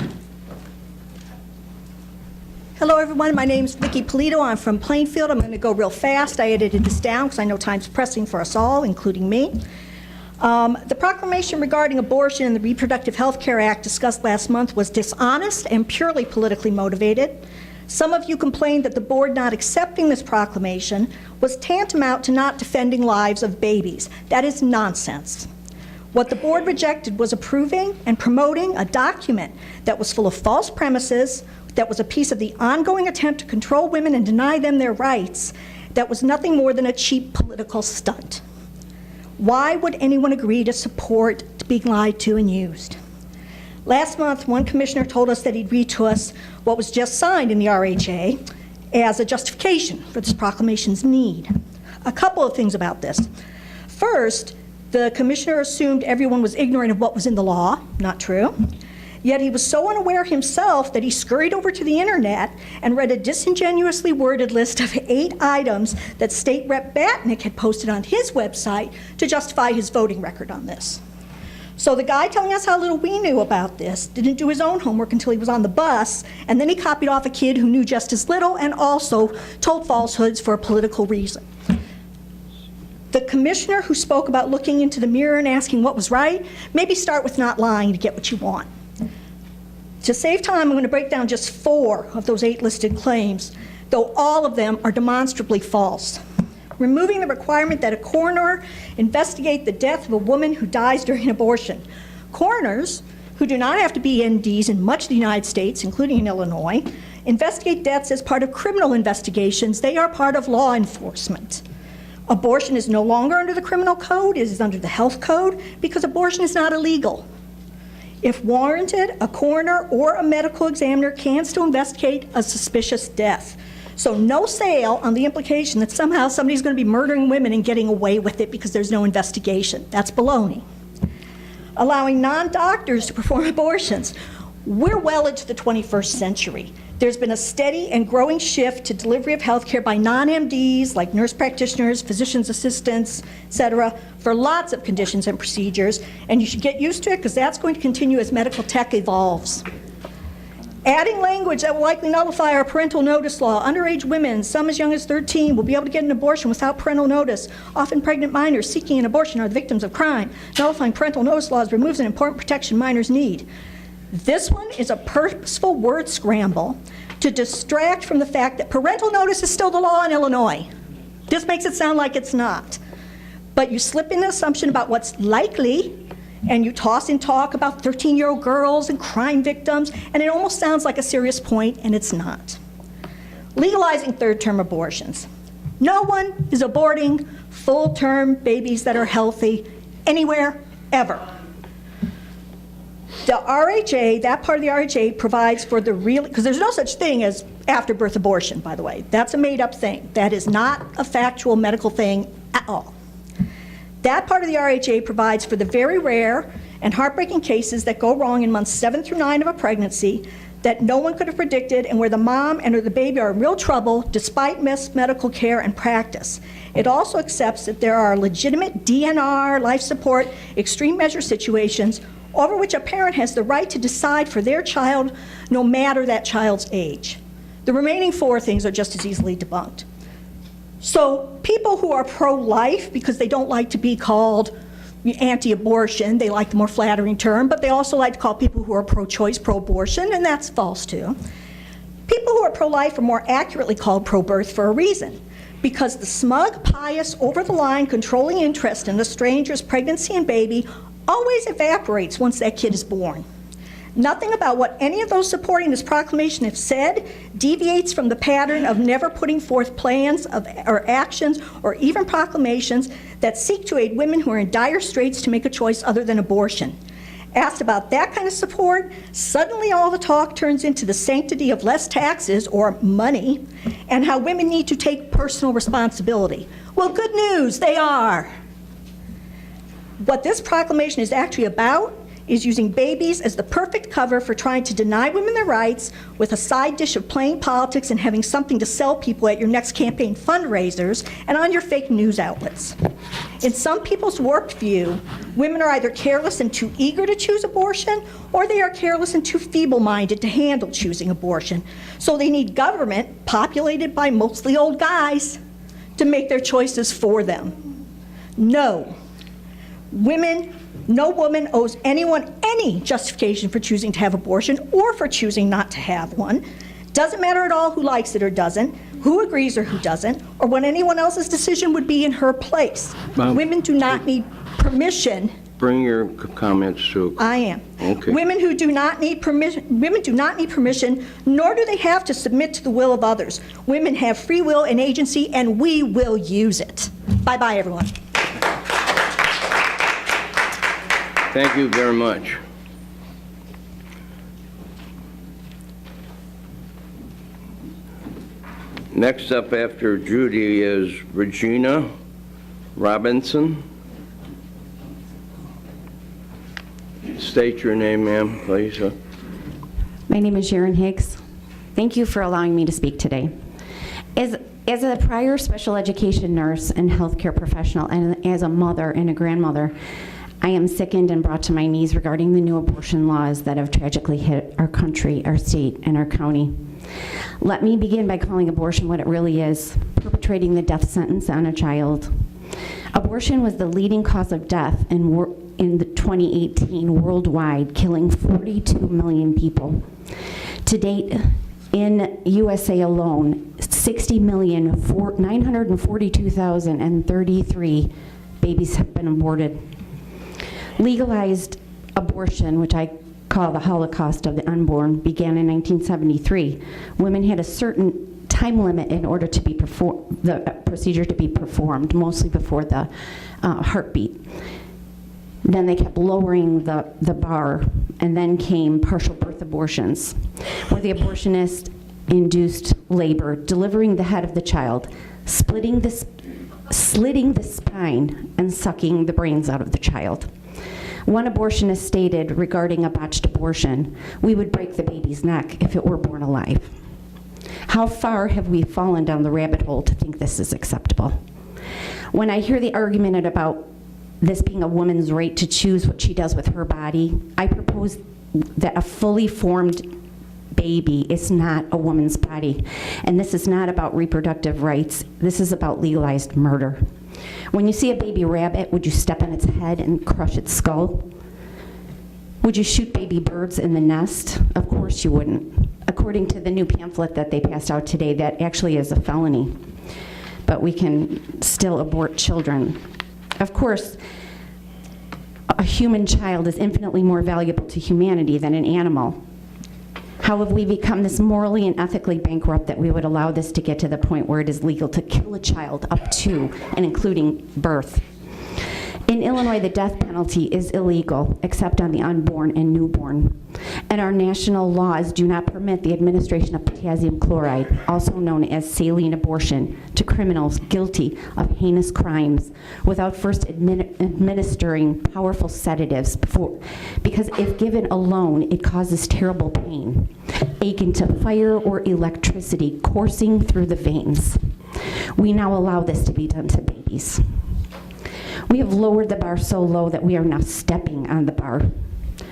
Hello, everyone. My name is Vicki Polito. I'm from Plainfield. I'm going to go real fast. I edited this down because I know time's pressing for us all, including me. The proclamation regarding abortion and the Reproductive Health Care Act discussed last month was dishonest and purely politically motivated. Some of you complained that the board not accepting this proclamation was tantamount to not defending lives of babies. That is nonsense. What the board rejected was approving and promoting a document that was full of false premises, that was a piece of the ongoing attempt to control women and deny them their rights, that was nothing more than a cheap political stunt. Why would anyone agree to support being lied to and used? Last month, one commissioner told us that he'd read to us what was just signed in the RHA as a justification for this proclamation's need. A couple of things about this. First, the commissioner assumed everyone was ignorant of what was in the law. Not true. Yet he was so unaware himself that he scurried over to the internet and read a disingenuously worded list of 8 items that State Rep Batnick had posted on his website to justify his voting record on this. So the guy telling us how little we knew about this didn't do his own homework until he was on the bus, and then he copied off a kid who knew just as little and also told falsehoods for a political reason. The commissioner who spoke about looking into the mirror and asking what was right, maybe start with not lying to get what you want. To save time, I'm going to break down just 4 of those 8 listed claims, though all of them are demonstrably false. Removing the requirement that a coroner investigate the death of a woman who dies during an abortion. Coroners, who do not have to be NDs in much of the United States, including in Illinois, investigate deaths as part of criminal investigations. They are part of law enforcement. Abortion is no longer under the criminal code, it is under the health code, because abortion is not illegal. If warranted, a coroner or a medical examiner can still investigate a suspicious death. So no sale on the implication that somehow somebody's going to be murdering women and getting away with it because there's no investigation. That's baloney. Allowing non-doctors to perform abortions. We're well into the 21st century. There's been a steady and growing shift to delivery of health care by non-MDs like nurse practitioners, physician's assistants, et cetera, for lots of conditions and procedures, and you should get used to it because that's going to continue as medical tech evolves. Adding language that will likely nullify our parental notice law. Underage women, some as young as 13, will be able to get an abortion without parental notice. Often pregnant minors seeking an abortion are the victims of crime. Nullifying parental notice laws removes an important protection minors need. This one is a purposeful word scramble to distract from the fact that parental notice is still the law in Illinois. This makes it sound like it's not. But you slip in an assumption about what's likely, and you toss in talk about 13-year-old girls and crime victims, and it almost sounds like a serious point, and it's not. Legalizing third-term abortions. No one is aborting full-term babies that are healthy anywhere, ever. The RHA, that part of the RHA provides for the real, because there's no such thing as after-birth abortion, by the way. That's a made-up thing. That is not a factual medical thing at all. That part of the RHA provides for the very rare and heartbreaking cases that go wrong in months 7 through 9 of a pregnancy that no one could have predicted and where the mom and or the baby are in real trouble despite medical care and practice. It also accepts that there are legitimate DNR, life support, extreme measure situations over which a parent has the right to decide for their child no matter that child's age. The remaining 4 things are just as easily debunked. So people who are pro-life, because they don't like to be called anti-abortion, they like the more flattering term, but they also like to call people who are pro-choice pro-abortion, and that's false too. People who are pro-life are more accurately called pro-birth for a reason, because the smug, pious, over-the-line, controlling interest in a stranger's pregnancy and baby always evaporates once that kid is born. Nothing about what any of those supporting this proclamation have said deviates from the pattern of never putting forth plans or actions or even proclamations that seek to aid women who are in dire straits to make a choice other than abortion. Asked about that kind of support, suddenly all the talk turns into the sanctity of less taxes or money and how women need to take personal responsibility. Well, good news, they are. What this proclamation is actually about is using babies as the perfect cover for trying to deny women their rights with a side dish of playing politics and having something to sell people at your next campaign fundraisers and on your fake news outlets. In some people's warped view, women are either careless and too eager to choose abortion, or they are careless and too feeble-minded to handle choosing abortion. So they need government, populated by mostly old guys, to make their choices for them. No woman owes anyone any justification for choosing to have abortion or for choosing not to have one. Doesn't matter at all who likes it or doesn't, who agrees or who doesn't, or what anyone else's decision would be in her place. Women do not need permission. Bring your comments to... I am. Okay. Women do not need permission, nor do they have to submit to the will of others. Women have free will and agency, and we will use it. Bye-bye, everyone. Thank you very much. Next up after Judy is Regina Robinson. State your name, ma'am, please. My name is Sharon Hicks. Thank you for allowing me to speak today. As a prior special education nurse and healthcare professional, and as a mother and a grandmother, I am sickened and brought to my knees regarding the new abortion laws that have tragically hit our country, our state, and our county. Let me begin by calling abortion what it really is: perpetrating the death sentence on a child. Abortion was the leading cause of death in the 2018 worldwide, killing 42 million people. To date, in USA alone, 60,942,033 babies have been aborted. Legalized abortion, which I call the Holocaust of the unborn, began in 1973. Women had a certain time limit in order to be the procedure to be performed, mostly before the heartbeat. Then they kept lowering the bar, and then came partial birth abortions, where the abortionist induced labor, delivering the head of the child, slitting the spine, and sucking the brains out of the child. One abortionist stated regarding a botched abortion, "We would break the baby's neck if it were born alive." How far have we fallen down the rabbit hole to think this is acceptable? When I hear the argument about this being a woman's right to choose what she does with her body, I propose that a fully formed baby is not a woman's body. And this is not about reproductive rights. This is about legalized murder. When you see a baby rabbit, would you step on its head and crush its skull? Would you shoot baby birds in the nest? Of course you wouldn't. According to the new pamphlet that they passed out today, that actually is a felony. But we can still abort children. Of course, a human child is infinitely more valuable to humanity than an animal. How have we become this morally and ethically bankrupt that we would allow this to get to the point where it is legal to kill a child up to and including birth? In Illinois, the death penalty is illegal except on the unborn and newborn. And our national laws do not permit the administration of potassium chloride, also known as saline abortion, to criminals guilty of heinous crimes without first administering powerful sedatives because if given alone, it causes terrible pain, akin to fire or electricity coursing through the veins. We now allow this to be done to babies. We have lowered the bar so low that we are now stepping on the bar.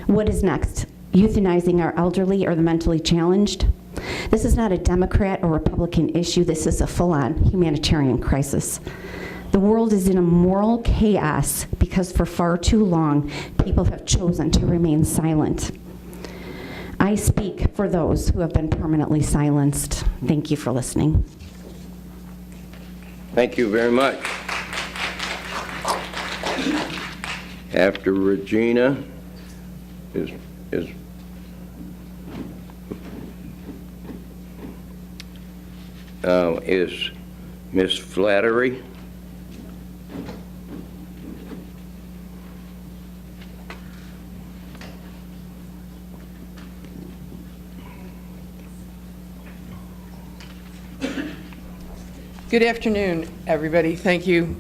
What is next? Euthanizing our elderly or the mentally challenged? This is not a Democrat or Republican issue. This is a full-on humanitarian crisis. The world is in a moral chaos because for far too long, people have chosen to remain silent. I speak for those who have been permanently silenced. Thank you for listening. Thank you very much. After Regina is Miss Flattery. Good afternoon, everybody. Thank you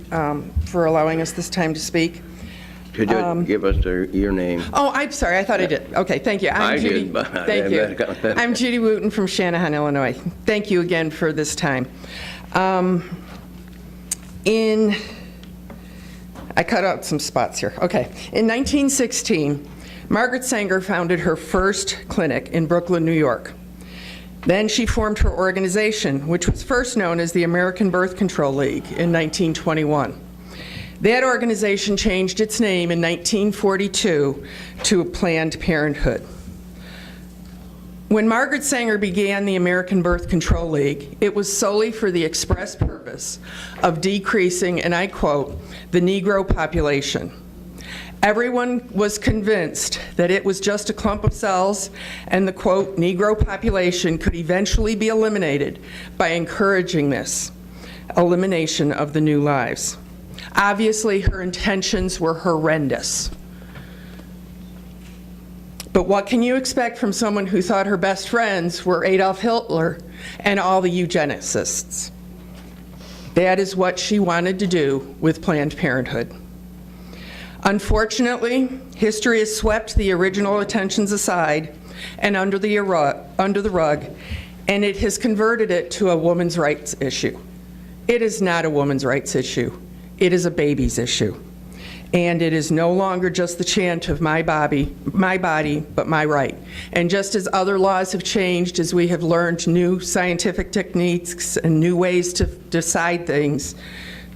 for allowing us this time to speak. Could you give us your name? Oh, I'm sorry. I thought I did. Okay, thank you. I'm Judy. Thank you. I'm Judy Wooten from Shanahan, Illinois. Thank you again for this time. I cut out some spots here. Okay. In 1916, Margaret Sanger founded her first clinic in Brooklyn, New York. Then she formed her organization, which was first known as the American Birth Control League in 1921. That organization changed its name in 1942 to Planned Parenthood. When Margaret Sanger began the American Birth Control League, it was solely for the express purpose of decreasing, and I quote, the Negro population. Everyone was convinced that it was just a clump of cells and the, quote, Negro population could eventually be eliminated by encouraging this elimination of the new lives. Obviously, her intentions were horrendous. But what can you expect from someone who thought her best friends were Adolf Hitler and all the eugenicists? That is what she wanted to do with Planned Parenthood. Unfortunately, history has swept the original intentions aside and under the rug, and it has converted it to a woman's rights issue. It is not a woman's rights issue. It is a baby's issue. And it is no longer just the chant of my body, but my right. And just as other laws have changed, as we have learned new scientific techniques and new ways to decide things,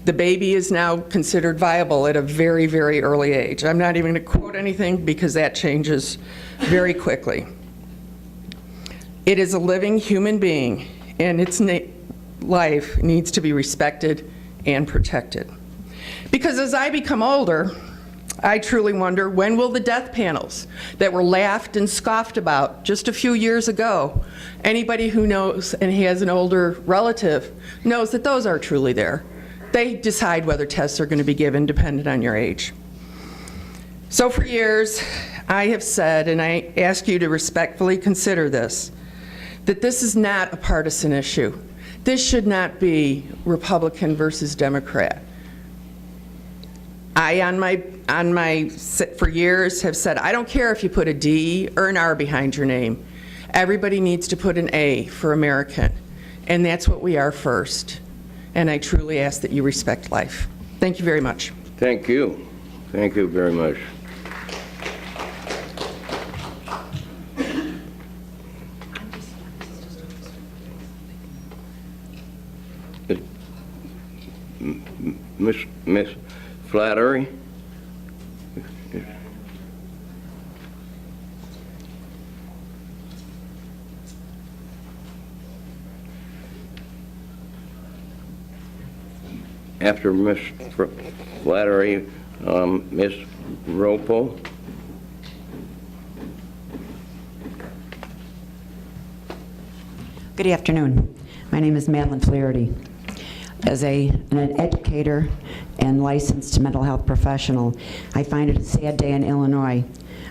the baby is now considered viable at a very, very early age. I'm not even going to quote anything because that changes very quickly. It is a living human being, and its life needs to be respected and protected. Because as I become older, I truly wonder, when will the death panels that were laughed and scoffed about just a few years ago, anybody who knows and has an older relative knows that those are truly there. They decide whether tests are going to be given dependent on your age. So for years, I have said, and I ask you to respectfully consider this, that this is not a partisan issue. This should not be Republican versus Democrat. I, for years, have said, I don't care if you put a D or an R behind your name. Everybody needs to put an A for American, and that's what we are first. And I truly ask that you respect life. Thank you very much. Thank you. Thank you very much. Miss Flattery? After Miss Flattery, Miss Ropo? Good afternoon. My name is Madeline Flaherty. As an educator and licensed mental health professional, I find it a sad day in Illinois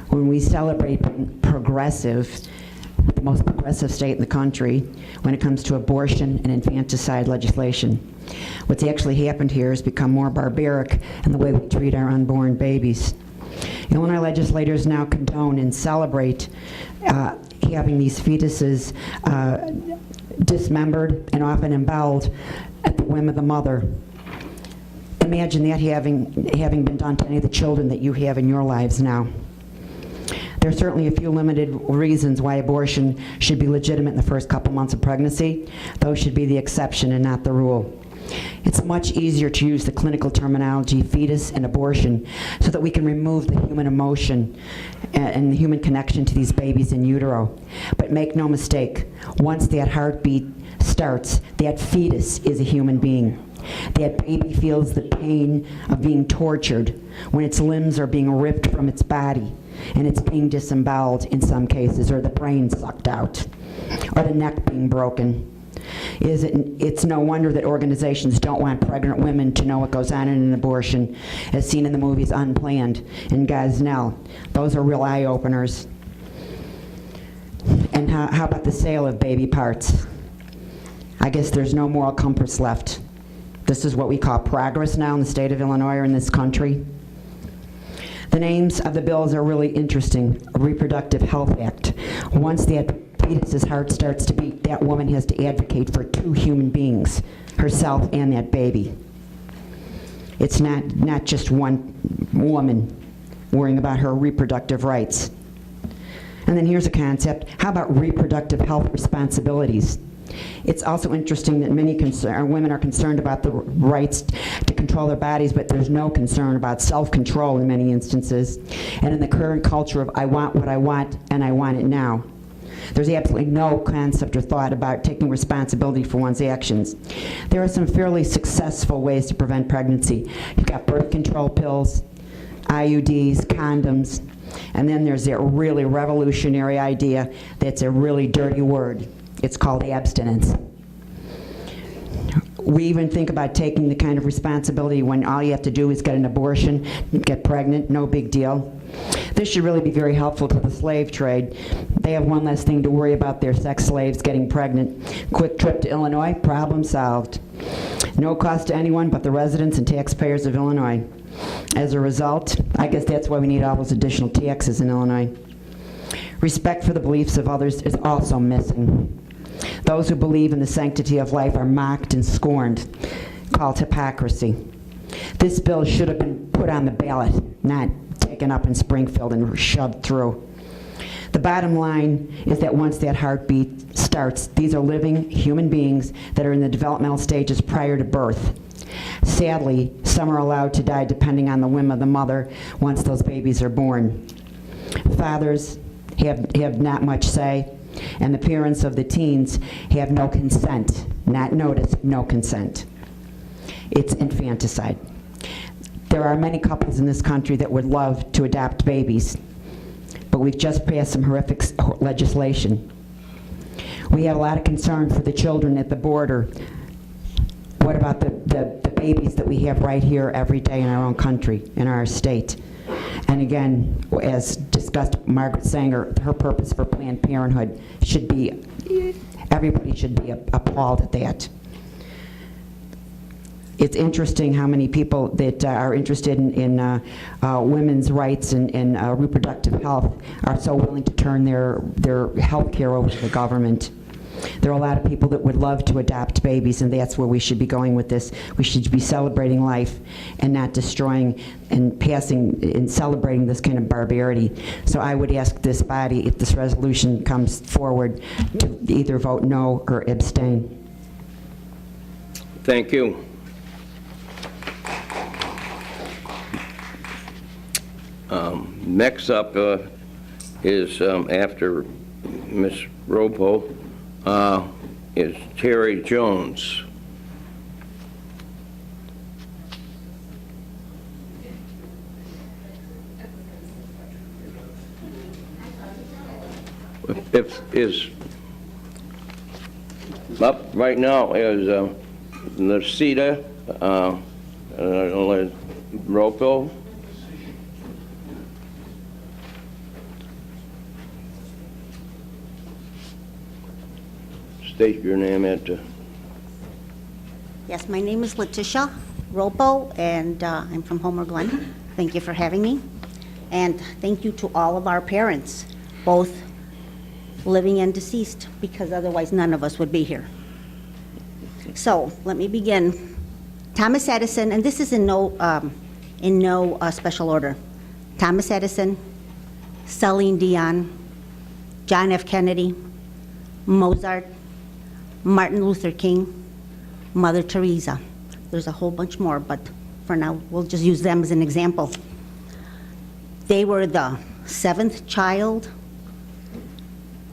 when we celebrate being progressive, the most progressive state in the country, when it comes to abortion and infanticide legislation. What's actually happened here has become more barbaric in the way we treat our unborn babies. Illinois legislators now condone and celebrate having these fetuses dismembered and often emboweled at the whim of the mother. Imagine that having been done to any of the children that you have in your lives now. There are certainly a few limited reasons why abortion should be legitimate in the first couple months of pregnancy. Those should be the exception and not the rule. It's much easier to use the clinical terminology fetus and abortion so that we can remove the human emotion and the human connection to these babies in utero. But make no mistake, once that heartbeat starts, that fetus is a human being. That baby feels the pain of being tortured when its limbs are being ripped from its body and it's being disemboweled in some cases, or the brain sucked out, or the neck being broken. It's no wonder that organizations don't want pregnant women to know what goes on in an abortion, as seen in the movies Unplanned and Gosnell. Those are real eye-openers. And how about the sale of baby parts? I guess there's no moral compass left. This is what we call progress now in the state of Illinois or in this country. The names of the bills are really interesting. A Reproductive Health Act. Once that fetus's heart starts to beat, that woman has to advocate for two human beings, herself and that baby. It's not just one woman worrying about her reproductive rights. And then here's a concept. How about reproductive health responsibilities? It's also interesting that many women are concerned about the rights to control their bodies, but there's no concern about self-control in many instances. And in the current culture of I want what I want and I want it now, there's absolutely no concept or thought about taking responsibility for one's actions. There are some fairly successful ways to prevent pregnancy. You've got birth control pills, IUDs, condoms, and then there's that really revolutionary idea that's a really dirty word. It's called abstinence. We even think about taking the kind of responsibility when all you have to do is get an abortion, get pregnant, no big deal. This should really be very helpful to the slave trade. They have one less thing to worry about, their sex slaves getting pregnant. Quick trip to Illinois, problem solved. No cost to anyone but the residents and taxpayers of Illinois. As a result, I guess that's why we need all those additional taxes in Illinois. Respect for the beliefs of others is also missing. Those who believe in the sanctity of life are mocked and scorned, called hypocrisy. This bill should have been put on the ballot, not taken up in Springfield and shoved through. The bottom line is that once that heartbeat starts, these are living human beings that are in the developmental stages prior to birth. Sadly, some are allowed to die depending on the whim of the mother once those babies are born. Fathers have not much say, and the parents of the teens have no consent, not notice, no consent. It's infanticide. There are many couples in this country that would love to adopt babies, but we've just passed some horrific legislation. We have a lot of concern for the children at the border. What about the babies that we have right here every day in our own country, in our state? And again, as discussed, Margaret Sanger, her purpose for Planned Parenthood should be, everybody should be appalled at that. It's interesting how many people that are interested in women's rights and reproductive health are so willing to turn their health care over to the government. There are a lot of people that would love to adopt babies, and that's where we should be going with this. We should be celebrating life and not destroying and passing and celebrating this kind of barbarity. So I would ask this body, if this resolution comes forward, to either vote no or abstain. Thank you. Next up is, after Ms. Ropo, is Terry Jones. Is up right now is Nacita Ropo. State your name at the... Yes, my name is Letitia Ropo, and I'm from Homer Glen. Thank you for having me. And thank you to all of our parents, both living and deceased, because otherwise none of us would be here. So let me begin. Thomas Edison, and this is in no special order. Thomas Edison, Celine Dion, John F. Kennedy, Mozart, Martin Luther King, Mother Teresa. There's a whole bunch more, but for now, we'll just use them as an example. They were the 7th child.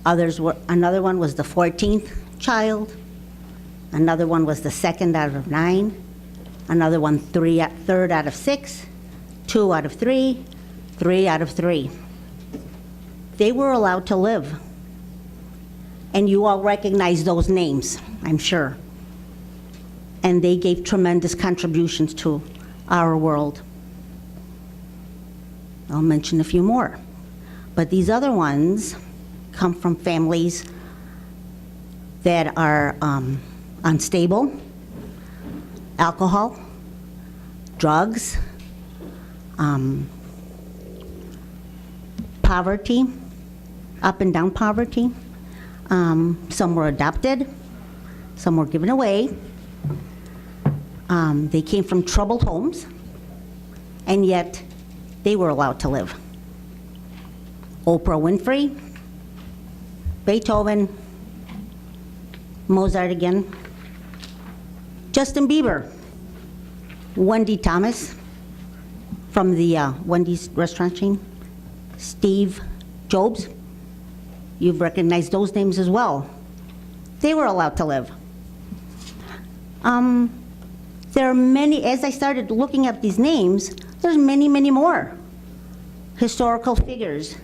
Another one was the 14th child. Another one was the 2nd out of 9. Another one, 3rd out of 6. 2 out of 3. 3 out of 3. They were allowed to live. And you all recognize those names, I'm sure. And they gave tremendous contributions to our world. I'll mention a few more. But these other ones come from families that are unstable, alcohol, drugs, poverty, up and down poverty. Some were adopted, some were given away. They came from troubled homes, and yet they were allowed to live. Oprah Winfrey, Beethoven, Mozart again, Justin Bieber, Wendy Thomas from the Wendy's restaurant chain, Steve Jobs. You've recognized those names as well. They were allowed to live. There are many, as I started looking up these names, there's many, many more historical figures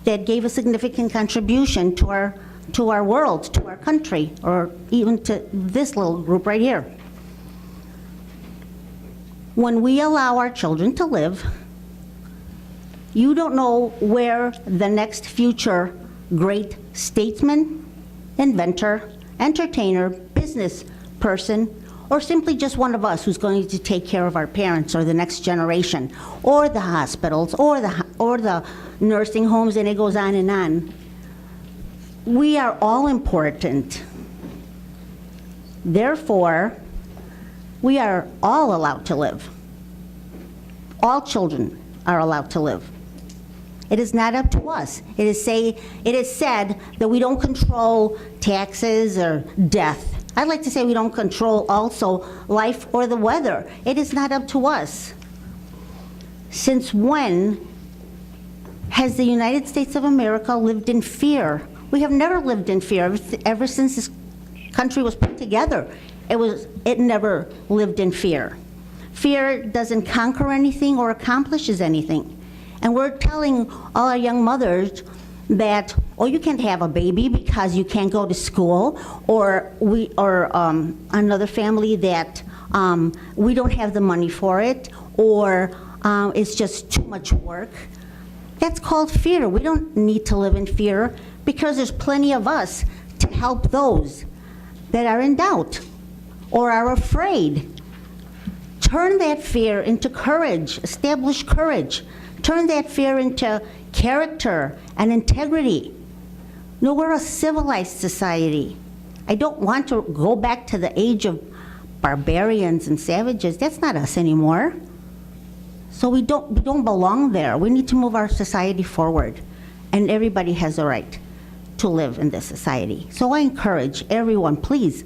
that gave a significant contribution to our world, to our country, or even to this little group right here. When we allow our children to live, you don't know where the next future great statesman, inventor, entertainer, business person, or simply just one of us who's going to take care of our parents or the next generation, or the hospitals, or the nursing homes, and it goes on and on. We are all important. Therefore, we are all allowed to live. All children are allowed to live. It is not up to us. It is said that we don't control taxes or death. I'd like to say we don't control also life or the weather. It is not up to us. Since when has the United States of America lived in fear? We have never lived in fear. Ever since this country was put together, it never lived in fear. Fear doesn't conquer anything or accomplishes anything. And we're telling all our young mothers that, oh, you can't have a baby because you can't go to school, or another family that we don't have the money for it, or it's just too much work. That's called fear. We don't need to live in fear because there's plenty of us to help those that are in doubt or are afraid. Turn that fear into courage, establish courage. Turn that fear into character and integrity. No, we're a civilized society. I don't want to go back to the age of barbarians and savages. That's not us anymore. So we don't belong there. We need to move our society forward. And everybody has a right to live in this society. So I encourage everyone, please,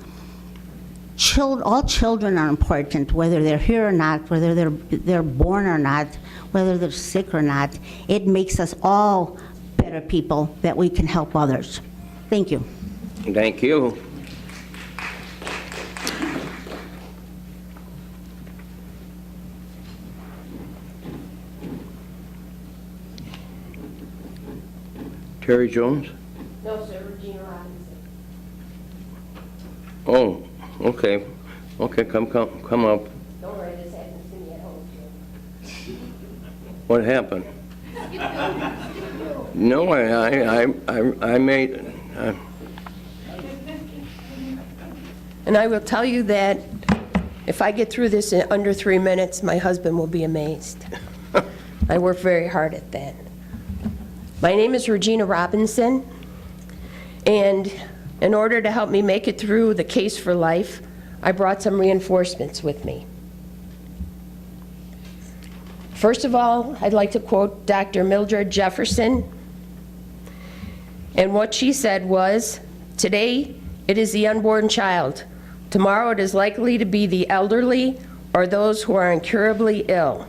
all children are important, whether they're here or not, whether they're born or not, whether they're sick or not. It makes us all better people that we can help others. Thank you. Thank you. Terry Jones? No, sir, Regina Robinson. Oh, okay. Okay, come up. Don't worry, this happens to me at home too. What happened? No, I made, And I will tell you that if I get through this in under 3 minutes, my husband will be amazed. I work very hard at that. My name is Regina Robinson, and in order to help me make it through the case for life, I brought some reinforcements with me. First of all, I'd like to quote Dr. Mildred Jefferson, and what she said was, "Today it is the unborn child. Tomorrow it is likely to be the elderly or those who are incurably ill.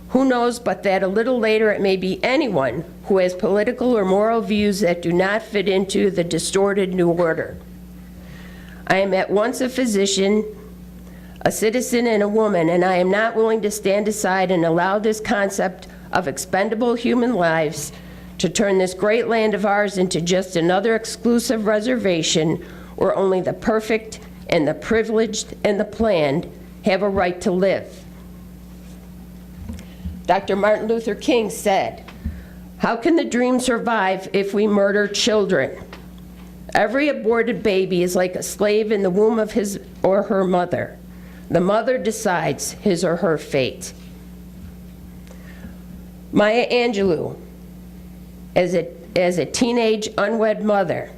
Who knows but that a little later it may be anyone who has political or moral views that do not fit into the distorted new order. I am at once a physician, a citizen, and a woman, and I am not willing to stand aside and allow this concept of expendable human lives to turn this great land of ours into just another exclusive reservation where only the perfect and the privileged and the planned have a right to live." Dr. Martin Luther King said, "How can the dream survive if we murder children? Every aborted baby is like a slave in the womb of his or her mother. The mother decides his or her fate." Maya Angelou, as a teenage unwed mother,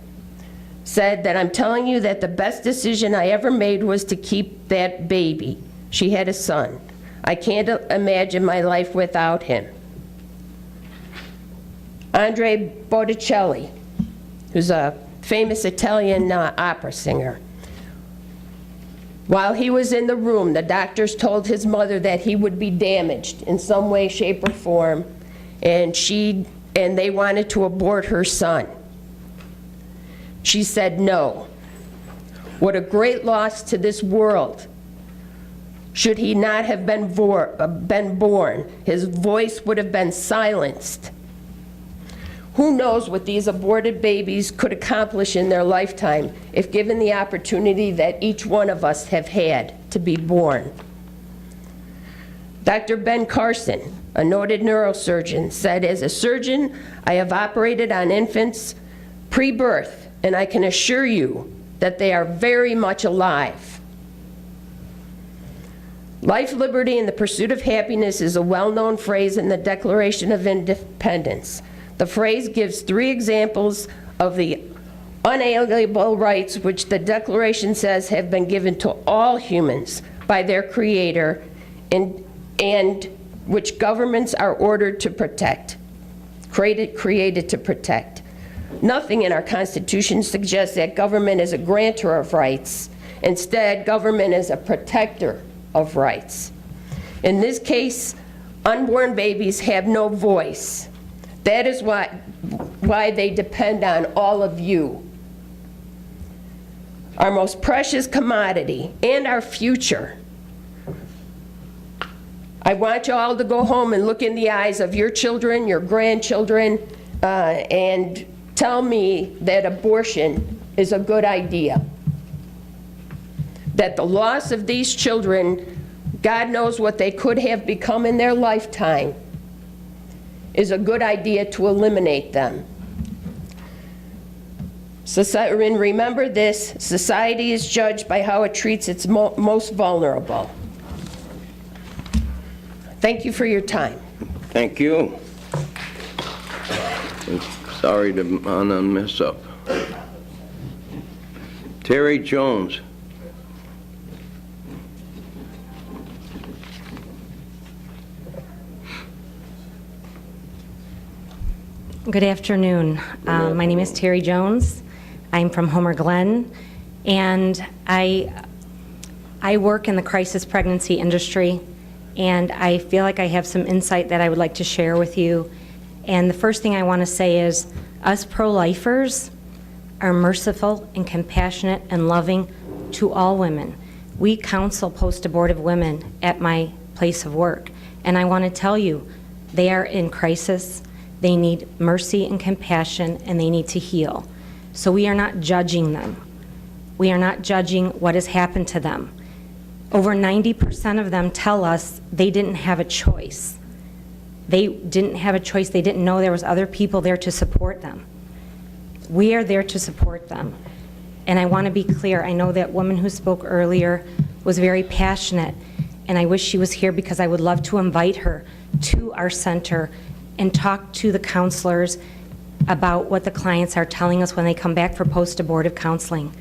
said that, "I'm telling you that the best decision I ever made was to keep that baby." She had a son. "I can't imagine my life without him." Andre Botticelli, who's a famous Italian opera singer, while he was in the room, the doctors told his mother that he would be damaged in some way, shape, or form, and they wanted to abort her son. She said no. What a great loss to this world. Should he not have been born, his voice would have been silenced. Who knows what these aborted babies could accomplish in their lifetime if given the opportunity that each one of us have had to be born. Dr. Ben Carson, a noted neurosurgeon, said, "As a surgeon, I have operated on infants pre-birth, and I can assure you that they are very much alive." Life, liberty, and the pursuit of happiness is a well-known phrase in the Declaration of Independence. The phrase gives 3 examples of the unalienable rights which the Declaration says have been given to all humans by their Creator and which governments are ordered to protect, created to protect. Nothing in our Constitution suggests that government is a grantor of rights. Instead, government is a protector of rights. In this case, unborn babies have no voice. That is why they depend on all of you. Our most precious commodity and our future. I want you all to go home and look in the eyes of your children, your grandchildren, and tell me that abortion is a good idea. That the loss of these children, God knows what they could have become in their lifetime, is a good idea to eliminate them. And remember this, society is judged by how it treats its most vulnerable. Thank you for your time. Thank you. Sorry to mess up. Terry Jones. Good afternoon. My name is Terry Jones. I'm from Homer Glen, and I work in the crisis pregnancy industry, and I feel like I have some insight that I would like to share with you. And the first thing I want to say is, us pro-lifers are merciful and compassionate and loving to all women. We counsel post-abortive women at my place of work, and I want to tell you, they are in crisis. They need mercy and compassion, and they need to heal. So we are not judging them. We are not judging what has happened to them. Over 90% of them tell us they didn't have a choice. They didn't have a choice. They didn't know there was other people there to support them. We are there to support them. And I want to be clear, I know that woman who spoke earlier was very passionate, and I wish she was here because I would love to invite her to our center and talk to the counselors about what the clients are telling us when they come back for post-abortive counseling.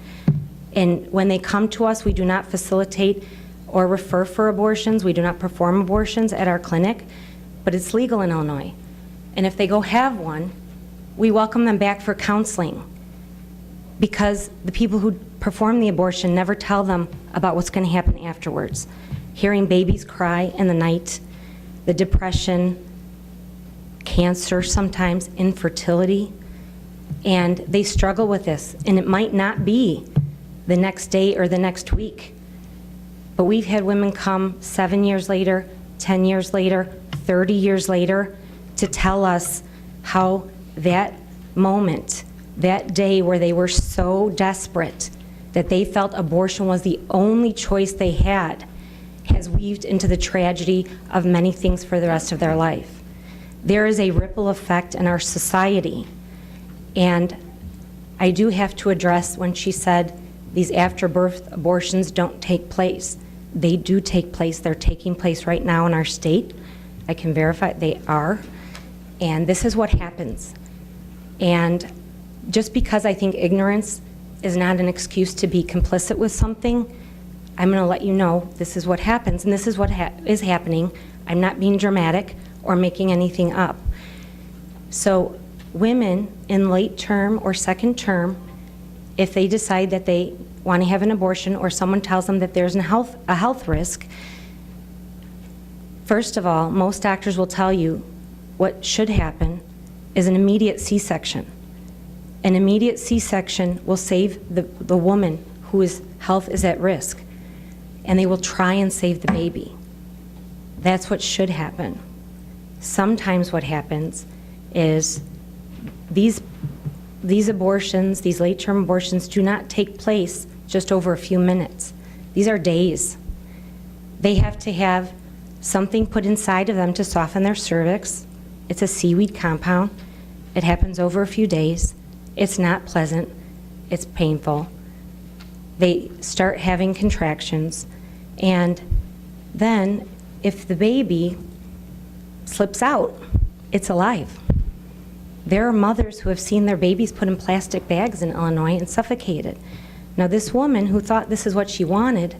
And when they come to us, we do not facilitate or refer for abortions. We do not perform abortions at our clinic, but it's legal in Illinois. And if they go have one, we welcome them back for counseling, because the people who perform the abortion never tell them about what's going to happen afterwards. Hearing babies cry in the night, the depression, cancer sometimes, infertility, and they struggle with this. And it might not be the next day or the next week, but we've had women come 7 years later, 10 years later, 30 years later to tell us how that moment, that day where they were so desperate that they felt abortion was the only choice they had, has weaved into the tragedy of many things for the rest of their life. There is a ripple effect in our society, and I do have to address when she said these after-birth abortions don't take place. They do take place. They're taking place right now in our state. I can verify they are, and this is what happens. And just because I think ignorance is not an excuse to be complicit with something, I'm going to let you know this is what happens, and this is what is happening. I'm not being dramatic or making anything up. So women in late term or second term, if they decide that they want to have an abortion or someone tells them that there's a health risk, first of all, most doctors will tell you what should happen is an immediate C-section. An immediate C-section will save the woman whose health is at risk, and they will try and save the baby. That's what should happen. Sometimes what happens is these abortions, these late-term abortions, do not take place just over a few minutes. These are days. They have to have something put inside of them to soften their cervix. It's a seaweed compound. It happens over a few days. It's not pleasant. It's painful. They start having contractions, and then if the baby slips out, it's alive. There are mothers who have seen their babies put in plastic bags in Illinois and suffocated. Now this woman who thought this is what she wanted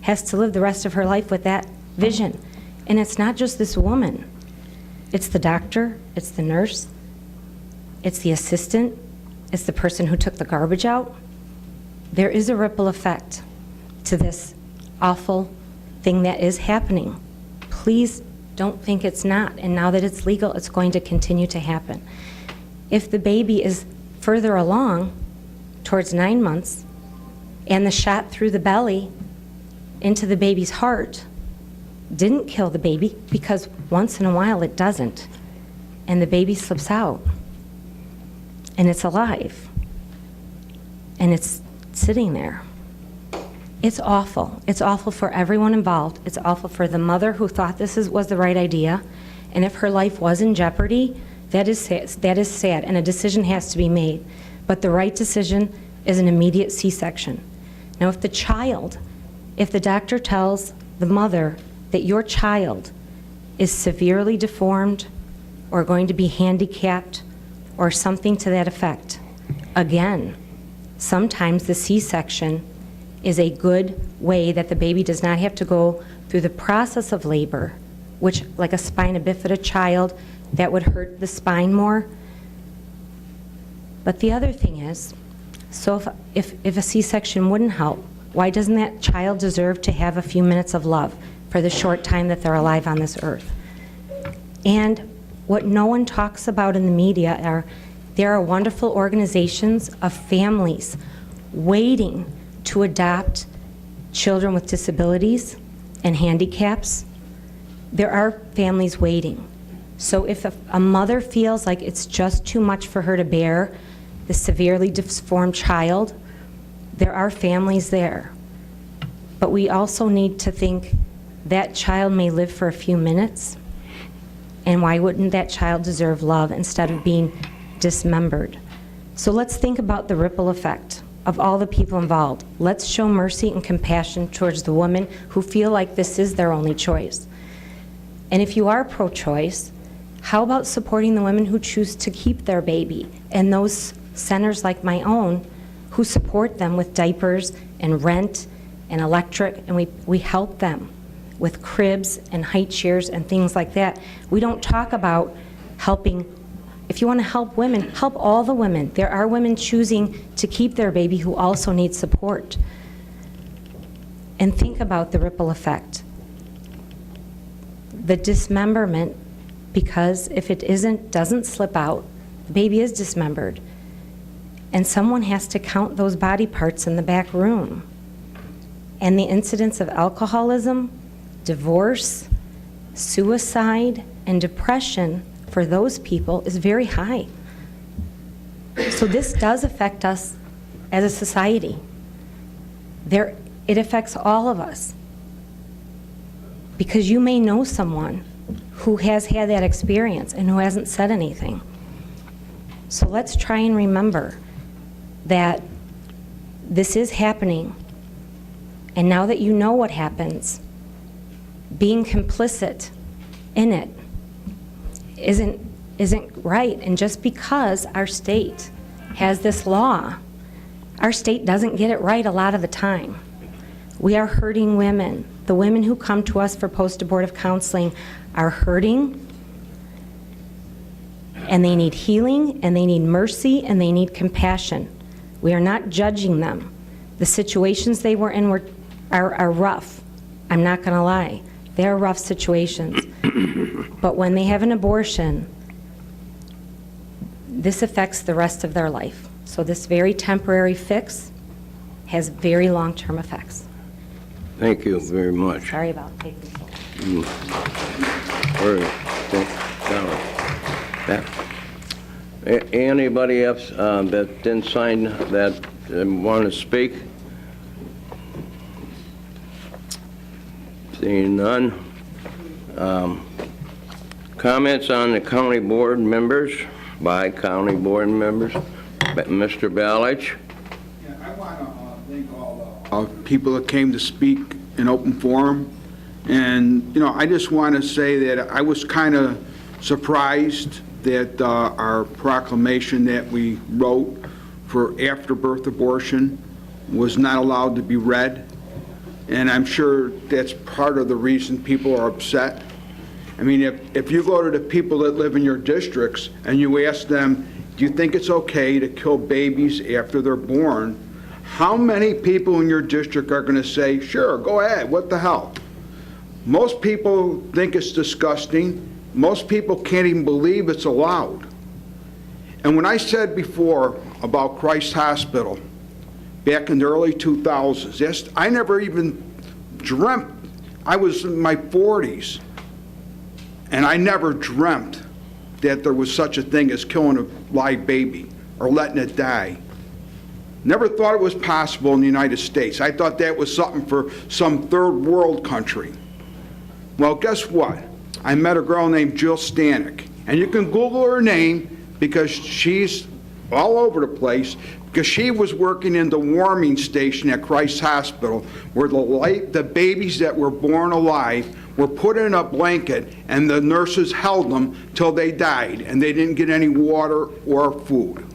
has to live the rest of her life with that vision. And it's not just this woman. It's the doctor, it's the nurse, it's the assistant, it's the person who took the garbage out. There is a ripple effect to this awful thing that is happening. Please don't think it's not. And now that it's legal, it's going to continue to happen. If the baby is further along, towards 9 months, and the shot through the belly into the baby's heart didn't kill the baby, because once in a while it doesn't, and the baby slips out, and it's alive, and it's sitting there. It's awful. It's awful for everyone involved. It's awful for the mother who thought this was the right idea, and if her life was in jeopardy, that is sad, and a decision has to be made. But the right decision is an immediate C-section. Now, if the doctor tells the mother that your child is severely deformed or going to be handicapped or something to that effect, again, sometimes the C-section is a good way that the baby does not have to go through the process of labor, which, like a spina bifida child, that would hurt the spine more. But the other thing is, so if a C-section wouldn't help, why doesn't that child deserve to have a few minutes of love for the short time that they're alive on this earth? And what no one talks about in the media are, there are wonderful organizations of families waiting to adopt children with disabilities and handicaps. There are families waiting. So if a mother feels like it's just too much for her to bear, the severely deformed child, there are families there. But we also need to think that child may live for a few minutes, and why wouldn't that child deserve love instead of being dismembered? So let's think about the ripple effect of all the people involved. Let's show mercy and compassion towards the women who feel like this is their only choice. And if you are pro-choice, how about supporting the women who choose to keep their baby, and those centers like my own who support them with diapers and rent and electric, and we help them with cribs and height chairs and things like that. We don't talk about helping. If you want to help women, help all the women. There are women choosing to keep their baby who also need support. And think about the ripple effect. The dismemberment, because if it doesn't slip out, the baby is dismembered. And someone has to count those body parts in the back room. And the incidence of alcoholism, divorce, suicide, and depression for those people is very high. So this does affect us as a society. It affects all of us. Because you may know someone who has had that experience and who hasn't said anything. So let's try and remember that this is happening. And now that you know what happens, being complicit in it isn't right. And just because our state has this law, our state doesn't get it right a lot of the time. We are hurting women. The women who come to us for post-abortive counseling are hurting, and they need healing, and they need mercy, and they need compassion. We are not judging them. The situations they were in are rough. I'm not going to lie. They are rough situations. But when they have an abortion, this affects the rest of their life. So this very temporary fix has very long-term effects. Thank you very much. Sorry about taking so long. Anybody else that didn't sign that want to speak? Seeing none. Comments on the county board members, by county board members. Mr. Balich. Yeah, I want to thank all the people that came to speak in open forum. And, I just want to say that I was kind of surprised that our proclamation that we wrote for after-birth abortion was not allowed to be read. And I'm sure that's part of the reason people are upset. I mean, if you go to the people that live in your districts and you ask them, do you think it's okay to kill babies after they're born? How many people in your district are going to say, sure, go ahead, what the hell? Most people think it's disgusting. Most people can't even believe it's allowed. And when I said before about Christ Hospital, back in the early 2000s, I never even dreamt. I was in my 40s, and I never dreamt that there was such a thing as killing a live baby or letting it die. Never thought it was possible in the United States. I thought that was something for some third world country. Well, guess what? I met a girl named Jill Stanek, and you can Google her name because she's all over the place, because she was working in the warming station at Christ Hospital, where the babies that were born alive were put in a blanket, and the nurses held them till they died, and they didn't get any water or food.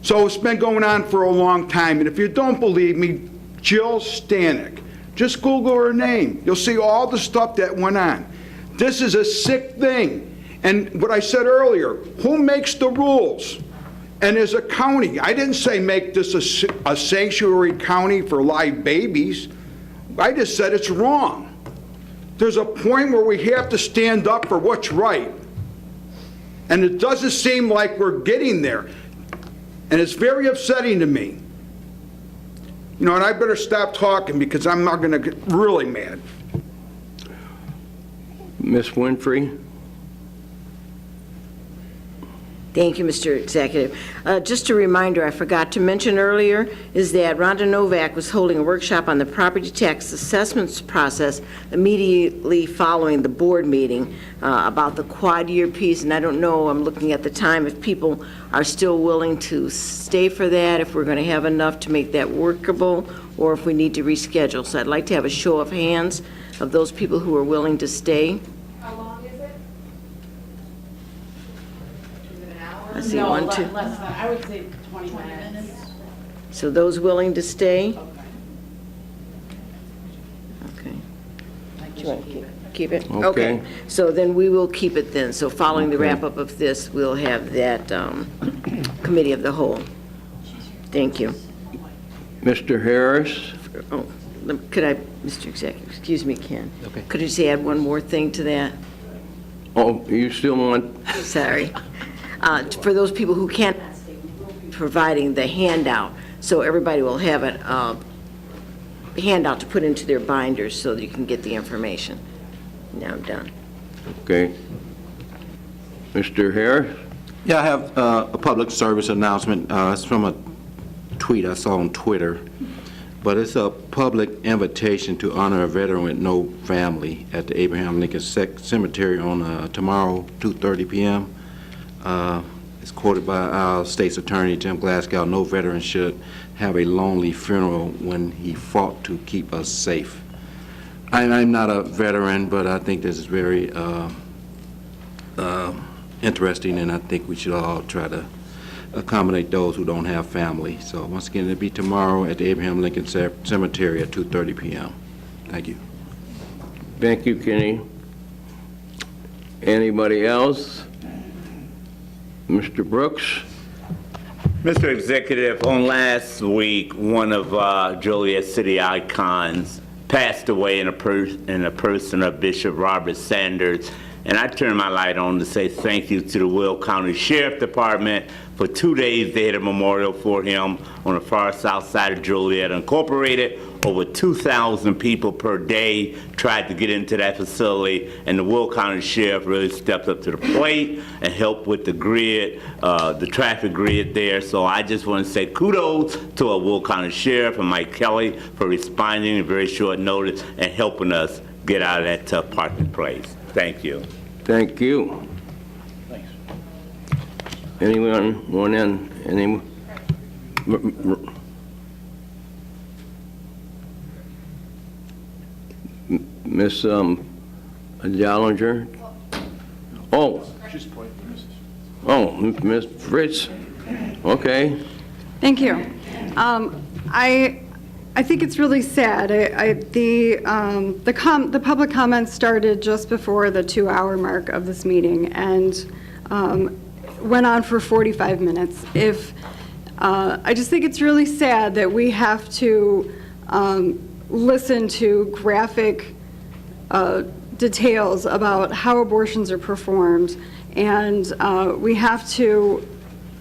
So it's been going on for a long time, and if you don't believe me, Jill Stanek, just Google her name. You'll see all the stuff that went on. This is a sick thing. And what I said earlier, who makes the rules? And as a county, I didn't say make this a sanctuary county for live babies. I just said it's wrong. There's a point where we have to stand up for what's right. And it doesn't seem like we're getting there. And it's very upsetting to me. And I better stop talking because I'm not going to get really mad. Miss Winfrey. Thank you, Mr. Executive. Just a reminder, I forgot to mention earlier, is that Rhonda Novak was holding a workshop on the property tax assessments process immediately following the board meeting about the quad year piece, and I don't know, I'm looking at the time, if people are still willing to stay for that, if we're going to have enough to make that workable, or if we need to reschedule. So I'd like to have a show of hands of those people who are willing to stay. How long is it? Is it an hour? I see one, two. Less than, I would say 20 minutes. So those willing to stay? Okay. Do you want to keep it? Okay. So then we will keep it then. So following the wrap-up of this, we'll have that committee of the whole. Thank you. Mr. Harris? Oh, could I, Mr. Executive, excuse me, Ken? Okay. Could you just add one more thing to that? Oh, you still want? Sorry. For those people who can't stay, we will be providing the handout, so everybody will have a handout to put into their binders so that you can get the information. Now I'm done. Okay. Mr. Harris? Yeah, I have a public service announcement. It's from a tweet I saw on Twitter, but it's a public invitation to honor a veteran with no family at the Abraham Lincoln Cemetery on tomorrow, 2:30 p.m. It's quoted by our state's attorney, Jim Glasgow, "No veteran should have a lonely funeral when he fought to keep us safe." I'm not a veteran, but I think this is very interesting, and I think we should all try to accommodate those who don't have family. So once again, it'll be tomorrow at the Abraham Lincoln Cemetery at 2:30 p.m. Thank you. Thank you, Kenny. Anybody else? Mr. Brooks? Mr. Executive, on last week, one of Joliet City icons passed away in a person of Bishop Robert Sanders, and I turned my light on to say thank you to the Will County Sheriff Department. For 2 days, they had a memorial for him on the far south side of Joliet Incorporated. Over 2,000 people per day tried to get into that facility, and the Will County Sheriff really stepped up to the plate and helped with the grid, the traffic grid there. So I just want to say kudos to our Will County Sheriff and Mike Kelly for responding in very short notice and helping us get out of that tough parking place. Thank you. Thank you. Thanks. Anyone want in? Any? Miss Dollinger? Oh. She's pointing to Mrs. Oh, Miss Fritz? Okay. Thank you. I think it's really sad. The public comments started just before the 2-hour mark of this meeting and went on for 45 minutes. I just think it's really sad that we have to listen to graphic details about how abortions are performed, and we have to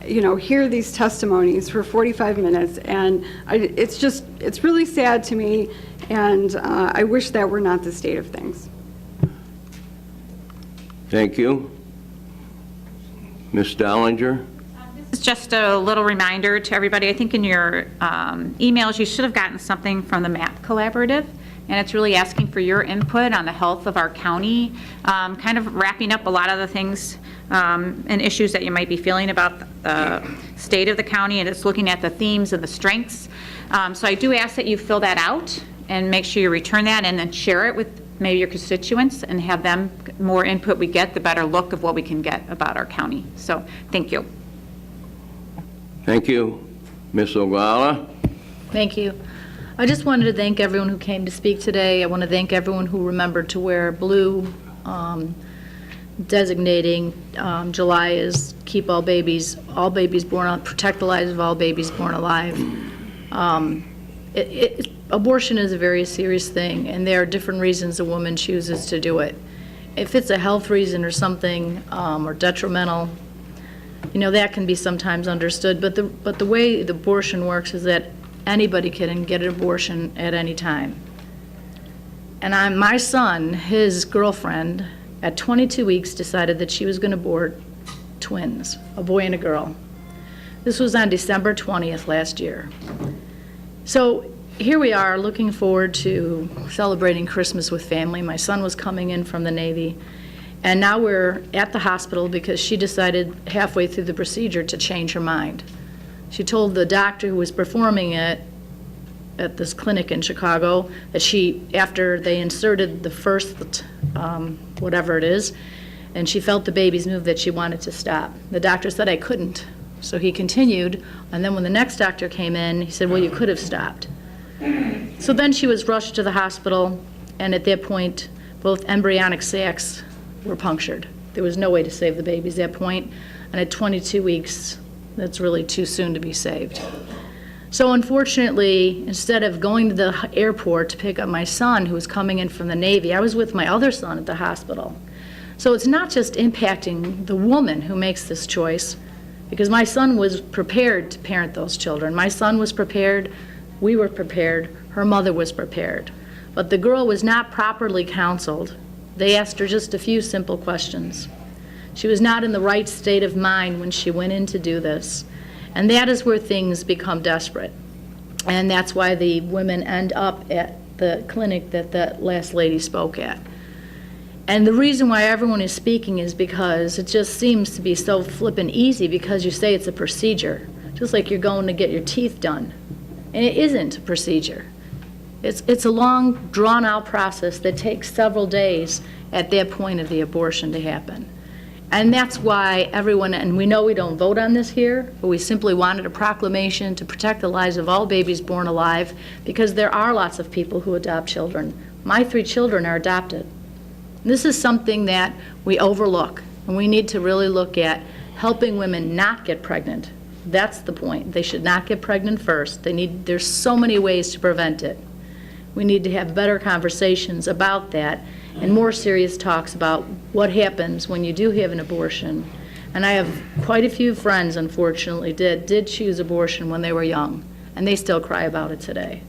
hear these testimonies for 45 minutes, and it's really sad to me, and I wish that were not the state of things. Thank you. Ms. Dollinger? It's just a little reminder to everybody. I think in your emails, you should have gotten something from the MAP Collaborative, and it's really asking for your input on the health of our county, kind of wrapping up a lot of the things and issues that you might be feeling about the state of the county, and it's looking at the themes and the strengths. So I do ask that you fill that out and make sure you return that and then share it with maybe your constituents and have them, more input we get, the better look of what we can get about our county. So thank you. Thank you. Ms. Ogala? Thank you. I just wanted to thank everyone who came to speak today. I want to thank everyone who remembered to wear blue, designating July as Keep All Babies Born Alive, Protect the Lives of All Babies Born Alive. Abortion is a very serious thing, and there are different reasons a woman chooses to do it. If it's a health reason or something, or detrimental, that can be sometimes understood, but the way the abortion works is that anybody can get an abortion at any time. And my son, his girlfriend, at 22 weeks decided that she was going to abort twins, a boy and a girl. This was on December 20th last year. So here we are looking forward to celebrating Christmas with family. My son was coming in from the Navy, and now we're at the hospital because she decided halfway through the procedure to change her mind. She told the doctor who was performing it at this clinic in Chicago that after they inserted the first, whatever it is, and she felt the babies move, that she wanted to stop. The doctor said I couldn't, so he continued, and then when the next doctor came in, he said, well, you could have stopped. So then she was rushed to the hospital, and at that point, both embryonic sacs were punctured. There was no way to save the babies at that point, and at 22 weeks, that's really too soon to be saved. So unfortunately, instead of going to the airport to pick up my son who was coming in from the Navy, I was with my other son at the hospital. So it's not just impacting the woman who makes this choice, because my son was prepared to parent those children. My son was prepared, we were prepared, her mother was prepared. But the girl was not properly counseled. They asked her just a few simple questions. She was not in the right state of mind when she went in to do this. And that is where things become desperate. And that's why the women end up at the clinic that that last lady spoke at. And the reason why everyone is speaking is because it just seems to be so flippin' easy because you say it's a procedure, just like you're going to get your teeth done. And it isn't a procedure. It's a long, drawn-out process that takes several days at that point of the abortion to happen. And that's why everyone, and we know we don't vote on this here, but we simply wanted a proclamation to protect the lives of all babies born alive, because there are lots of people who adopt children. My 3 children are adopted. This is something that we overlook, and we need to really look at helping women not get pregnant. That's the point. They should not get pregnant first. There's so many ways to prevent it. We need to have better conversations about that and more serious talks about what happens when you do have an abortion. And I have quite a few friends, unfortunately, did choose abortion when they were young, and they still cry about it today.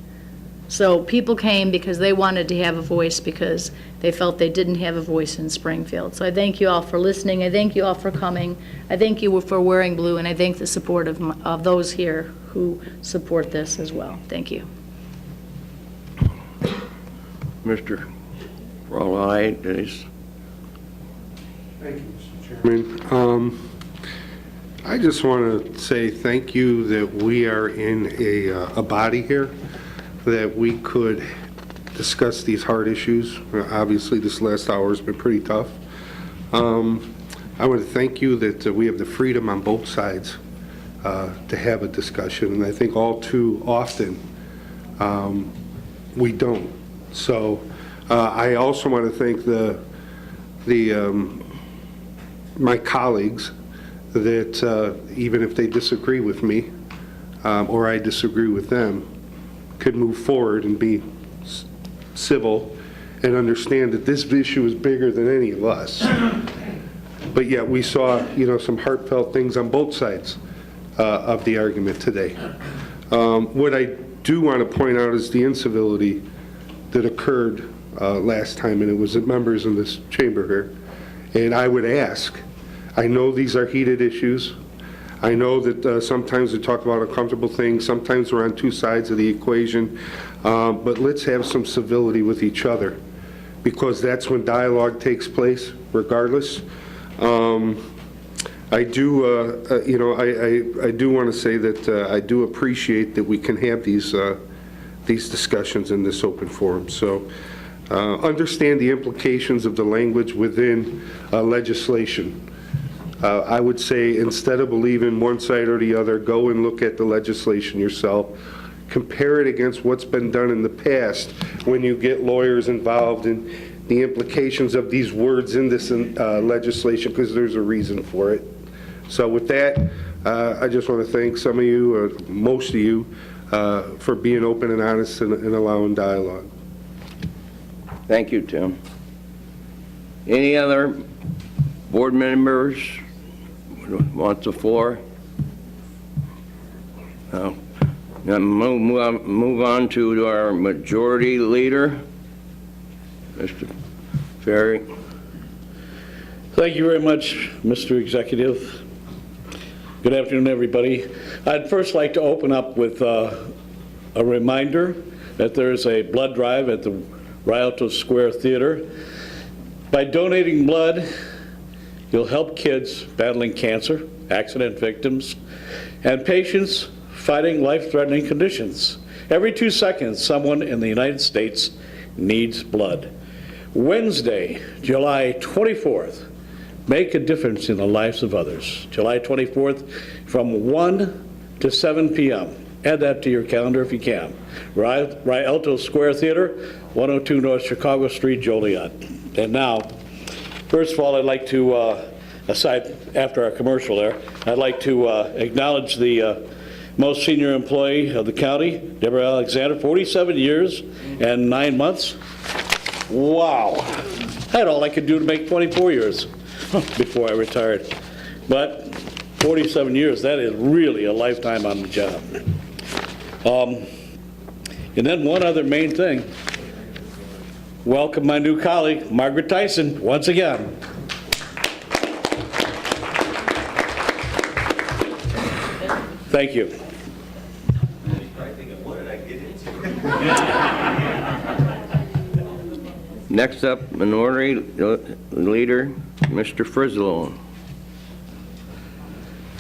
So people came because they wanted to have a voice, because they felt they didn't have a voice in Springfield. So I thank you all for listening. I thank you all for coming. I thank you for wearing blue, and I thank the support of those here who support this as well. Thank you. Mr. Rowley, Thank you, Mr. Chairman. I just want to say thank you that we are in a body here, that we could discuss these hard issues. Obviously, this last hour has been pretty tough. I want to thank you that we have the freedom on both sides to have a discussion, and I think all too often we don't. So I also want to thank my colleagues that even if they disagree with me or I disagree with them, could move forward and be civil and understand that this issue is bigger than any of us. But yet we saw, some heartfelt things on both sides of the argument today. What I do want to point out is the incivility that occurred last time, and it was members in this chamber here. And I would ask, I know these are heated issues. I know that sometimes we talk about uncomfortable things. Sometimes we're on two sides of the equation. But let's have some civility with each other, because that's when dialogue takes place, regardless. I do, I do want to say that I do appreciate that we can have these discussions in this open forum. So understand the implications of the language within legislation. I would say, instead of believing one side or the other, go and look at the legislation yourself. Compare it against what's been done in the past when you get lawyers involved in the implications of these words in this legislation, because there's a reason for it. So with that, I just want to thank some of you, most of you, for being open and honest and allowing dialogue. Thank you, Tim. Any other board members want the floor? No. Now move on to our majority leader, Mr. Ferry. Thank you very much, Mr. Executive. Good afternoon, everybody. I'd first like to open up with a reminder that there's a blood drive at the Rialto Square Theater. By donating blood, you'll help kids battling cancer, accident victims, and patients fighting life-threatening conditions. Every 2 seconds, someone in the United States needs blood. Wednesday, July 24th, make a difference in the lives of others. July 24th from 1 to 7 p.m. Add that to your calendar if you can. Rialto Square Theater, 102 North Chicago Street, Joliet. And now, first of all, I'd like to, aside after our commercial there, I'd like to acknowledge the most senior employee of the county, Deborah Alexander, 47 years and 9 months. Wow. I had all I could do to make 24 years before I retired. But 47 years, that is really a lifetime on the job. And then one other main thing. Welcome my new colleague, Margaret Tyson, once again. Thank you. Next up, Minority Leader, Mr. Frislow.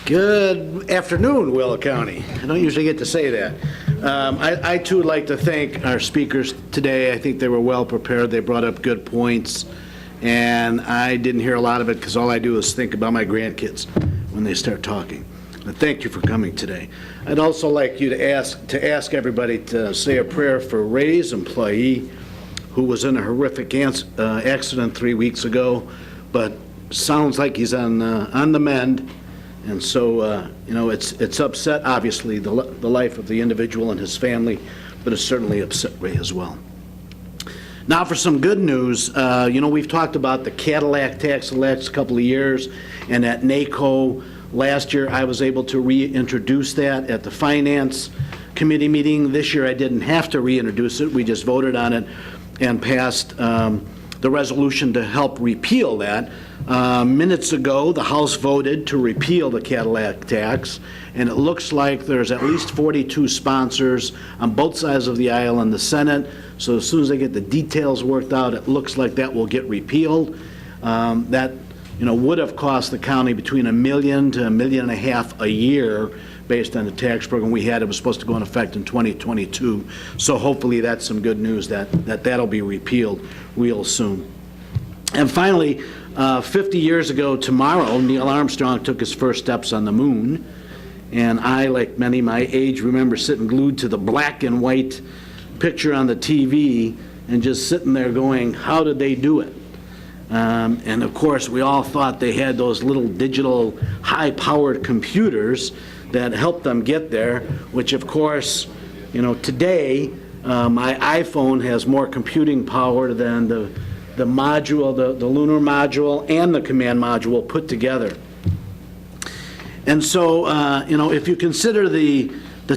Good afternoon, Will County. I don't usually get to say that. I too would like to thank our speakers today. I think they were well prepared. They brought up good points, and I didn't hear a lot of it because all I do is think about my grandkids when they start talking. But thank you for coming today. I'd also like you to ask everybody to say a prayer for Ray's employee who was in a horrific accident 3 weeks ago, but sounds like he's on the mend. And so, you know, it's upset, obviously, the life of the individual and his family, but it's certainly upset Ray as well. Now for some good news. You know, we've talked about the Cadillac tax the last couple of years, and at NACO last year I was able to reintroduce that at the Finance Committee meeting. This year I didn't have to reintroduce it. We just voted on it and passed the resolution to help repeal that. Minutes ago, the House voted to repeal the Cadillac tax, and it looks like there's at least 42 sponsors on both sides of the aisle in the Senate. So as soon as they get the details worked out, it looks like that will get repealed. That, you know, would have cost the county between $1 million to $1.5 million a year based on the tax program we had. It was supposed to go in effect in 2022. So hopefully that's some good news that'll be repealed real soon. And finally, 50 years ago tomorrow, Neil Armstrong took his first steps on the moon. And I, like many my age, remember sitting glued to the black and white picture on the TV and just sitting there going, how did they do it? And of course, we all thought they had those little digital high-powered computers that helped them get there, which of course, you know, today, my iPhone has more computing power than the module, the lunar module and the command module put together. And so, you know, if you consider the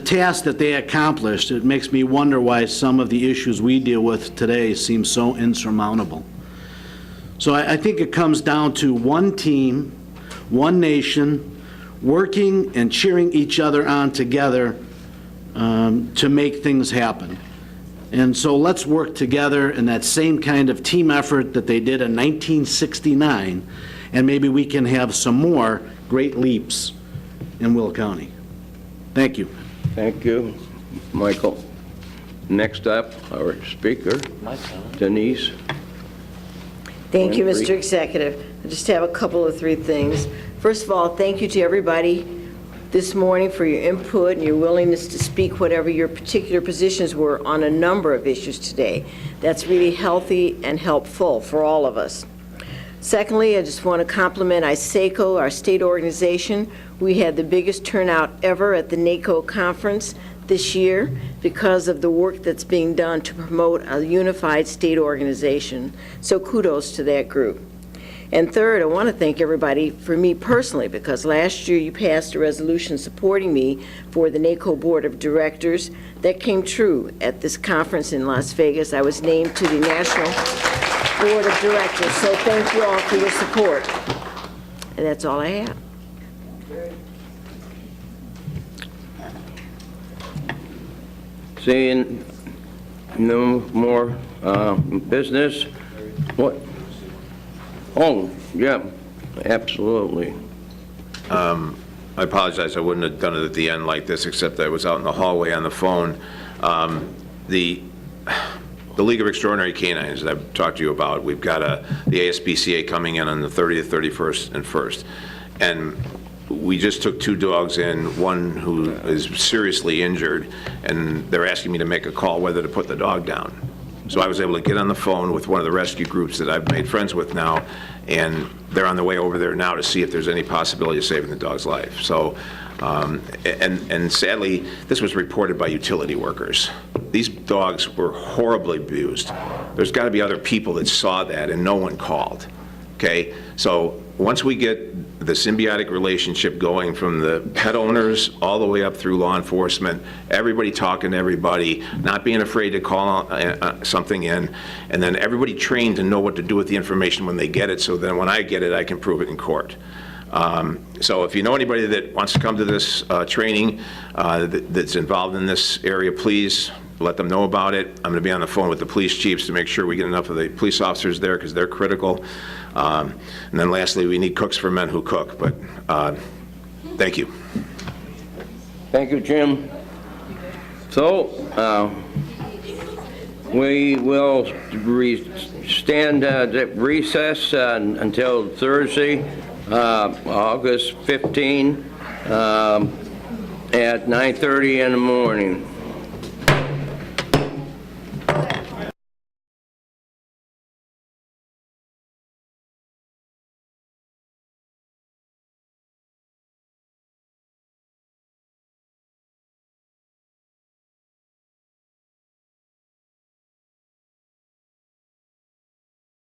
task that they accomplished, it makes me wonder why some of the issues we deal with today seem so insurmountable. So I think it comes down to one team, one nation, working and cheering each other on together to make things happen. And so let's work together in that same kind of team effort that they did in 1969, and maybe we can have some more great leaps in Will County. Thank you. Thank you, Michael. Next up, our speaker, Denise. Thank you, Winfrey. Mr. Executive. I just have a couple of three things. First of all, thank you to everybody this morning for your input and your willingness to speak whatever your particular positions were on a number of issues today. That's really healthy and helpful for all of us. Secondly, I just want to compliment ISACO, our state organization. We had the biggest turnout ever at the NACO conference this year because of the work that's being done to promote a unified state organization. So kudos to that group. And third, I want to thank everybody for me personally, because last year you passed a resolution supporting me for the NACO Board of Directors. That came true at this conference in Las Vegas. I was named to the National Board of Directors. So thank you all for your support. And that's all I have. Seeing no more business? What? Oh, yeah, absolutely. I apologize, I wouldn't have done it at the end like this, except I was out in the hallway on the phone. The League of Extraordinary Canines that I've talked to you about, we've got the ASPCA coming in on the 30th, 31st, and 1st. And we just took 2 dogs in, one who is seriously injured, and they're asking me to make a call whether to put the dog down. So I was able to get on the phone with one of the rescue groups that I've made friends with now, and they're on their way over there now to see if there's any possibility of saving the dog's life. So, and sadly, this was reported by utility workers. These dogs were horribly abused. There's got to be other people that saw that, and no one called. Okay? So once we get the symbiotic relationship going from the pet owners all the way up through law enforcement, everybody talking to everybody, not being afraid to call something in, and then everybody trained to know what to do with the information when they get it, so then when I get it, I can prove it in court. So if you know anybody that wants to come to this training that's involved in this area, please let them know about it. I'm going to be on the phone with the police chiefs to make sure we get enough of the police officers there because they're critical. And then lastly, we need cooks for men who cook. But thank you. Thank you, Jim. So, we will stand at recess until Thursday, August 15, at 9:30 in the morning.